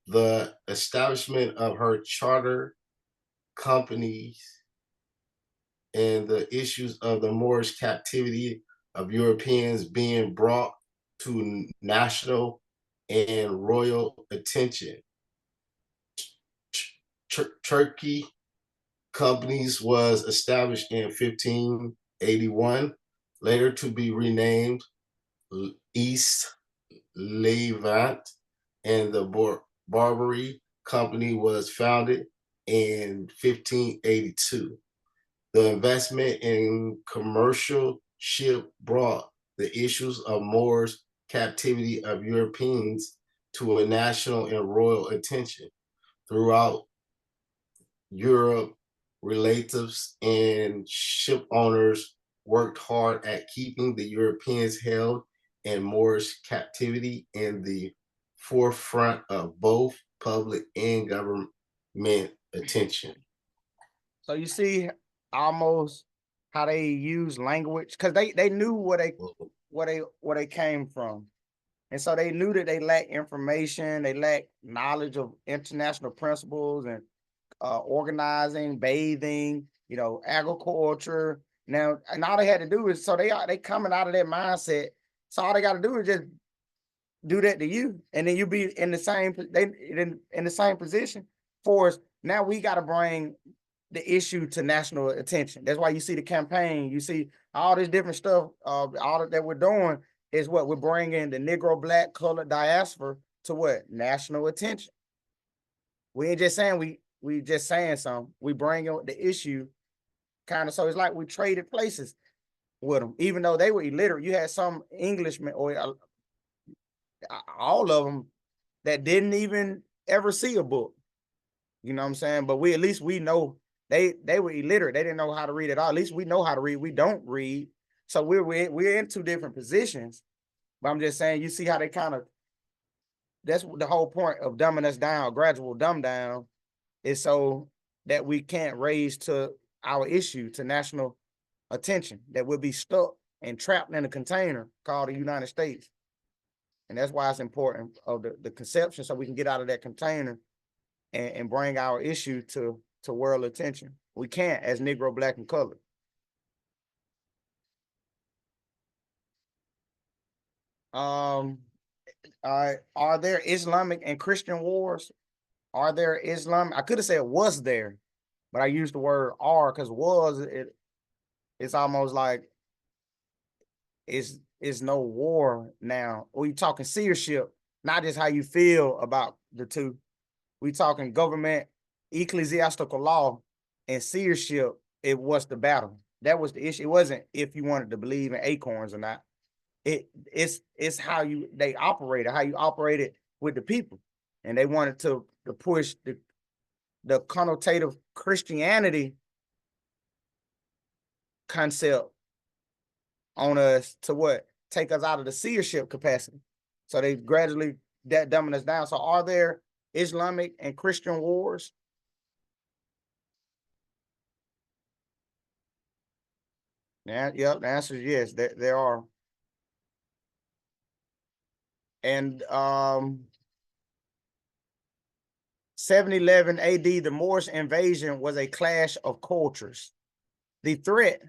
The establishment of her charter companies and the issues of the Moorish captivity of Europeans being brought to national and royal attention. Turkey companies was established in 1581, later to be renamed East Levant, and the Barbary Company was founded in 1582. The investment in commercial ship brought the issues of Moors captivity of Europeans to a national and royal attention. Throughout Europe, relatives and ship owners worked hard at keeping the Europeans held in Moorish captivity in the forefront of both public and government attention. So you see almost how they use language, because they knew where they came from. And so they knew that they lacked information, they lacked knowledge of international principles and organizing, bathing, agriculture. Now, and all they had to do is, so they coming out of that mindset. So all they got to do is just do that to you, and then you be in the same position. For us, now we got to bring the issue to national attention. That's why you see the campaign, you see all this different stuff, all that we're doing is what we're bringing the Negro, Black, colored diaspora to what? National attention. We ain't just saying we just saying something. We bring the issue kind of, so it's like we traded places with them, even though they were illiterate. You had some Englishmen or all of them that didn't even ever see a book. You know what I'm saying? But at least we know they were illiterate. They didn't know how to read at all. At least we know how to read. We don't read. So we're in two different positions. But I'm just saying, you see how they kind of, that's the whole point of dumbing us down, gradual dumb down, is so that we can't raise to our issue to national attention, that we'll be stuck and trapped in a container called the United States. And that's why it's important of the conception, so we can get out of that container and bring our issue to world attention. We can't as Negro, Black, and colored. Are there Islamic and Christian wars? Are there Islam? I could have said was there, but I used the word are because was it's almost like it's no war now. We talking seership, not just how you feel about the two. We talking government, ecclesiastical law, and seership. It was the battle. That was the issue. It wasn't if you wanted to believe in acorns or not. It's how they operated, how you operated with the people, and they wanted to push the connotative Christianity concept on us to what? Take us out of the seership capacity. So they gradually dumbing us down. So are there Islamic and Christian wars? Yeah, yep, the answer is yes, there are. And 711 AD, the Moorish invasion was a clash of cultures. The threat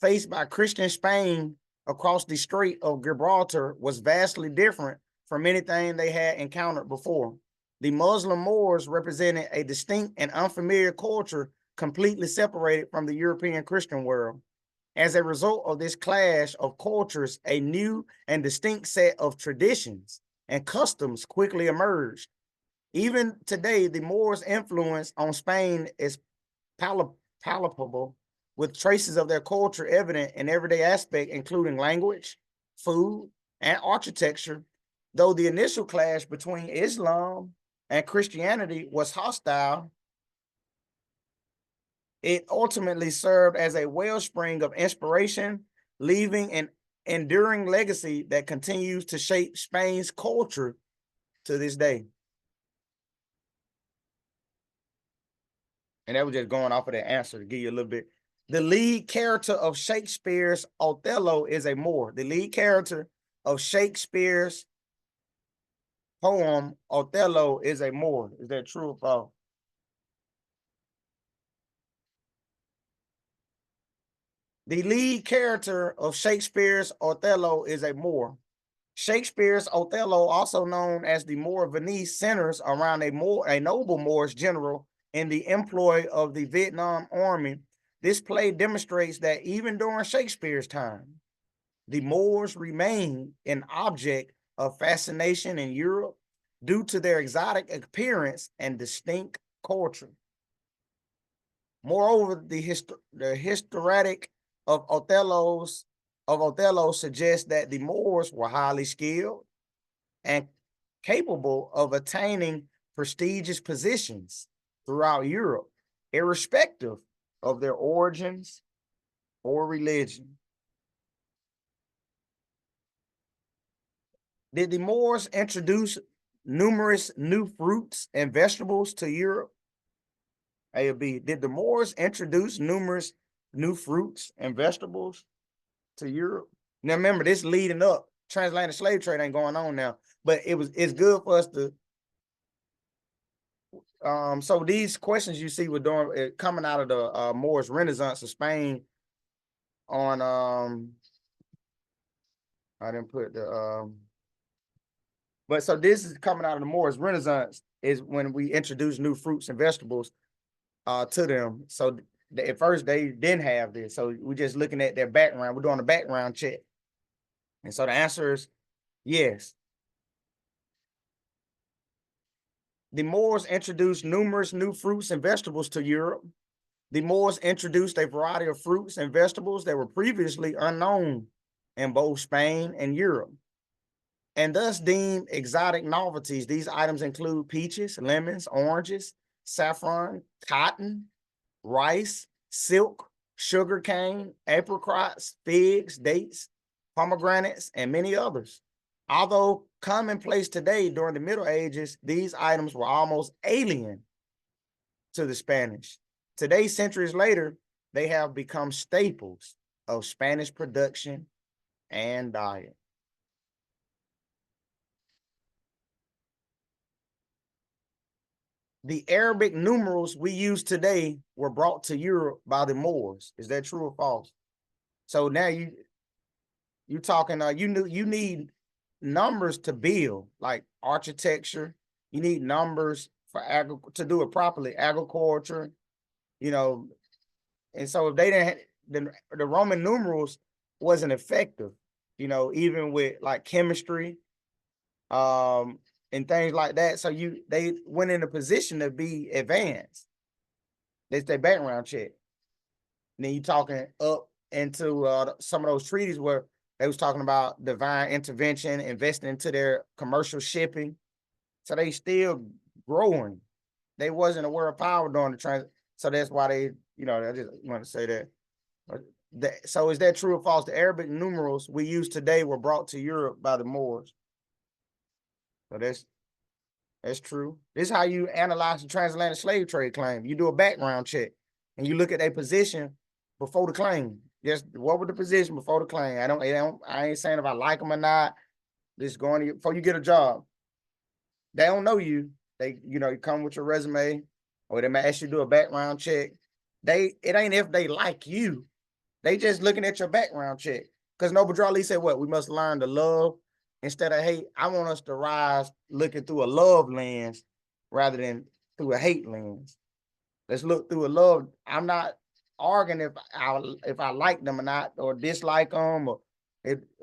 faced by Christian Spain across the Strait of Gibraltar was vastly different from anything they had encountered before. The Muslim Moors represented a distinct and unfamiliar culture completely separated from the European Christian world. As a result of this clash of cultures, a new and distinct set of traditions and customs quickly emerged. Even today, the Moors' influence on Spain is palpable, with traces of their culture evident in everyday aspects, including language, food, and architecture. Though the initial clash between Islam and Christianity was hostile, it ultimately served as a wellspring of inspiration, leaving an enduring legacy that continues to shape Spain's culture to this day. And that was just going off of that answer to give you a little bit. The lead character of Shakespeare's Othello is a Moor. The lead character of Shakespeare's poem Othello is a Moor. Is that true or false? The lead character of Shakespeare's Othello is a Moor. Shakespeare's Othello, also known as the Moor of Venice, centers around a noble Moorish general in the employ of the Vietnam Army. This play demonstrates that even during Shakespeare's time, the Moors remained an object of fascination in Europe due to their exotic appearance and distinct culture. Moreover, the historatic of Othello suggests that the Moors were highly skilled and capable of attaining prestigious positions throughout Europe, irrespective of their origins or religion. Did the Moors introduce numerous new fruits and vegetables to Europe? A or B, did the Moors introduce numerous new fruits and vegetables to Europe? Now remember, this leading up, transatlantic slave trade ain't going on now, but it's good for us to so these questions you see we're doing coming out of the Moorish Renaissance of Spain on I didn't put the but so this is coming out of the Moorish Renaissance is when we introduce new fruits and vegetables to them. So at first they didn't have this. So we're just looking at their background. We're doing a background check. And so the answer is yes. The Moors introduced numerous new fruits and vegetables to Europe. The Moors introduced a variety of fruits and vegetables that were previously unknown in both Spain and Europe, and thus deemed exotic novelties. These items include peaches, lemons, oranges, saffron, cotton, rice, silk, sugarcane, apricots, figs, dates, pomegranates, and many others. Although commonplace today during the Middle Ages, these items were almost alien to the Spanish. Today, centuries later, they have become staples of Spanish production and diet. The Arabic numerals we use today were brought to Europe by the Moors. Is that true or false? So now you talking you need numbers to build, like architecture. You need numbers for to do it properly, agriculture, you know. And so if they didn't, the Roman numerals wasn't effective, you know, even with like chemistry, and things like that. So they went in a position to be advanced. That's their background check. And then you talking up into some of those treaties where they was talking about divine intervention, investing into their commercial shipping. So they still growing. They wasn't a world power during the transit. So that's why they, you know, I just want to say that. So is that true or false? The Arabic numerals we use today were brought to Europe by the Moors. So that's true. This is how you analyze the transatlantic slave trade claim. You do a background check and you look at their position before the claim. Just what was the position before the claim? I ain't saying if I like them or not. Just going to, before you get a job. They don't know you. They, you know, you come with your resume, or they may ask you to do a background check. It ain't if they like you. They just looking at your background check. Because Noble Drew Ali said what? We must learn to love instead of hate. I want us to rise looking through a love lens rather than through a hate lens. Let's look through a love. I'm not arguing if I like them or not, or dislike them, or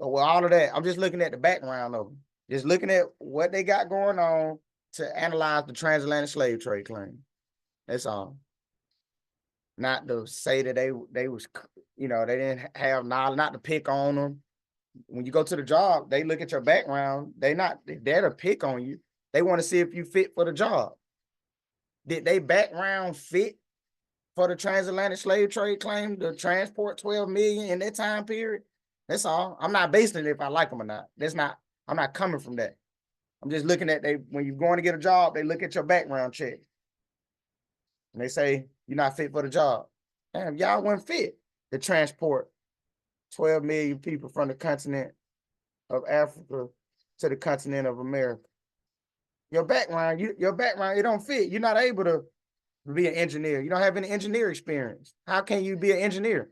all of that. I'm just looking at the background of them. Just looking at what they got going on to analyze the transatlantic slave trade claim. That's all. Not to say that they was, you know, they didn't have knowledge, not to pick on them. When you go to the job, they look at your background. They're there to pick on you. They want to see if you fit for the job. Did they background fit for the transatlantic slave trade claim to transport 12 million in that time period? That's all. I'm not basing it if I like them or not. I'm not coming from that. I'm just looking at when you're going to get a job, they look at your background check. And they say, you're not fit for the job. Damn, y'all weren't fit to transport 12 million people from the continent of Africa to the continent of America. Your background, it don't fit. You're not able to be an engineer. You don't have any engineer experience. How can you be an engineer?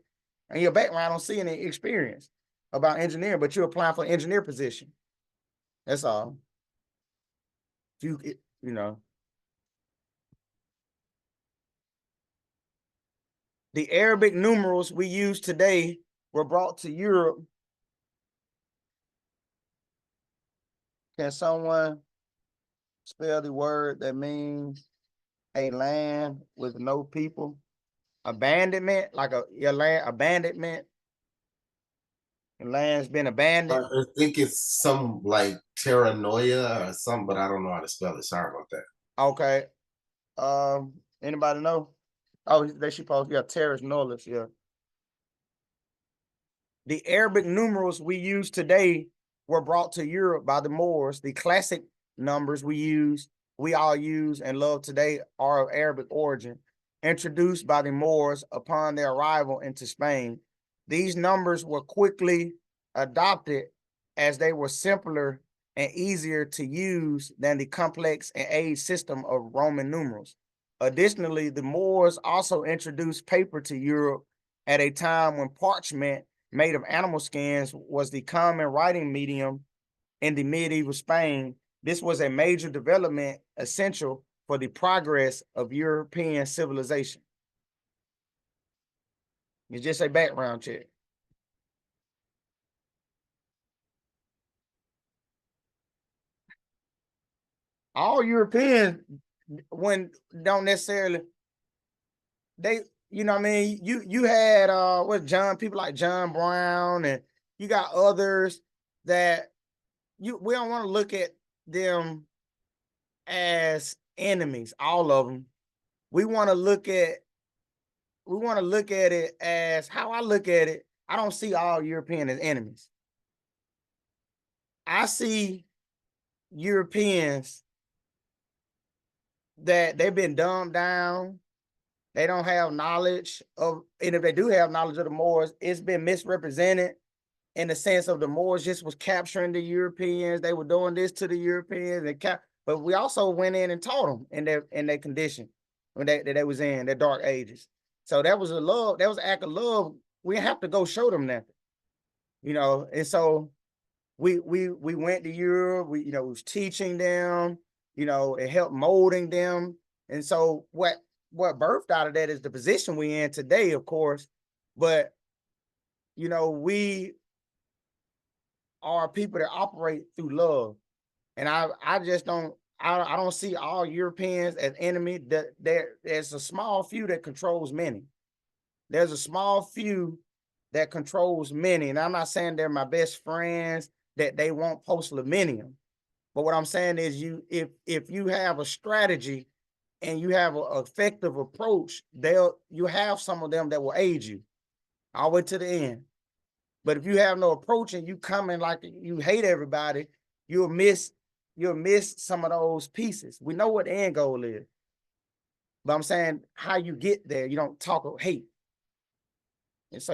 And your background don't see any experience about engineering, but you're applying for an engineer position. That's all. You know. The Arabic numerals we use today were brought to Europe. Can someone spell the word that means a land with no people? Abandonment, like your land abandonment. The land's been abandoned. I think it's some like terranoia or something, but I don't know how to spell it. Sorry about that. Okay. Anybody know? Oh, they should post, yeah, terrace nollis, yeah. The Arabic numerals we use today were brought to Europe by the Moors. The classic numbers we all use and love today are of Arabic origin, introduced by the Moors upon their arrival into Spain. These numbers were quickly adopted as they were simpler and easier to use than the complex and age system of Roman numerals. Additionally, the Moors also introduced paper to Europe at a time when parchment made of animal skins was the common writing medium in the medieval Spain. This was a major development essential for the progress of European civilization. It's just a background check. All Europeans don't necessarily, they, you know what I mean? You had people like John Brown, and you got others that we don't want to look at them as enemies, all of them. We want to look at it as how I look at it. I don't see all Europeans as enemies. I see Europeans that they've been dumbed down. They don't have knowledge of, and if they do have knowledge of the Moors, it's been misrepresented in the sense of the Moors just was capturing the Europeans. They were doing this to the Europeans, but we also went in and taught them in their condition when they was in their dark ages. So that was an act of love. We have to go show them that, and so we went to Europe. We was teaching them, it helped molding them. And so what birthed out of that is the position we in today, of course. But we are people that operate through love. And I just don't see all Europeans as enemy. There's a small few that controls many. There's a small few that controls many. And I'm not saying they're my best friends, that they won't post-millennium. But what I'm saying is if you have a strategy and you have an effective approach, you have some of them that will aid you all the way to the end. But if you have no approach and you come in like you hate everybody, you'll miss some of those pieces. We know what the end goal is. But I'm saying how you get there, you don't talk of hate. And so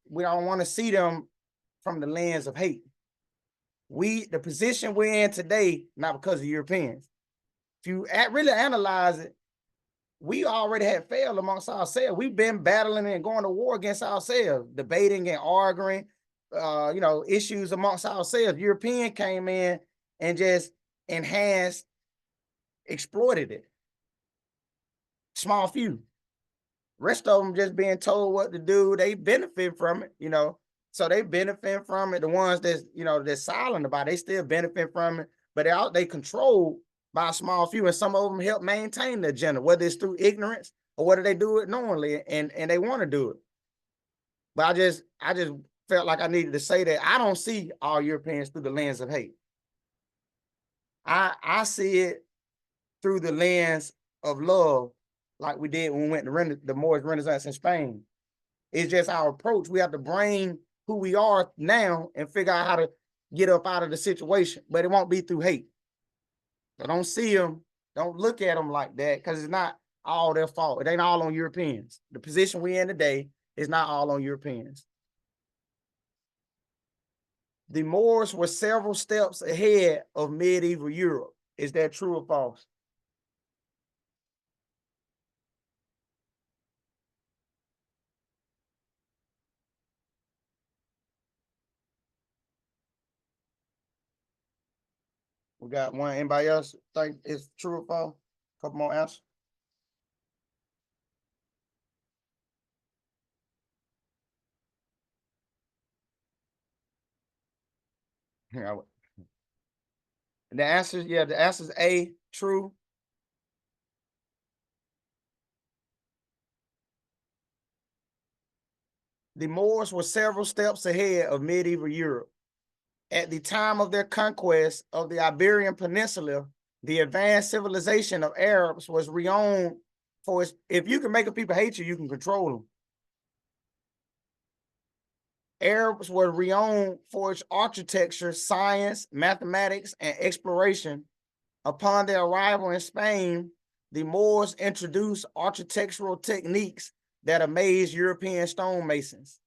we don't want to see them from the lens of hate. The position we're in today, not because of Europeans. If you really analyze it, we already had failed amongst ourselves. We've been battling and going to war against ourselves, debating and arguing, issues amongst ourselves. European came in and just enhanced, exploited it. Small few. Rest of them just being told what to do. They benefit from it, So they benefit from it. The ones that's silent about it, they still benefit from it. But they controlled by a small few, and some of them help maintain the agenda, whether it's through ignorance or whether they do it knowingly and they want to do it. But I just felt like I needed to say that I don't see all Europeans through the lens of hate. I see it through the lens of love, like we did when we went to the Moorish Renaissance in Spain. It's just our approach. We have to bring who we are now and figure out how to get up out of the situation, but it won't be through hate. So don't see them, don't look at them like that, because it's not all their fault. It ain't all on Europeans. The position we in today is not all on Europeans. The Moors were several steps ahead of medieval Europe. Is that true or false? We got one. Anybody else think it's true or false? Couple more answers. The answer is A, true. The Moors were several steps ahead of medieval Europe. At the time of their conquest of the Iberian Peninsula, the advanced civilization of Arabs was renowned for its, if you can make a people hate you, you can control them. Arabs were renowned for its architecture, science, mathematics, and exploration. Upon their arrival in Spain, the Moors introduced architectural techniques that amazed European stonemasons.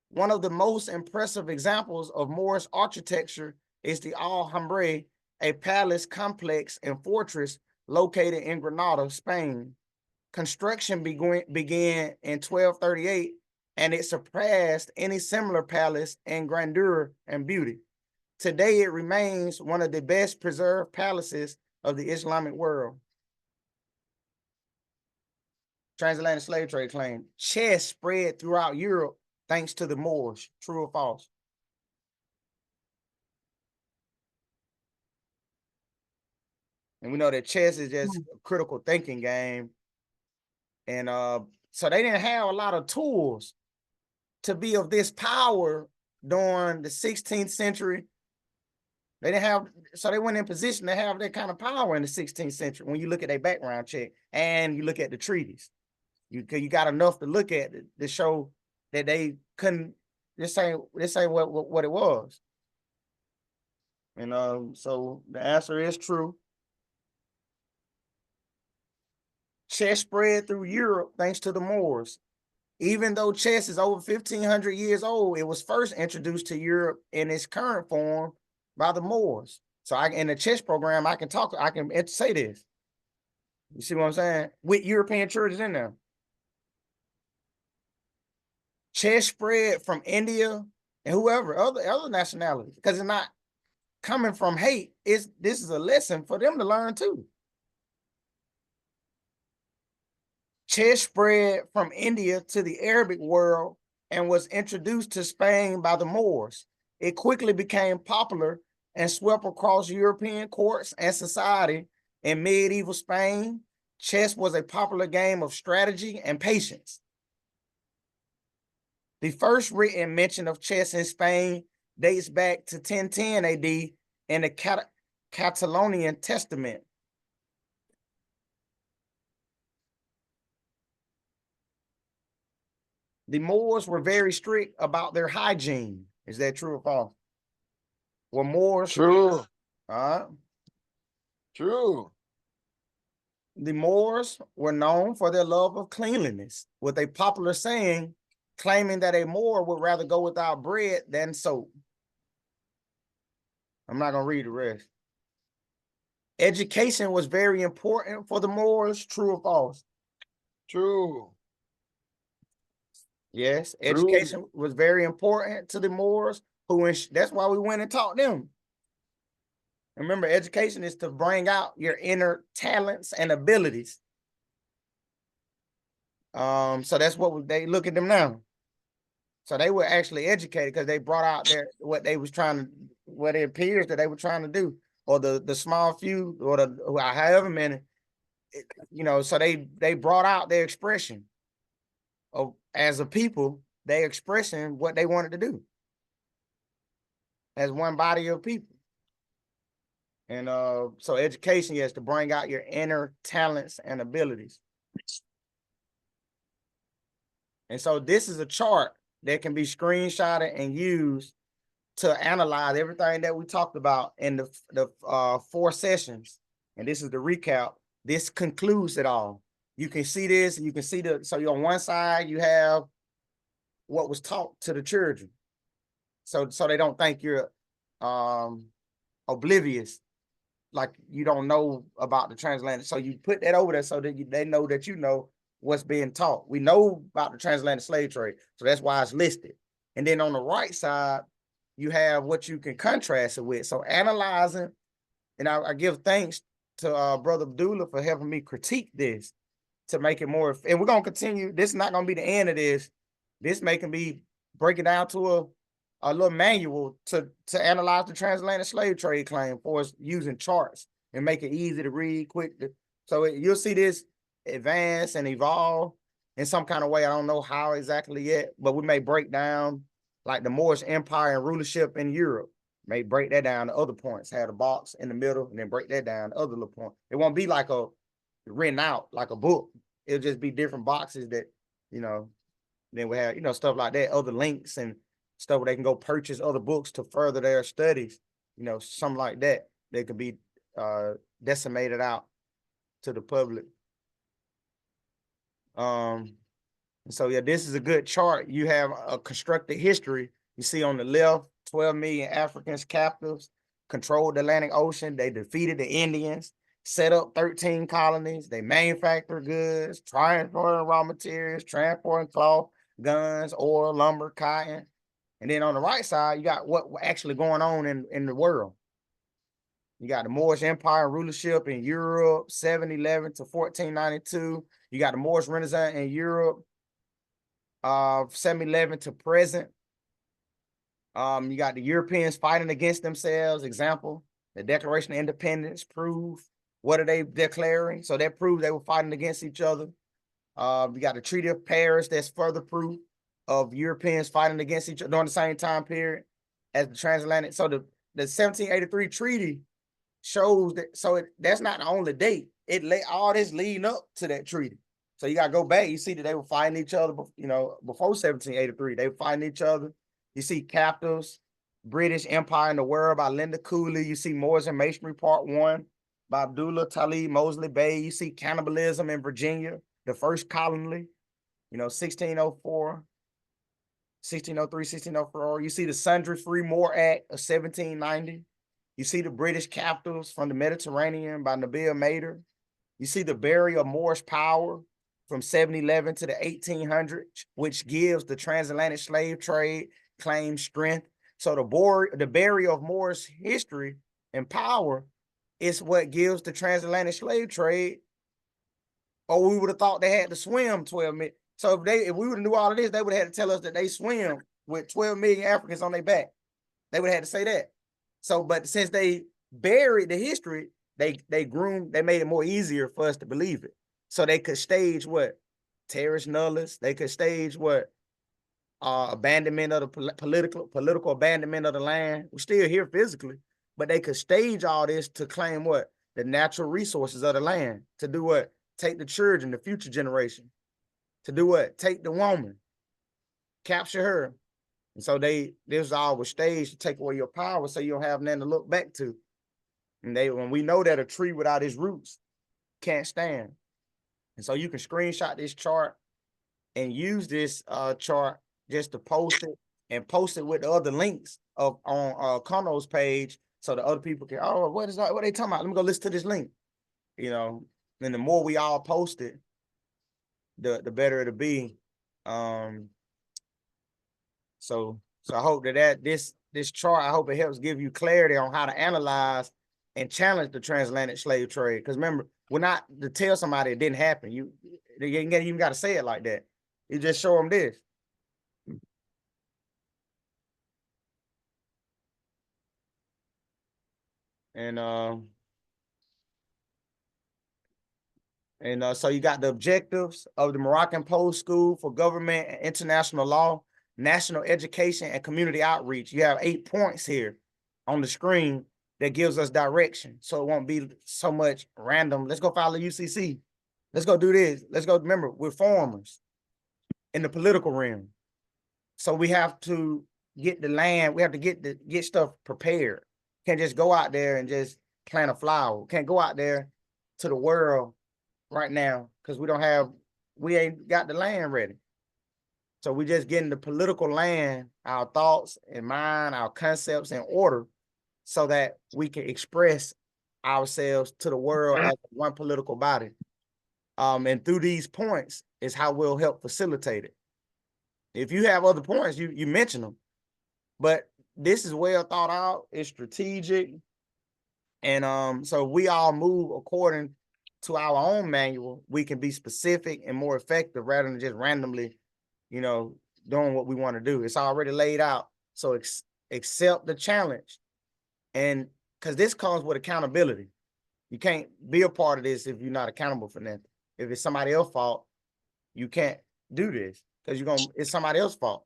One of the most impressive examples of Moorish architecture is the Alhambra, a palace complex and fortress located in Granada, Spain. Construction began in 1238, and it surpassed any similar palace in grandeur and beauty. Today, it remains one of the best preserved palaces of the Islamic world. transatlantic slave trade claim. Chess spread throughout Europe thanks to the Moors. True or false? And we know that chess is just a critical thinking game. And so they didn't have a lot of tools to be of this power during the 16th century. They didn't have, so they weren't in position to have that kind of power in the 16th century when you look at their background check and you look at the treaties. You got enough to look at to show that they couldn't, this ain't what it was. And so the answer is true. Chess spread through Europe thanks to the Moors. Even though chess is over 1,500 years old, it was first introduced to Europe in its current form by the Moors. So in the chess program, I can say this. You see what I'm saying? With European churches in there. Chess spread from India and whoever, other nationalities, because it's not coming from hate. This is a lesson for them to learn too. Chess spread from India to the Arabic world and was introduced to Spain by the Moors. It quickly became popular and swept across European courts and society. In medieval Spain, chess was a popular game of strategy and patience. The first written mention of chess in Spain dates back to 1010 AD in the Catalonian Testament. The Moors were very strict about their hygiene. Is that true or false? Were Moors? True. True. The Moors were known for their love of cleanliness, with a popular saying claiming that a Moor would rather go without bread than soap. I'm not going to read the rest. Education was very important for the Moors. True or false? True. Yes, education was very important to the Moors, that's why we went and taught them. Remember, education is to bring out your inner talents and abilities. So that's what they look at them now. So they were actually educated because they brought out what it appears that they were trying to do, or the small few, or however many, so they brought out their expression of, as a people, they expressing what they wanted to do as one body of people. And so education is to bring out your inner talents and abilities. And so this is a chart that can be screenshotted and used to analyze everything that we talked about in the 4 sessions. And this is the recap. This concludes it all. You can see this, and you can see so you're on one side, you have what was taught to the children. So they don't think you're oblivious, like you don't know about the transatlantic. So you put that over there so that they know that you know what's being taught. We know about the transatlantic slave trade, so that's why it's listed. And then on the right side, you have what you can contrast it with. So analyzing, and I give thanks to Brother Abdullah for helping me critique this to make it more, and we're going to continue. This is not going to be the end of this. This can be breaking down to a little manual to analyze the transatlantic slave trade claim for us using charts and make it easy to read, quick. So you'll see this advance and evolve in some kind of way. I don't know how exactly yet, but we may break down like the Moorish Empire and rulership in Europe. May break that down to other points, have the box in the middle, and then break that down to other little points. It won't be like written out like a book. It'll just be different boxes that, then we have, stuff like that, other links and stuff where they can go purchase other books to further their studies, something like that. They could be decimated out to the public. So yeah, this is a good chart. You have a constructed history. You see on the left, 12 million Africans captives, controlled the Atlantic Ocean. They defeated the Indians, set up 13 colonies. They manufactured goods, transporting raw materials, transporting cloth, guns, oil, lumber, cotton. And then on the right side, you got what actually going on in the world. You got the Moorish Empire rulership in Europe, 711 to 1492. You got the Moorish Renaissance in Europe, 711 to present. You got the Europeans fighting against themselves. Example, the Declaration of Independence prove what are they declaring? So that proves they were fighting against each other. You got the Treaty of Paris, that's further proof of Europeans fighting against each other during the same time period as the transatlantic. So the 1783 treaty shows that, so that's not the only date. It all this leading up to that treaty. So you got to go back. You see that they were fighting each other, you know, before 1783. They were fighting each other. You see Captives, British Empire in the World by Linda Cooley. You see Moors and Masonry Part 1 by Abdullah Talib Mosley Bay. You see Cannibalism in Virginia, the first colony, you know, 1604, 1603, 1604. You see the Sundry Free Moor Act of 1790. You see the British Captives from the Mediterranean by Nabil Mader. You see the Burial of Moorish Power from 1711 to the 1800s, which gives the transatlantic slave trade claim strength. So the burial of Moorish history and power is what gives the transatlantic slave trade. Or we would have thought they had to swim 12 minutes. So if we would have knew all of this, they would have had to tell us that they swim with 12 million Africans on their back. They would have had to say that. So, but since they buried the history, they made it more easier for us to believe it. So they could stage what? Terrorist nullists. They could stage what? Abandonment of the political abandonment of the land. We're still here physically, but they could stage all this to claim what? The natural resources of the land. To do what? Take the children, the future generation. To do what? Take the woman. Capture her. And so this all was staged to take away your power so you don't have nothing to look back to. And when we know that a tree without its roots can't stand. And so you can screenshot this chart and use this chart just to post it and post it with the other links on Conno's page so the other people can, oh, what are they talking about? Let me go listen to this link. You know, and the more we all post it, the better it'll be. So I hope that this chart, I hope it helps give you clarity on how to analyze and challenge the transatlantic slave trade. Because remember, we're not to tell somebody it didn't happen. You ain't even got to say it like that. You just show them this. And so you got the objectives of the Moroccan Post School for Government and International Law, National Education, and Community Outreach. You have 8 points here on the screen that gives us direction. So it won't be so much random. Let's go follow UCC. Let's go do this. Let's go. Remember, we're farmers in the political realm. So we have to get the land. We have to get stuff prepared. Can't just go out there and just plant a flower. Can't go out there to the world right now because we ain't got the land ready. So we just getting the political land, our thoughts and mind, our concepts in order so that we can express ourselves to the world as one political body. And through these points is how we'll help facilitate it. If you have other points, you mention them. But this is well thought out, it's strategic. And so we all move according to our own manual, we can be specific and more effective rather than just randomly, doing what we want to do. It's already laid out. So accept the challenge. And because this comes with accountability. You can't be a part of this if you're not accountable for nothing. If it's somebody else's fault, you can't do this because it's somebody else's fault.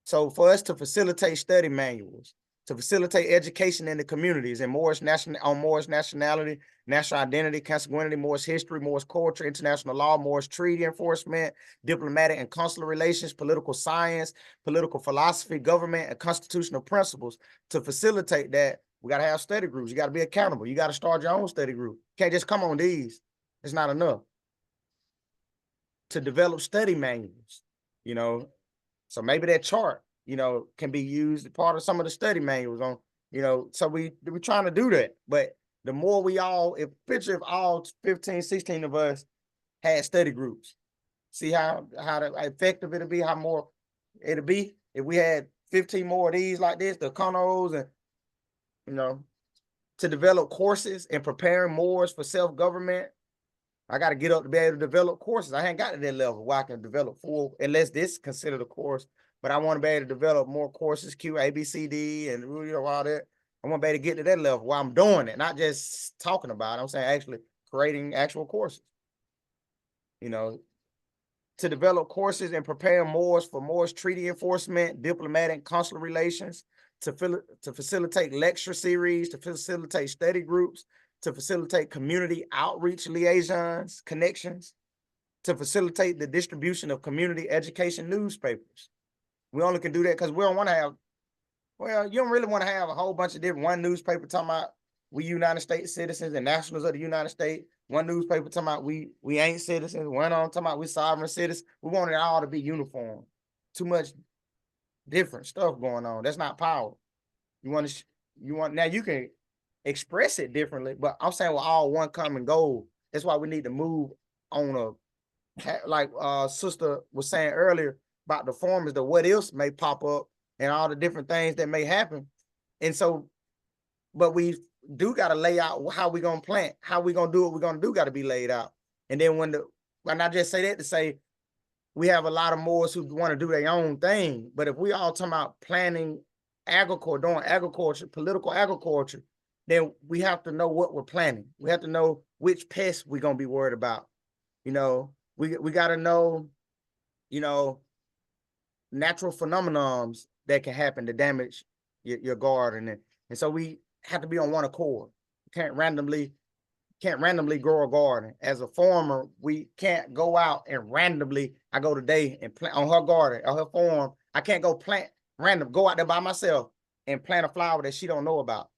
So for us to facilitate study manuals, to facilitate education in the communities and Moorish nationality, national identity, consanguinity, Moorish history, Moorish culture, international law, Moorish treaty enforcement, diplomatic and consular relations, political science, political philosophy, government, and constitutional principles. To facilitate that, we got to have study groups. You got to be accountable. You got to start your own study group. Can't just come on these. It's not enough. To develop study manuals, so maybe that chart, can be used as part of some of the study manuals on, so we're trying to do that. But the more we all, if all 15, 16 of us had study groups, see how effective it'll be, how more it'll be if we had 15 more of these like this, the Conos and, to develop courses and preparing Moors for self-government. I got to get up to be able to develop courses. I ain't got to that level where I can develop full, unless this is considered a course. But I want to be able to develop more courses, Q, A, B, C, D, and all that. I want to be able to get to that level while I'm doing it, not just talking about it. I'm saying actually creating actual courses. To develop courses and prepare Moors for Moors treaty enforcement, diplomatic and consular relations, to facilitate lecture series, to facilitate study groups, to facilitate community outreach liaisons, connections, to facilitate the distribution of community education newspapers. We only can do that because we don't want to have, you don't really want to have a whole bunch of different, one newspaper talking about we United States citizens and nationals of the United States, one newspaper talking about we ain't citizens, one on talking about we sovereign citizens. We want it all to be uniform. Too much different stuff going on. That's not power. Now you can express it differently, but I'm saying we're all one common goal. That's why we need to move on like sister was saying earlier about the formers, the what else may pop up and all the different things that may happen. And so, but we do got to lay out how we going to plant, how we going to do what we're going to do got to be laid out. And then when I just say that to say, we have a lot of Moors who want to do their own thing. But if we all talking about planning agriculture, doing agriculture, political agriculture, then we have to know what we're planning. We have to know which pests we're going to be worried about. We got to know, natural phenomenons that can happen to damage your garden. And so we have to be on one accord. Can't randomly grow a garden. As a farmer, we can't go out and randomly, I go today and plant on her garden, on her farm. I can't go go out there by myself and plant a flower that she don't know about.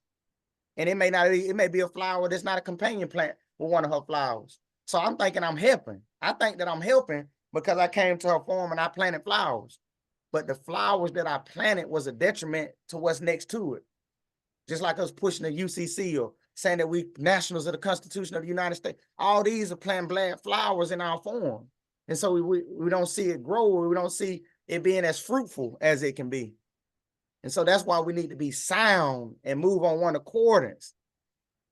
And it may be a flower that's not a companion plant with one of her flowers. So I'm thinking I'm helping. I think that I'm helping because I came to her farm and I planted flowers. But the flowers that I planted was a detriment to what's next to it. Just like us pushing the UCC or saying that we nationals of the Constitution of the United States. All these are planting black flowers in our farm. And so we don't see it grow. We don't see it being as fruitful as it can be. And so that's why we need to be sound and move on one accordance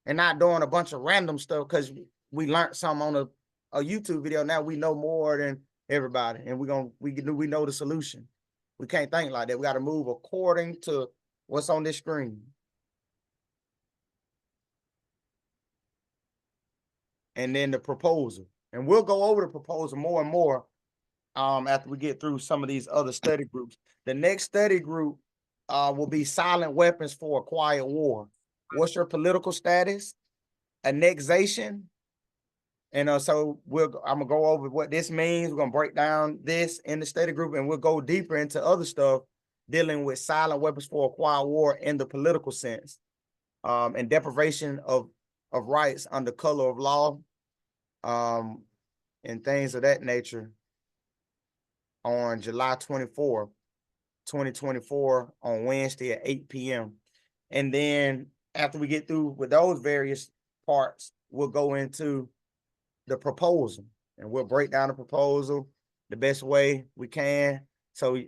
and not doing a bunch of random stuff because we learned something on a YouTube video. Now we know more than everybody and we know the solution. We can't think like that. We got to move according to what's on this screen. And then the proposal. And we'll go over the proposal more and more after we get through some of these other study groups. The next study group will be silent weapons for a quiet war. What's your political status? Annexation. And so I'm gonna go over what this means. We're gonna break down this in the study group, and we'll go deeper into other stuff dealing with silent weapons for a quiet war in the political sense, and deprivation of rights under color of law, and things of that nature on July 24th, 2024 on Wednesday at 8 p.m. And then after we get through with those various parts, we'll go into the proposal and we'll break down the proposal the best way we can. So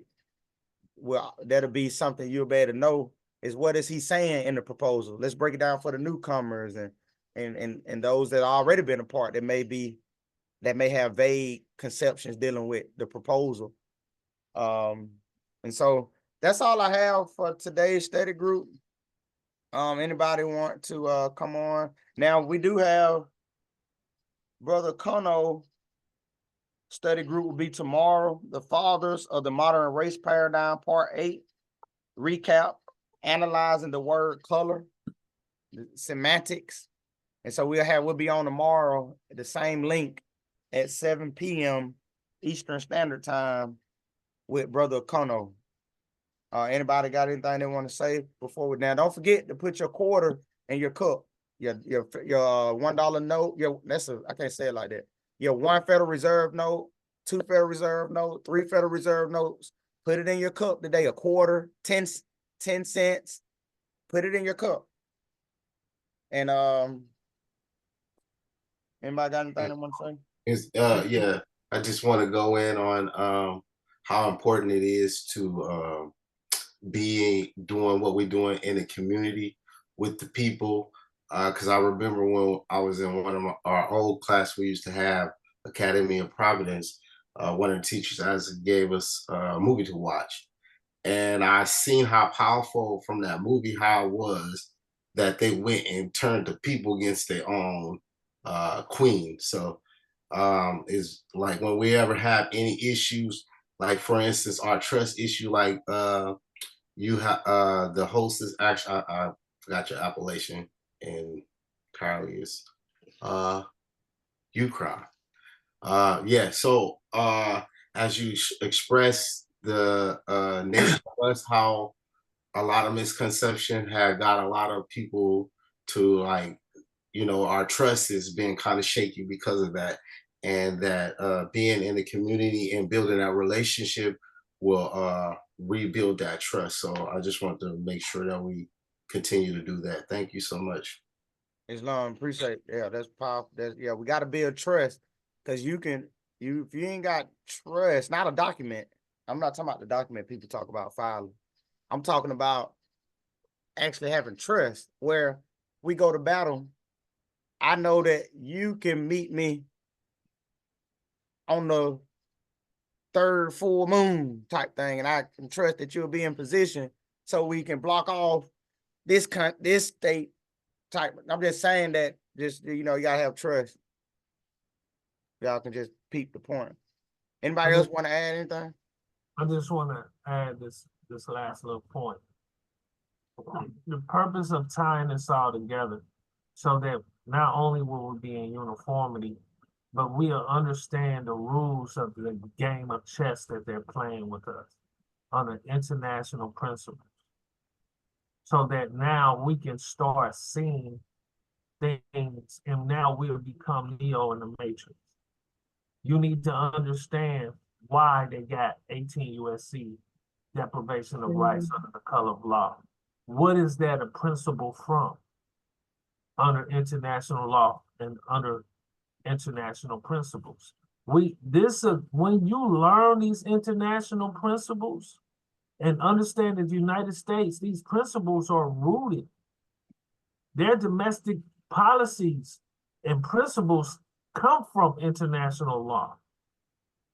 that'll be something you'll be able to know is what is he saying in the proposal. Let's break it down for the newcomers and those that already been a part that may have vague conceptions dealing with the proposal. And so that's all I have for today's study group. Anybody want to come on? Now we do have Brother Kono study group will be tomorrow. The Fathers of the Modern Race Paradigm, Part 8, recap, analyzing the word color, the semantics. And so we'll be on tomorrow at the same link at 7 p.m. Eastern Standard Time with Brother Kono. Anybody got anything they want to say before we now? Don't forget to put your quarter in your cup. Your $1 note. I can't say it like that. Your 1 Federal Reserve note, 2 Federal Reserve note, 3 Federal Reserve notes. Put it in your cup today. A quarter, 10 cents. Put it in your cup. And anybody got anything they want to say? Yeah, I just want to go in on how important it is to be doing what we're doing in the community with the people, because I remember when I was in one of our old class, we used to have Academy of Providence. One of the teachers actually gave us a movie to watch, and I seen how powerful from that movie how it was that they went and turned the people against their own queen. So is like when we ever have any issues, like for instance, our trust issue, like you have the host is actually I forgot your appellation and Kylie is Ukraine. Yeah, so as you express the nation plus how a lot of misconception had got a lot of people to like, you know, our trust is being kind of shaky because of that. And that being in the community and building that relationship will rebuild that trust. So I just want to make sure that we continue to do that. Thank you so much. Islam, appreciate. Yeah, that's powerful. Yeah, we got to build trust because if you ain't got trust, not a document. I'm not talking about the document people talk about filing. I'm talking about actually having trust where we go to battle. I know that you can meet me on the third full moon type thing, and I can trust that you'll be in position so we can block off this state type. I'm just saying that just, you know, you gotta have trust. Y'all can just peep the point. Anybody else want to add anything? I just want to add this last little point. The purpose of tying this all together so that not only will we be in uniformity, but we'll understand the rules of the game of chess that they're playing with us under international principles. So that now we can start seeing things, and now we'll become Neo in the Matrix. You need to understand why they got 18 USC deprivation of rights under the color of law. What is that a principle from? Under international law and under international principles. When you learn these international principles and understand that the United States, these principles are rooted. Their domestic policies and principles come from international law.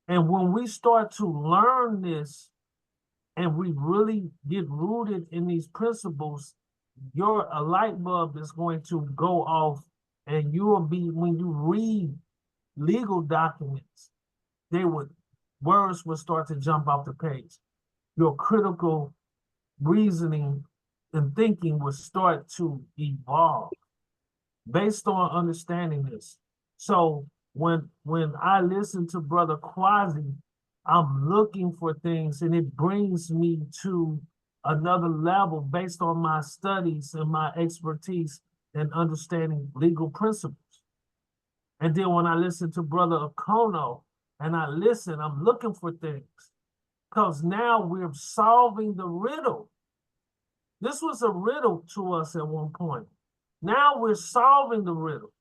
And when we start to learn this and we really get rooted in these principles, a light bulb is going to go off, and when you read legal documents, words will start to jump off the page. Your critical reasoning and thinking will start to evolve based on understanding this. So when I listen to Brother Kwasi, I'm looking for things, and it brings me to another level based on my studies and my expertise in understanding legal principles. And then when I listen to Brother Okono and I'm looking for things, because now we're solving the riddle. This was a riddle to us at one point. Now we're solving the riddle.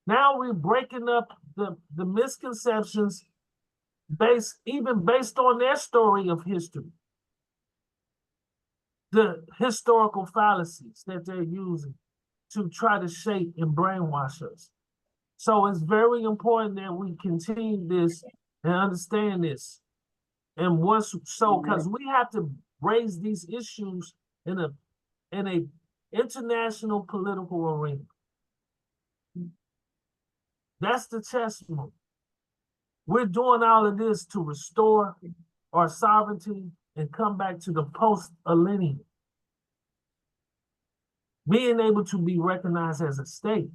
Now we're breaking up the misconceptions based on their story of history. The historical fallacies that they're using to try to shape and brainwash us. So it's very important that we continue this and understand this. And because we have to raise these issues in a international political arena. That's the chess move. We're doing all of this to restore our sovereignty and come back to the post-millennium. Being able to be recognized as a state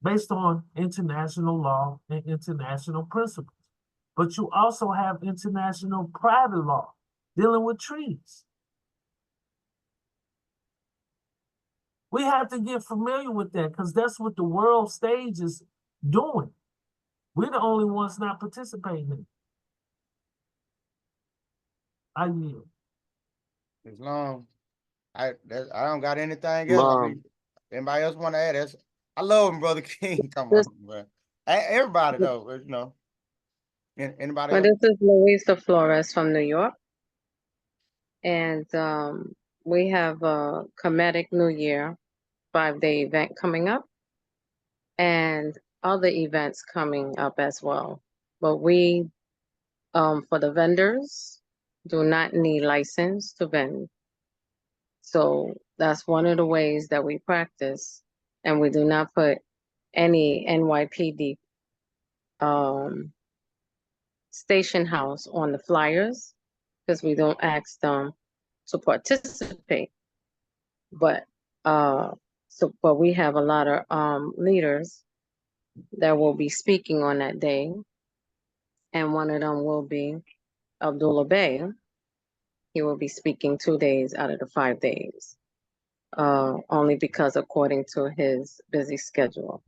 based on international law and international principles. But you also have international private law dealing with treaties. We have to get familiar with that because that's what the world stage is doing. We're the only ones not participating in it. I yield. Islam, I don't got anything else. I mean, anybody else want to add? I love him, Brother King. Come on, bro. Everybody though, you know. Anybody else? This is Louisa Flores from New York. And we have a Comedic New Year 5-day event coming up and other events coming up as well. But we, for the vendors, do not need license to vend. So that's one of the ways that we practice, and we do not put any NYPD station house on the flyers because we don't ask them to participate. But but we have a lot of leaders that will be speaking on that day, and one of them will be Abdullah Bey. He will be speaking 2 days out of the 5 days, only because according to his busy schedule.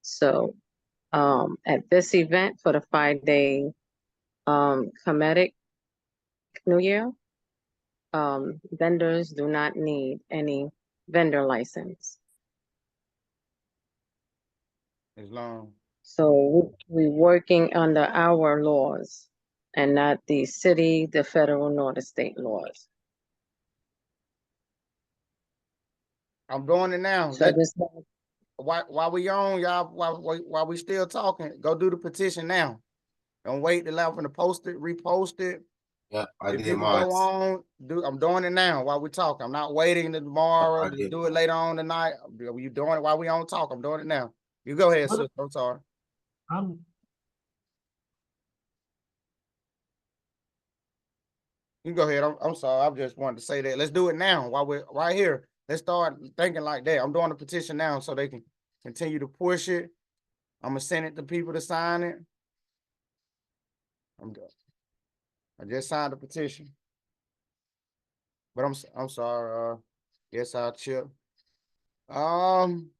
So at this event for the 5-day Comedic New Year, vendors do not need any vendor license. As long. So we're working under our laws and not the city, the federal, nor the state laws. I'm doing it now. So While we on, y'all, while we still talking, go do the petition now. Don't wait to allow for the post it, repost it. Yeah, I if did you mine. go on, I'm doing it now while we talk. I'm not waiting to tomorrow to do it later on tonight. You doing it while we on talk. I'm doing it now. You go ahead, sister. I'm sorry. You go ahead. I'm sorry. I just wanted to say that. Let's do it now while we're right here. Let's start thinking like that. I'm doing the petition now so they can continue to push it. I'm gonna send it to people to sign it. I'm done. I just signed the petition. But I'm sorry. Yes, I'll chip. I'm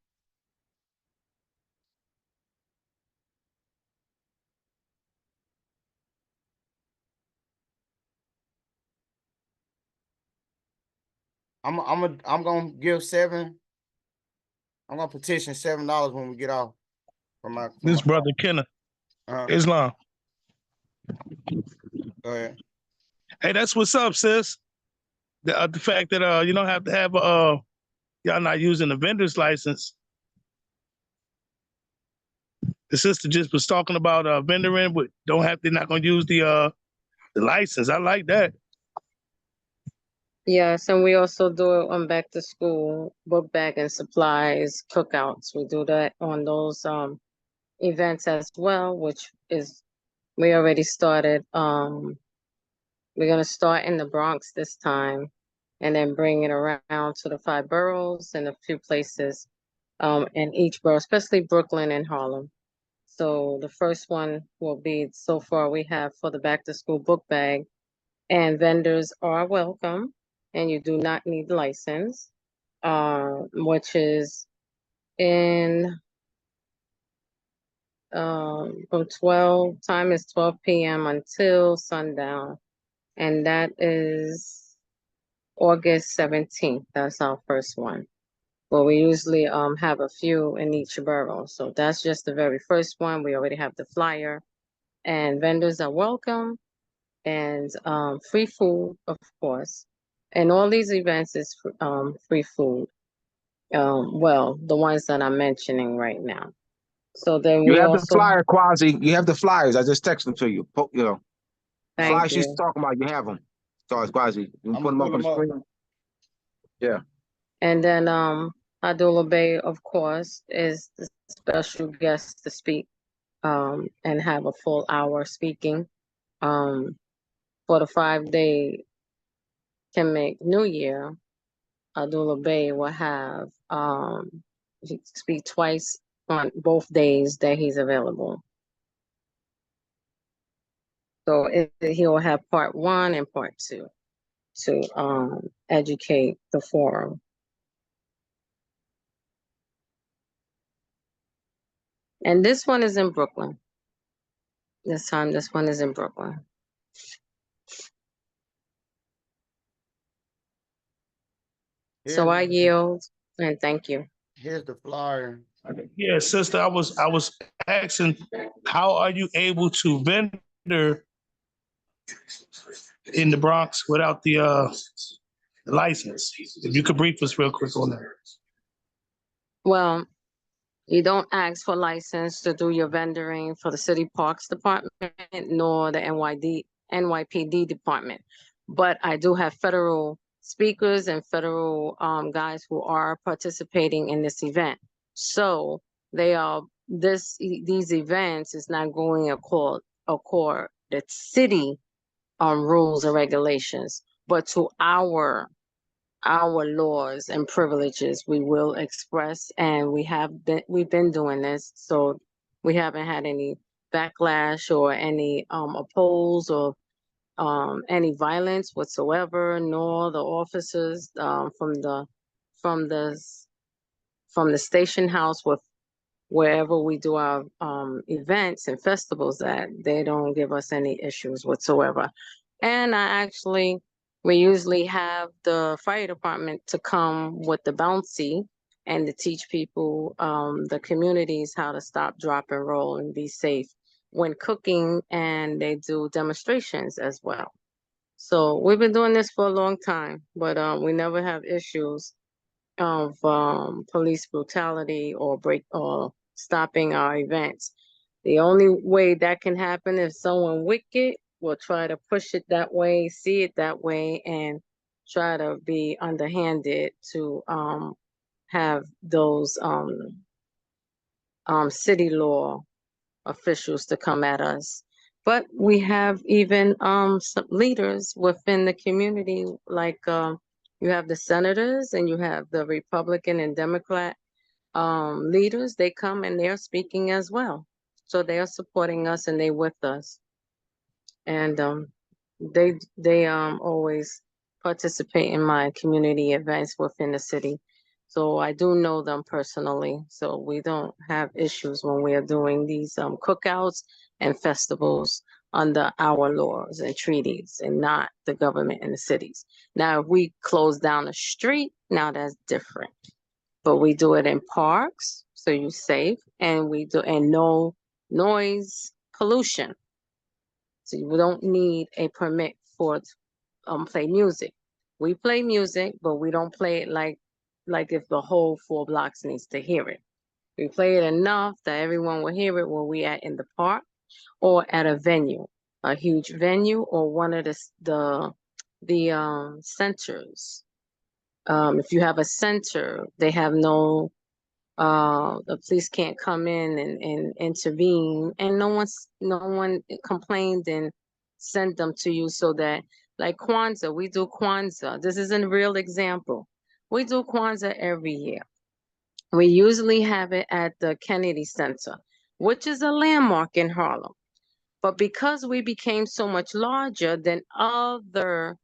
gonna give $7. I'm gonna petition $7 when we get off from my. This brother Kenna, Islam. Go ahead. Hey, that's what's up, sis. The fact that you don't have to have y'all not using the vendor's license. The sister just was talking about vendoring, but they're not gonna use the license. I like that. Yes, and we also do it on back to school, book bag and supplies, cookouts. We do that on those events as well, which is we already started. We're gonna start in the Bronx this time and then bring it around to the 5 boroughs and a few places in each borough, especially Brooklyn and Harlem. So the first one will be, so far we have for the back to school book bag, and vendors are welcome and you do not need license, which is in from 12 p.m. until sundown, and that is August 17th. That's our first one. Well, we usually have a few in each borough, so that's just the very first one. We already have the flyer, and vendors are welcome, and free food, of course. And all these events is free food. Well, the ones that I'm mentioning right now. So then You we have the also flyer, Quasi. You have the flyers. I just texted them to you. Thank flyers she's you. talking about, you have them. So it's Quasi. You can put them up on the screen. Yeah. And then Abdullah Bey, of course, is the special guest to speak and have a full hour speaking. For the 5-day Kemet New Year, Abdullah Bey will have he speak twice on both days that he's available. So he will have part 1 and part 2 to educate the forum. And this one is in Brooklyn. This time, this one is in Brooklyn. So I yield and thank you. Here's the flyer. Yeah, sister, I was asking, how are you able to vendor in the Bronx without the the license. If you could brief us real quick on that. Well, you don't ask for license to do your vendoring for the city parks department nor the NYPD department. But I do have federal speakers and federal guys who are participating in this event. So they are these events is not going accord the city rules and regulations, but to our laws and privileges we will express, and we've been doing this, so we haven't had any backlash or any oppose or any violence whatsoever, nor the officers from the station house with wherever we do our events and festivals, that they don't give us any issues whatsoever. And we usually have the fire department to come with the bouncy and to teach people, the communities, how to stop, drop, and roll and be safe when cooking, and they do demonstrations as well. So we've been doing this for a long time, but we never have issues of police brutality or stopping our events. The only way that can happen if someone wicked will try to push it that way, see it that way, and try to be underhanded to have those city law officials to come at us. But we have even some leaders within the community, like you have the senators and you have the Republican and Democrat leaders. They come and they're speaking as well. So they are supporting us and they with us. And they always participate in my community events within the city. So I do know them personally. So we don't have issues when we are doing these cookouts and festivals under our laws and treaties and not the government and the cities. Now, if we close down a street, now that's different. But we do it in parks, so you're safe, and no noise pollution. So you don't need a permit for play music. We play music, but we don't play it like if the whole 4 blocks needs to hear it. We play it enough that everyone will hear it when we at in the park or at a venue, a huge venue, or one of the centers. If you have a center, they have no the police can't come in and intervene, and no one complained and sent them to you. So that, like Kwanzaa, we do Kwanzaa. This is a real example. We do Kwanzaa every year. We usually have it at the Kennedy Center, which is a landmark in Harlem. But because we became so much larger than other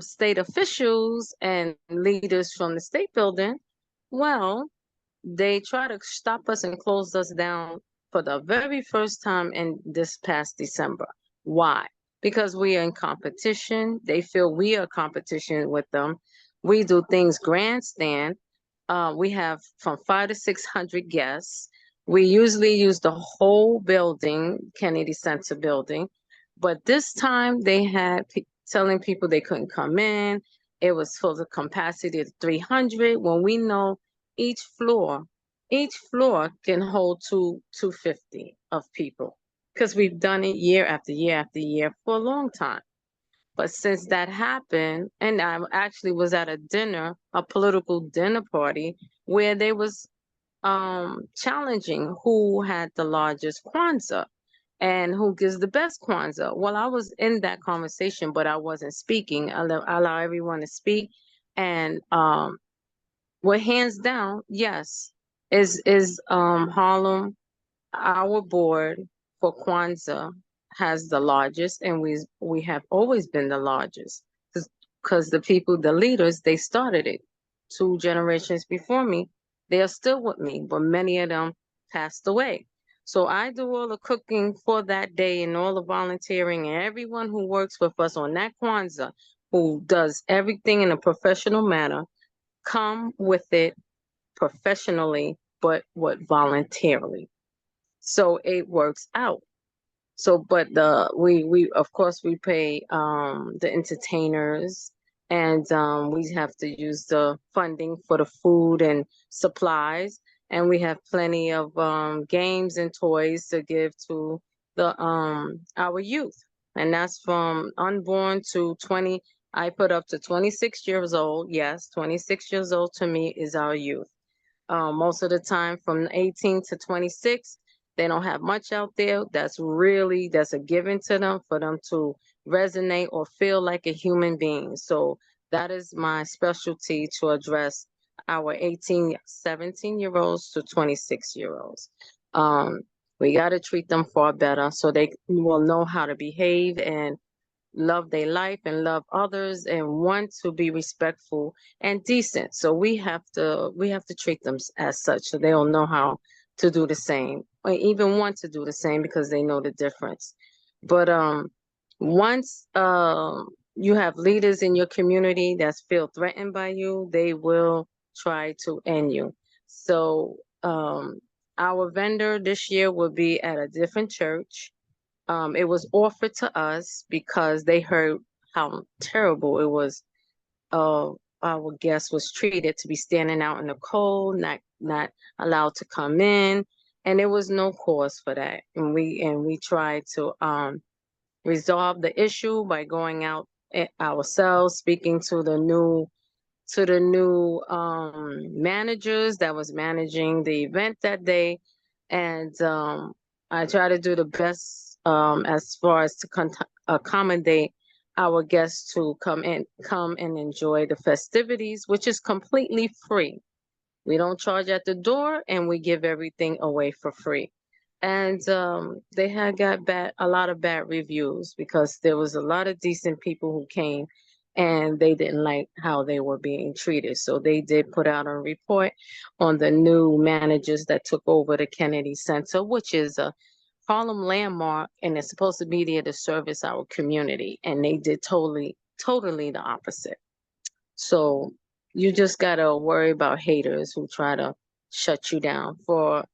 state officials and leaders from the state building, well, they try to stop us and close us down for the very first time in this past December. Why? Because we are in competition. They feel we are competition with them. We do things grandstand. We have from 500 to 600 guests. We usually use the whole building, Kennedy Center building. But this time they had telling people they couldn't come in. It was full of capacity of 300, when we know each floor can hold 250 of people, because we've done it year after year after year for a long time. But since that happened, and I actually was at a political dinner party, where they was challenging who had the largest Kwanzaa and who gives the best Kwanzaa. Well, I was in that conversation, but I wasn't speaking. I allow everyone to speak. And well, hands down, yes, is Harlem, our board for Kwanzaa has the largest, and we have always been the largest, because the people, the leaders, they started it 2 generations before me. They are still with me, but many of them passed away. So I do all the cooking for that day and all the volunteering, and everyone who works with us on that Kwanzaa, who does everything in a professional manner, come with it professionally, but voluntarily. So it works out. So, but we of course we pay the entertainers, and we have to use the funding for the food and supplies, and we have plenty of games and toys to give to the our youth, and that's from unborn to 20. I put up to 26 years old. Yes, 26 years old to me is our youth. Most of the time from 18 to 26, they don't have much out there. That's a given to them for them to resonate or feel like a human being. So that is my specialty, to address our 18, 17-year-olds to 26-year-olds. We got to treat them far better so they will know how to behave and love their life and love others and want to be respectful and decent. So we have to treat them as such, so they'll know how to do the same, or even want to do the same, because they know the difference. But once you have leaders in your community that feel threatened by you, they will try to end you. So our vendor this year will be at a different church. It was offered to us because they heard how terrible it was. Our guest was treated, to be standing out in the cold, not allowed to come in, and there was no cause for that. And we tried to resolve the issue by going out ourselves, speaking to the new managers that was managing the event that day, and I try to do the best as far as to accommodate our guests to come and enjoy the festivities, which is completely free. We don't charge at the door, and we give everything away for free. And they had got a lot of bad reviews, because there was a lot of decent people who came, and they didn't like how they were being treated. So they did put out a report on the new managers that took over the Kennedy Center, which is a Harlem landmark, and it's supposed to be there to service our community. And they did totally the opposite. So you just gotta worry about haters who try to shut you down but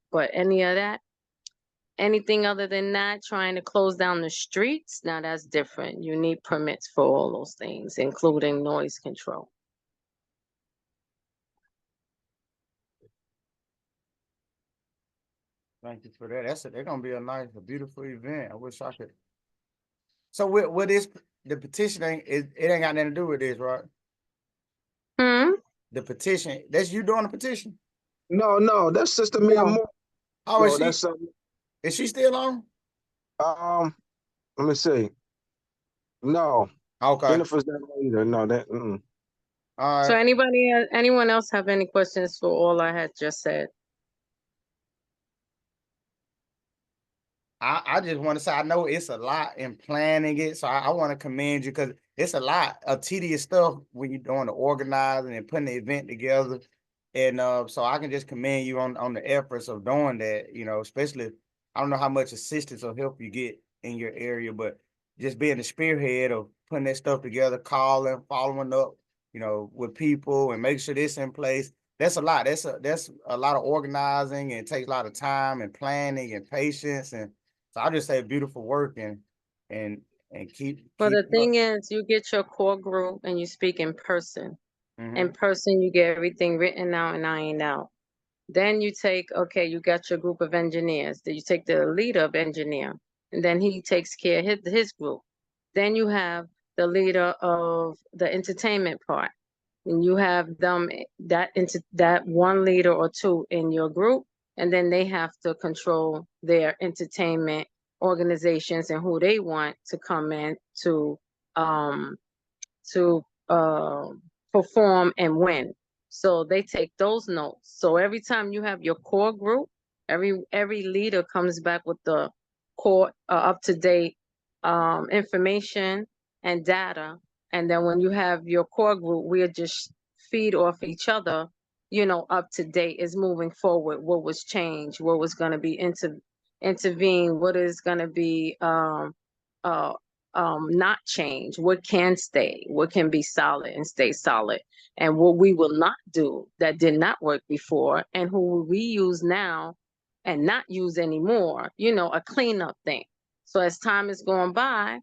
anything other than that, trying to close down the streets, now that's different. You need permits for all those things, including noise control. Thank you for that. They're gonna be a beautiful event. I wish I could. So what is the petition? It ain't got nothing to do with this, right? The petition. That's you doing the petition? No, that's Sister Mia Moore. Oh, is she? Is she still on? Let me see. No. Okay. Jennifer's not either. No, that. All right. So anyone else have any questions for all I had just said? I just want to say, I know it's a lot in planning it, so I want to commend you, because it's a lot of tedious stuff when you're doing the organizing and putting the event together. And so I can just commend you on the efforts of doing that, especially, I don't know how much assistance or help you get in your area, but just being the spearhead of putting that stuff together, calling, following up, with people, and make sure this in place. That's a lot. That's a lot of organizing, and it takes a lot of time and planning and patience. And so I just say beautiful work and keep. Well, the thing is, you get your core group and you speak in person. In person, you get everything written out and ironed out. Then you you got your group of engineers. Then you take the leader of engineer, and then he takes care of his group. Then you have the leader of the entertainment part, and you have them that one leader or two in your group, and then they have to control their entertainment organizations and who they want to come in to perform and win. So they take those notes. So every time you have your core group, every leader comes back with the core up-to-date information and data. And then when you have your core group, we'll just feed off each other, up to date is moving forward. What was changed? What was going to be intervene? What is going to be not change? What can stay? What can be solid and stay solid? And what we will not do that did not work before, and who we use now and not use anymore, a cleanup thing. So as time is going by,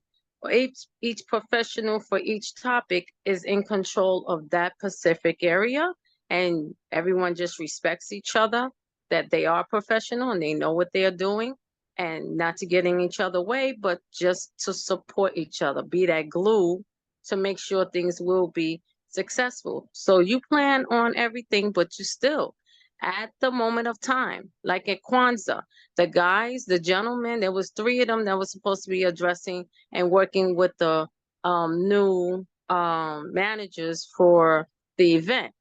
each professional for each topic is in control of that specific area, and everyone just respects each other, that they are professional and they know what they are doing, and not to get in each other's way, but just to support each other, be that glue to make sure things will be successful. So you plan on everything, but you still, at the moment of time, like at Kwanzaa, the guys, the gentlemen, there was 3 of them that was supposed to be addressing and working with the new managers for the event.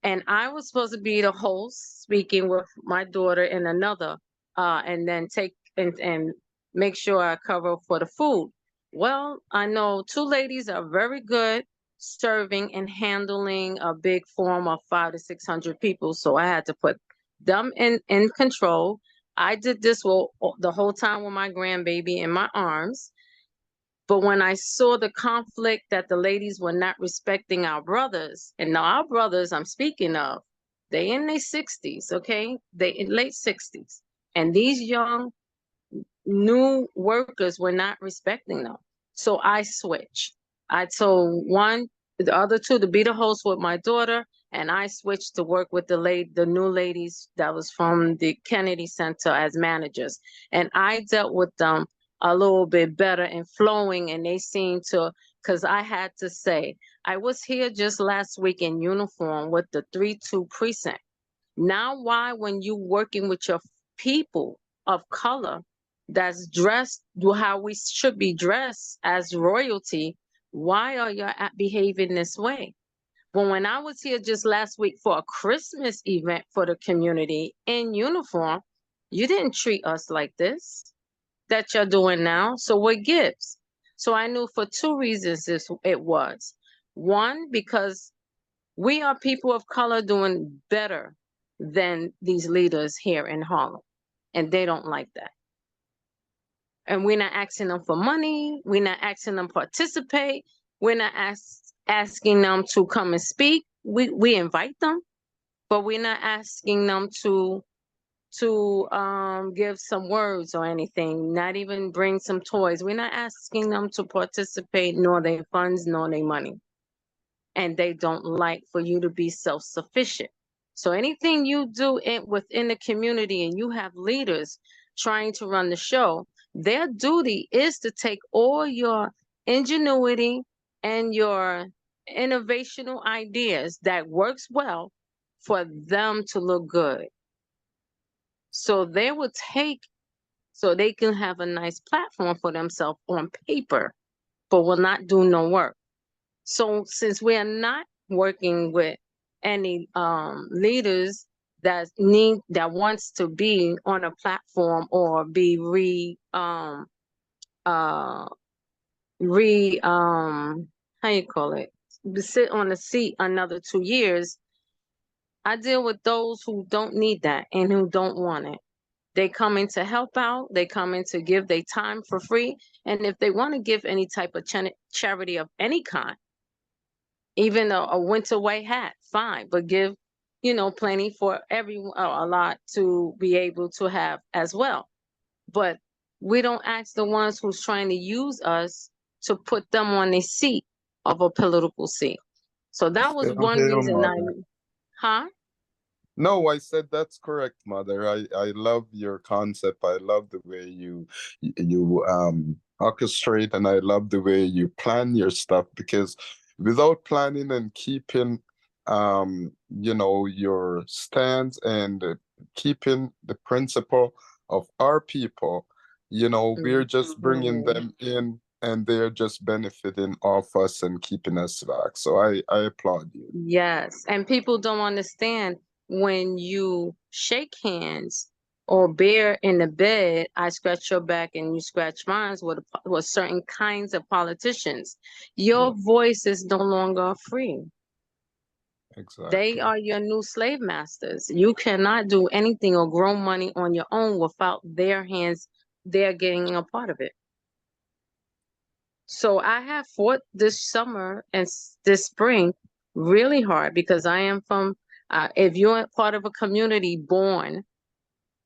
And I was supposed to be the host, speaking with my daughter and another, and then take and make sure I cover for the food. Well, I know 2 ladies are very good serving and handling a big form of 500 to 600 people, so I had to put them in control. I did this the whole time with my grandbaby in my arms. But when I saw the conflict that the ladies were not respecting our brothers, and now our brothers I'm speaking of, they in their 60s, okay? They in late 60s. And these young new workers were not respecting them. So I switched. I told the other 2 to be the host with my daughter, and I switched to work with the new ladies that was from the Kennedy Center as managers. And I dealt with them a little bit better and flowing, and they seemed to, because I had to say, I was here just last week in uniform with the 3-2 precinct. Now, why, when you working with your people of color that's dressed how we should be dressed as royalty, why are you behaving this way? Well, when I was here just last week for a Christmas event for the community in uniform, you didn't treat us like this that you're doing now. So what gives? So I knew for 2 reasons it was. One, because we are people of color doing better than these leaders here in Harlem, and they don't like that. And we're not asking them for money. We're not asking them to participate. We're not asking them to come and speak. We invite them, but we're not asking them to give some words or anything, not even bring some toys. We're not asking them to participate, nor their funds, nor their money. And they don't like for you to be self-sufficient. So anything you do within the community, and you have leaders trying to run the show, their duty is to take all your ingenuity and your innovational ideas that works well for them to look good. So they will take, so they can have a nice platform for themselves on paper, but will not do no work. So since we are not working with any leaders that wants to be on a platform or be how you call it, sit on a seat another 2 years, I deal with those who don't need that and who don't want it. They come in to help out. They come in to give their time for free. And if they want to give any type of charity of any kind, even a winter white hat, fine, but give, plenty for everyone, a lot to be able to have as well. But we don't ask the ones who's trying to use us to put them on a seat of a political seat. So that was one reason huh? No, I said that's correct, Mother. I love your concept. I love the way you orchestrate, and I love the way you plan your stuff, because without planning and keeping your stance and keeping the principle of our people, we're just bringing them in, and they're just benefiting off us and keeping us back. So I applaud you. Yes, and people don't understand, when you shake hands or bear in the bed, I scratch your back and you scratch mine with certain kinds of politicians, your voice is no longer free. Exactly. They are your new slave masters. You cannot do anything or grow money on your own without their hands, they're getting a part of it. So I have fought this summer and this spring really hard, because I am from, if you're part of a community born,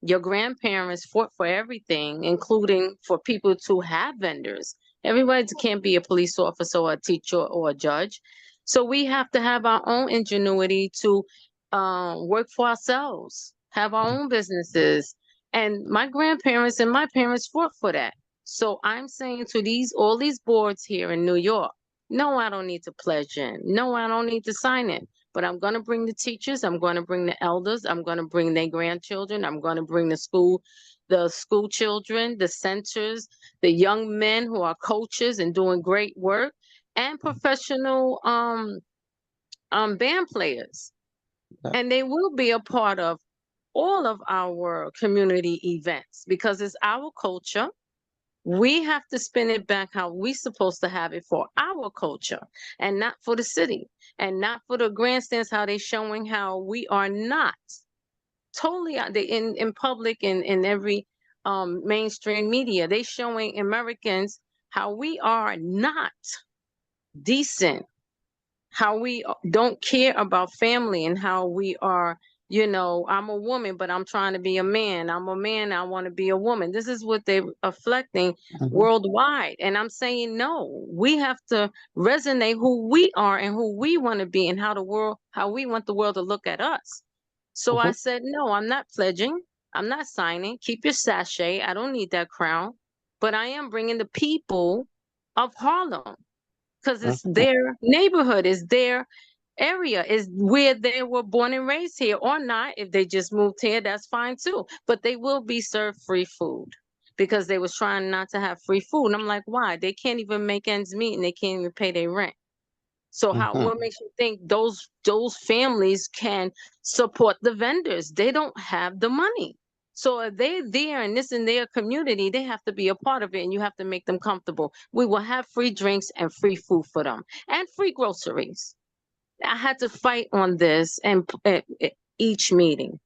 your grandparents fought for everything, including for people to have vendors. Everybody can't be a police officer or a teacher or a judge. So we have to have our own ingenuity to work for ourselves, have our own businesses. And my grandparents and my parents fought for that. So I'm saying to all these boards here in New York, no, I don't need to pledge in. No, I don't need to sign in. But I'm going to bring the teachers. I'm going to bring the elders. I'm going to bring their grandchildren. I'm going to bring the school children, the centers, the young men who are coaches and doing great work, and professional band players. And they will be a part of all of our community events because it's our culture. We have to spin it back how we supposed to have it for our culture and not for the city and not for the grandstands, how they showing how we are not totally in public and in every mainstream media. They showing Americans how we are not decent, how we don't care about family, and how we are, I'm a woman, but I'm trying to be a man. I'm a man, I want to be a woman. This is what they're reflecting worldwide. And I'm saying, no, we have to resonate who we are and who we want to be and how we want the world to look at us. So I said, no, I'm not pledging. I'm not signing. Keep your sachet. I don't need that crown. But I am bringing the people of Harlem because it's their neighborhood, it's their area, is where they were born and raised here, or not. If they just moved here, that's fine too. But they will be served free food because they was trying not to have free food. And I'm like, why? They can't even make ends meet and they can't even pay their rent. So what makes you think those families can support the vendors? They don't have the money. So if they're there and this in their community, they have to be a part of it, and you have to make them comfortable. We will have free drinks and free food for them and free groceries. I had to fight on this and each meeting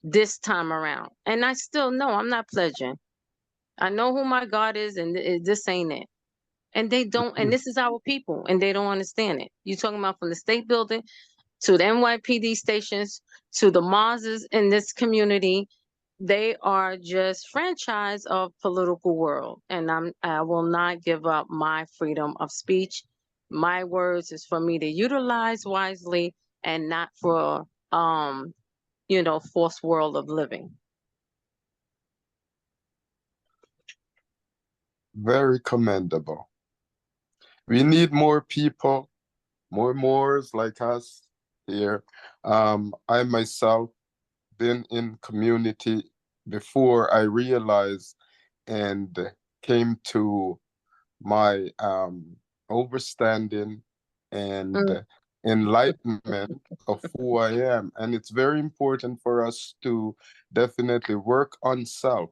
this time around. And I still know I'm not pledging. I know who my God is, and this ain't it. And they don't, and this is our people, and they don't understand it. You're talking about from the state building to the NYPD stations to the Mazes in this community. They are just franchise of political world. And I will not give up my freedom of speech. My words is for me to utilize wisely and not for forced world of living. Very commendable. We need more people, more Moors like us here. I myself been in community before I realized and came to my overstanding and enlightenment of who I am. And it's very important for us to definitely work on self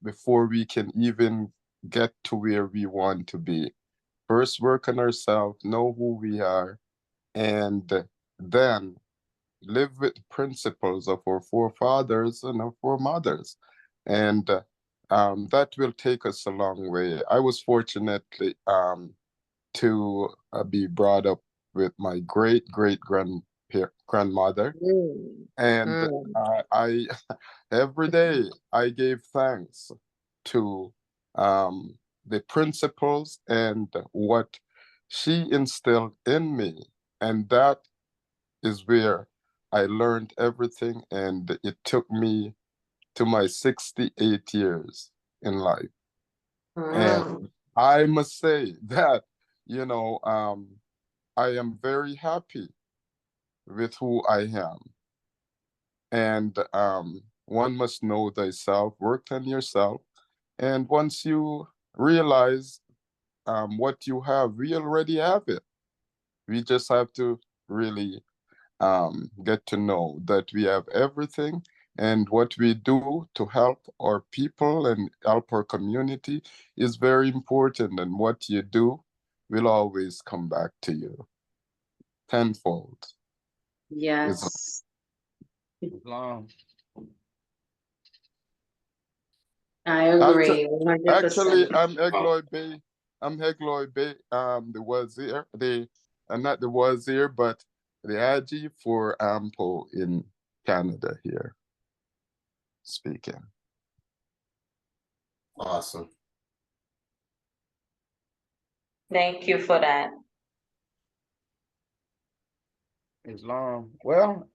before we can even get to where we want to be. First, work on ourselves, know who we are, and then live with the principles of our forefathers and our foremothers. And that will take us a long way. I was fortunate to be brought up with my grandmother. And I every day I gave thanks to the principles and what she instilled in me. And that is where I learned everything, and it took me to my 68 years in life. And I must say that, I am very happy with who I am. And one must know thyself, work on yourself. And once you realize what you have, we already have it. We just have to really get to know that we have everything, and what we do to help our people and help our community is very important. And what you do will always come back to you tenfold. Yes. I agree. 100%. Actually, I'm Egloy Bay. I'm Egloy Bay, the Wazir, not the Wazir, but the Aji for AMPO in Canada here speaking. Awesome. Thank you for that. Islam. Well,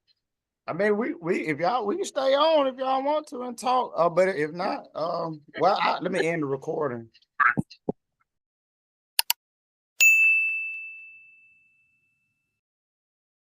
I mean, we if y'all we can stay on if y'all want to and talk. But if not, well, let me end the recording.